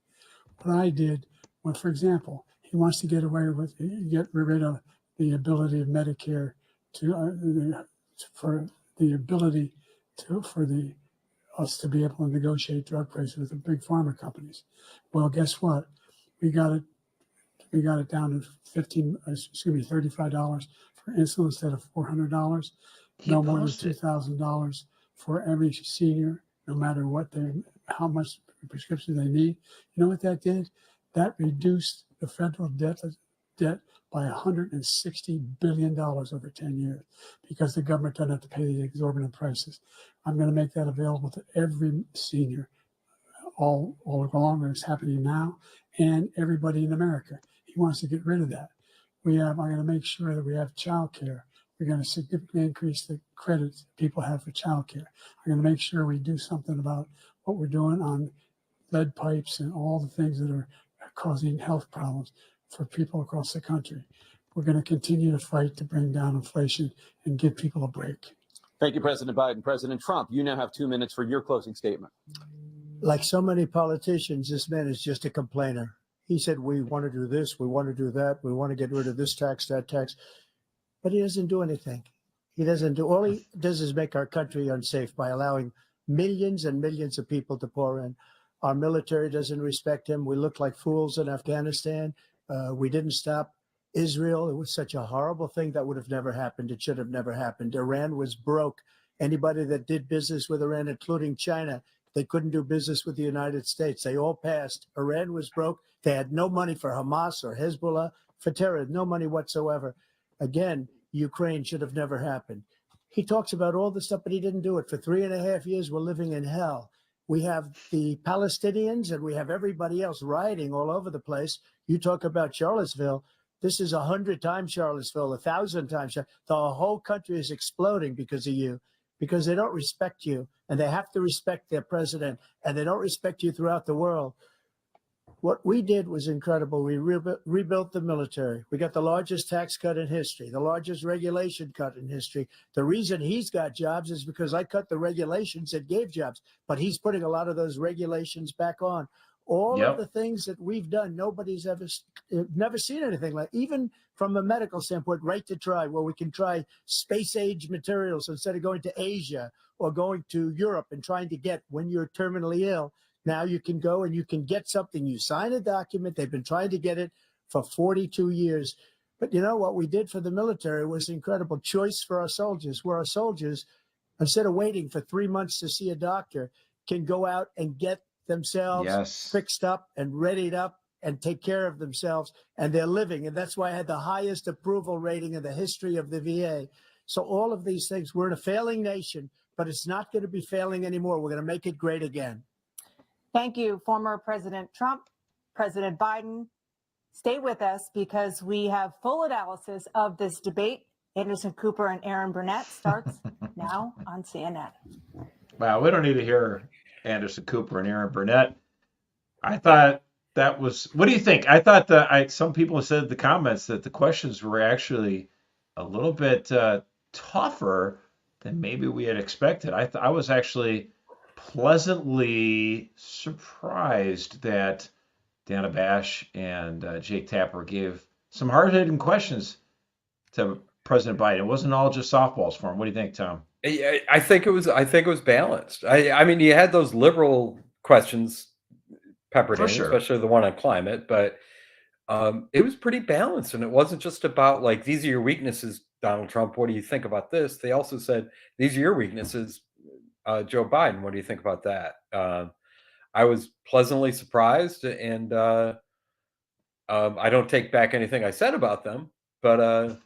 What I did, well, for example, he wants to get rid of the ability of Medicare for us to be able to negotiate drug prices with the big pharma companies. Well, guess what? We got it down to $35 for insulin instead of $400. No more than $2,000 for every senior, no matter how much prescription they need. You know what that did? That reduced the federal debt by $160 billion over 10 years because the government doesn't have to pay the exorbitant prices. I'm going to make that available to every senior all along, and it's happening now, and everybody in America. He wants to get rid of that. I'm going to make sure that we have childcare. We're going to significantly increase the credits people have for childcare. I'm going to make sure we do something about what we're doing on lead pipes and all the things that are causing health problems for people across the country. We're going to continue to fight to bring down inflation and give people a break. Thank you, President Biden. President Trump, you now have 2 minutes for your closing statement. Like so many politicians, this man is just a complainer. He said, we want to do this, we want to do that, we want to get rid of this tax, that tax. But he doesn't do anything. All he does is make our country unsafe by allowing millions and millions of people to pour in. Our military doesn't respect him. We look like fools in Afghanistan. We didn't stop Israel. It was such a horrible thing that would have never happened. It should have never happened. Iran was broke. Anybody that did business with Iran, including China, they couldn't do business with the United States. They all passed. Iran was broke. They had no money for Hamas or Hezbollah, for terror, no money whatsoever. Again, Ukraine should have never happened. He talks about all this stuff, but he didn't do it. For 3.5 years, we're living in hell. We have the Palestinians and we have everybody else rioting all over the place. You talk about Charlottesville. This is 100 times Charlottesville, 1,000 times. The whole country is exploding because of you, because they don't respect you, and they have to respect their president, and they don't respect you throughout the world. What we did was incredible. We rebuilt the military. We got the largest tax cut in history, the largest regulation cut in history. The reason he's got jobs is because I cut the regulations that gave jobs, but he's putting a lot of those regulations back on. All of the things that we've done, nobody's never seen anything like, even from a medical standpoint, right to try, where we can try space age materials instead of going to Asia or going to Europe and trying to get when you're terminally ill. Now you can go and you can get something. You sign a document. They've been trying to get it for 42 years. But you know what we did for the military was incredible choice for our soldiers, where our soldiers, instead of waiting for 3 months to see a doctor, can go out and get themselves fixed up and readied up and take care of themselves, and they're living. And that's why I had the highest approval rating in the history of the VA. So all of these things, we're in a failing nation, but it's not going to be failing anymore. We're going to make it great again. Thank you, former President Trump, President Biden. Stay with us because we have full analysis of this debate. Anderson Cooper and Aaron Burnett starts now on CNN. Wow, we don't need to hear Anderson Cooper and Aaron Burnett. I thought that was. What do you think? I thought that some people said in the comments that the questions were actually a little bit tougher than maybe we had expected. I was actually pleasantly surprised that Dana Bash and Jake Tapper gave some hard-hitting questions to President Biden. It wasn't all just softballs for him. What do you think, Tom? I think it was balanced. I mean, you had those liberal questions peppered in, especially the one on climate, but it was pretty balanced, and it wasn't just about like, these are your weaknesses, Donald Trump. What do you think about this? They also said, these are your weaknesses, Joe Biden. What do you think about that? I was pleasantly surprised, and I don't take back anything I said about them, but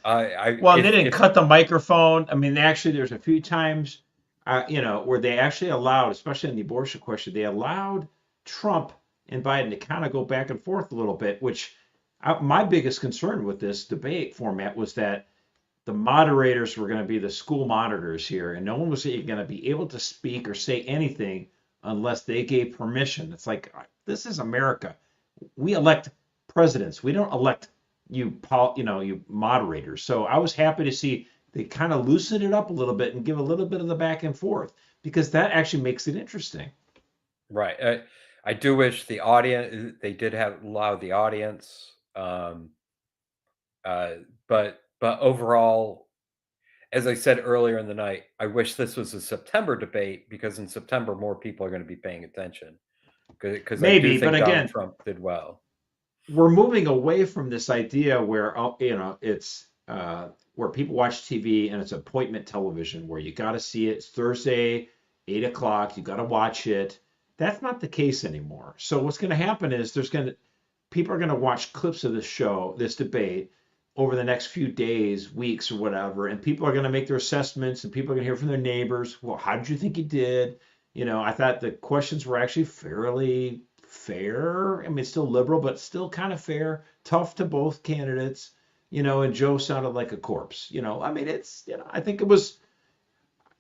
Well, and they didn't cut the microphone. I mean, there's a few times, where they actually allowed, especially in the abortion question, they allowed Trump and Biden to kind of go back and forth a little bit, which my biggest concern with this debate format was that the moderators were going to be the school monitors here, and no one was going to be able to speak or say anything unless they gave permission. It's like, this is America. We elect presidents. We don't elect you moderators. So I was happy to see they kind of loosen it up a little bit and give a little bit of the back and forth, because that actually makes it interesting. Right. I do wish the audience, they did allow the audience, but overall, as I said earlier in the night, I wish this was a September debate, because in September more people are going to be paying attention. Because I Maybe, do but think Donald again, Trump did well. we're moving away from this idea where it's where people watch TV and it's appointment television where you got to see it. It's Thursday, 8 o'clock. You got to watch it. That's not the case anymore. So what's going to happen is people are going to watch clips of this debate over the next few days, weeks, or whatever, and people are going to make their assessments, and people are going to hear from their neighbors. Well, how did you think he did? I thought the questions were actually fairly fair. I mean, it's still liberal, but still kind of fair. Tough to both candidates. And Joe sounded like a corpse. I mean, I think it was,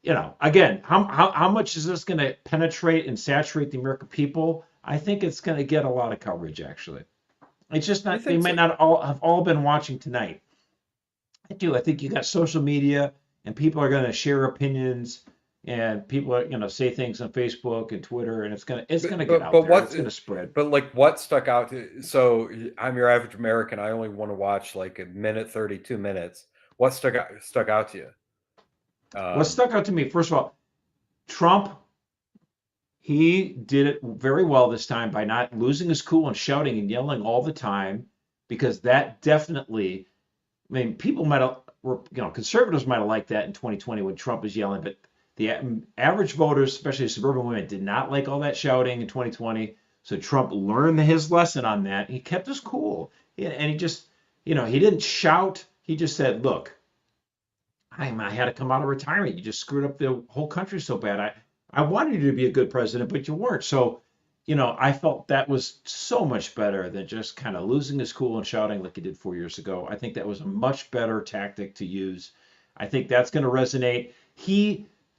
again, how much is this going to penetrate and saturate the American people? I think it's going to get a lot of coverage, actually. It's just not, they might not all have been watching tonight. I do. I think you got social media, and people are going to share opinions, and people are going to say things on Facebook and Twitter, and it's going to get out there. It's going to spread. But like, what stuck out? So I'm your average American. I only want to watch like a minute, 32 minutes. What stuck out to you? What stuck out to me, first of all, Trump, he did it very well this time by not losing his cool and shouting and yelling all the time, because that definitely, I mean, people might have, conservatives might have liked that in 2020 when Trump was yelling, but the average voters, especially suburban women, did not like all that shouting in 2020. So Trump learned his lesson on that. He kept his cool. And he just, he didn't shout. He just said, look, I had to come out of retirement. You just screwed up the whole country so bad. I wanted you to be a good president, but you weren't. So, I felt that was so much better than just kind of losing his cool and shouting like he did 4 years ago. I think that was a much better tactic to use. I think that's going to resonate.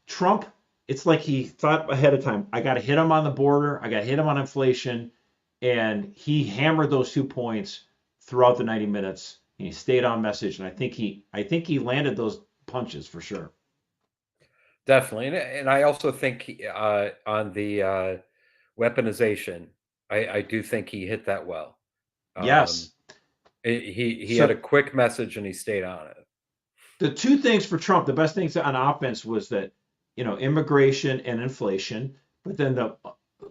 Trump, it's like he thought ahead of time. I got to hit him on the border. I got to hit him on inflation. And he hammered those 2 points throughout the 90 minutes. And he stayed on message. And I think he landed those punches for sure. Definitely. And I also think on the weaponization, I do think he hit that well. Yes. He had a quick message and he stayed on it. The two things for Trump, the best things on offense was that, immigration and inflation, but then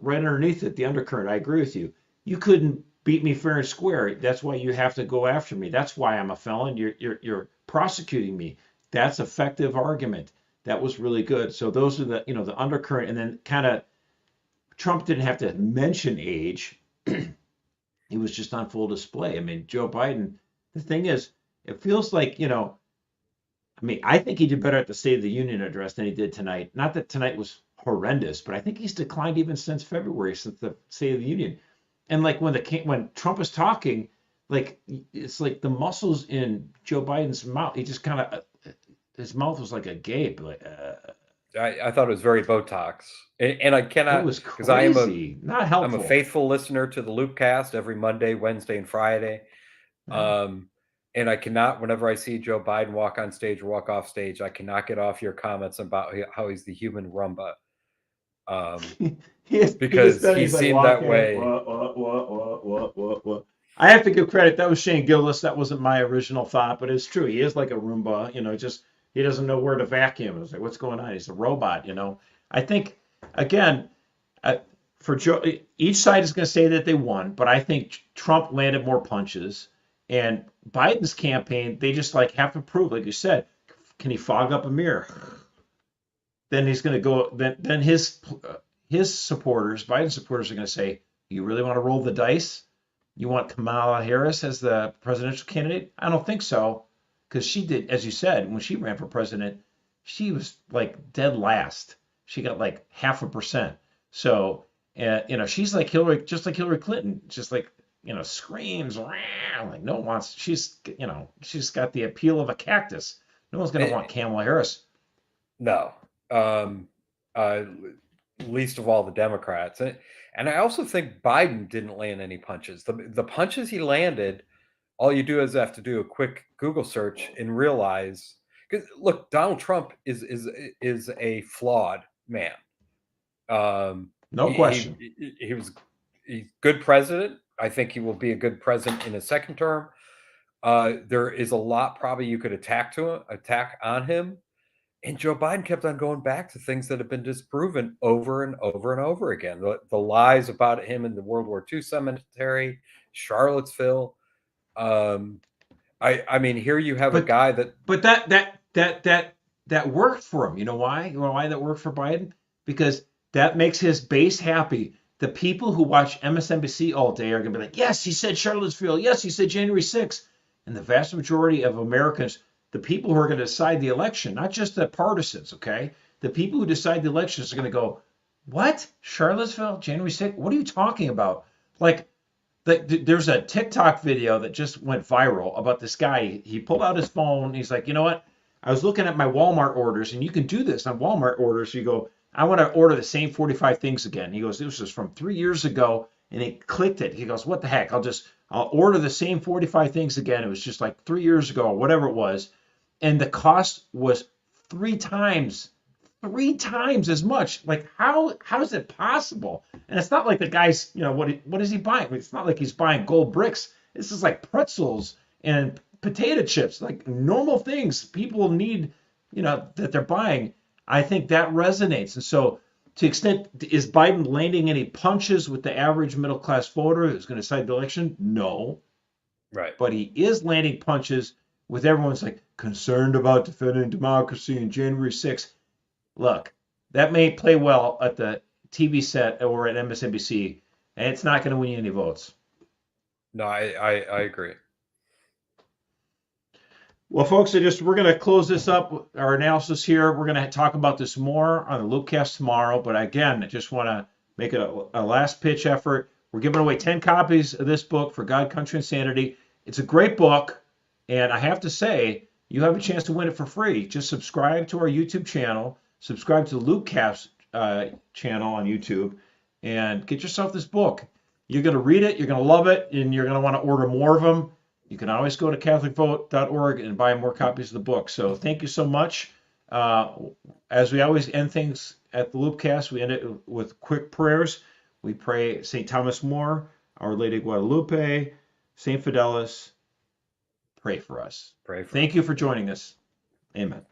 right underneath it, the undercurrent, I agree with you. You couldn't beat me fair and square. That's why you have to go after me. That's why I'm a felon. You're prosecuting me. That's effective argument. That was really good. So those are the undercurrent, and then kind of Trump didn't have to mention age. He was just on full display. I mean, Joe Biden, the thing is, it feels like, I think he did better at the State of the Union address than he did tonight. Not that tonight was horrendous, but I think he's declined even since February, since the State of the Union. And like when Trump was talking, like it's like the muscles in Joe Biden's mouth, he just kind of, his mouth was like a gape. Like, I thought it was very Botox, and I cannot. It was crazy. Not helpful. I'm a faithful listener to the LOOPcast every Monday, Wednesday, and Friday. And I cannot, whenever I see Joe Biden walk on stage or walk off stage, I cannot get off your comments about how he's the human Roomba. Because he seemed that way. What. I have to give credit. That was Shane Gillis. That wasn't my original thought, but it's true. He is like a Roomba. Just he doesn't know where to vacuum. It's like, what's going on? He's a robot. I think again, for Joe, each side is going to say that they won, but I think Trump landed more punches. And Biden's campaign, they just have to prove, like you said, can he fog up a mirror? Then he's going to go. Then his his supporters, Biden supporters, are going to say, you really want to roll the dice? You want Kamala Harris as the presidential candidate? I don't think so, because she did, as you said, when she ran for president, she was like dead last. She got like 0.5%. So, she's like Hillary, just like Hillary Clinton, just like, screams, like no one wants, she's got the appeal of a cactus. No one's going to want Kamala Harris. No. Least of all the Democrats. And I also think Biden didn't land any punches. The punches he landed, all you do is have to do a quick Google search and realize, because look, Donald Trump is a flawed man. No question. He's good president. I think he will be a good president in his second term. There is a lot probably you could attack on him. And Joe Biden kept on going back to things that have been disproven over and over and over again. The lies about him in the World War II cemetery, Charlottesville. I mean, here you have a guy that. But that worked for him. You know why? You know why that worked for Biden? Because that makes his base happy. The people who watch MSNBC all day are going to be like, yes, he said Charlottesville. Yes, he said January 6th. And the vast majority of Americans, the people who are going to decide the election, not just the partisans, okay? The people who decide the elections are going to go, what? Charlottesville, January 6th? What are you talking about? Like, there's a TikTok video that just went viral about this guy. He pulled out his phone. He's like, you know what? I was looking at my Walmart orders, and you can do this on Walmart orders. You go, I want to order the same 45 things again. He goes, this was from 3 years ago, and he clicked it. He goes, what the heck? I'll order the same 45 things again. It was just like 3 years ago, or whatever it was. And the cost was three times as much. Like, how is it possible? And it's not like the guy's, what is he buying? It's not like he's buying gold bricks. This is like pretzels and potato chips, like normal things people need, that they're buying. I think that resonates. And so, to the extent, is Biden landing any punches with the average middle class voter who's going to decide the election? No. Right. But he is landing punches with everyone's like concerned about defending democracy in January 6th. Look, that may play well at the TV set or at MSNBC, and it's not going to win you any votes. No, I agree. Well, folks, we're going to close this up, our analysis here. We're going to talk about this more on the LOOPcast tomorrow. But again, I just want to make a last pitch effort. We're giving away 10 copies of this book for God, Country, and Sanity. It's a great book. And I have to say, you have a chance to win it for free. Just subscribe to our YouTube channel, subscribe to the LOOPcast channel on YouTube, and get yourself this book. You're going to read it, you're going to love it, and you're going to want to order more of them. You can always go to catholicvote.org and buy more copies of the book. So thank you so much. As we always end things at the LOOPcast, we end it with quick prayers. We pray St. Thomas More, Our Lady of Guadalupe, St. Fidelis. Pray for us. Pray for Thank you for joining us. Amen.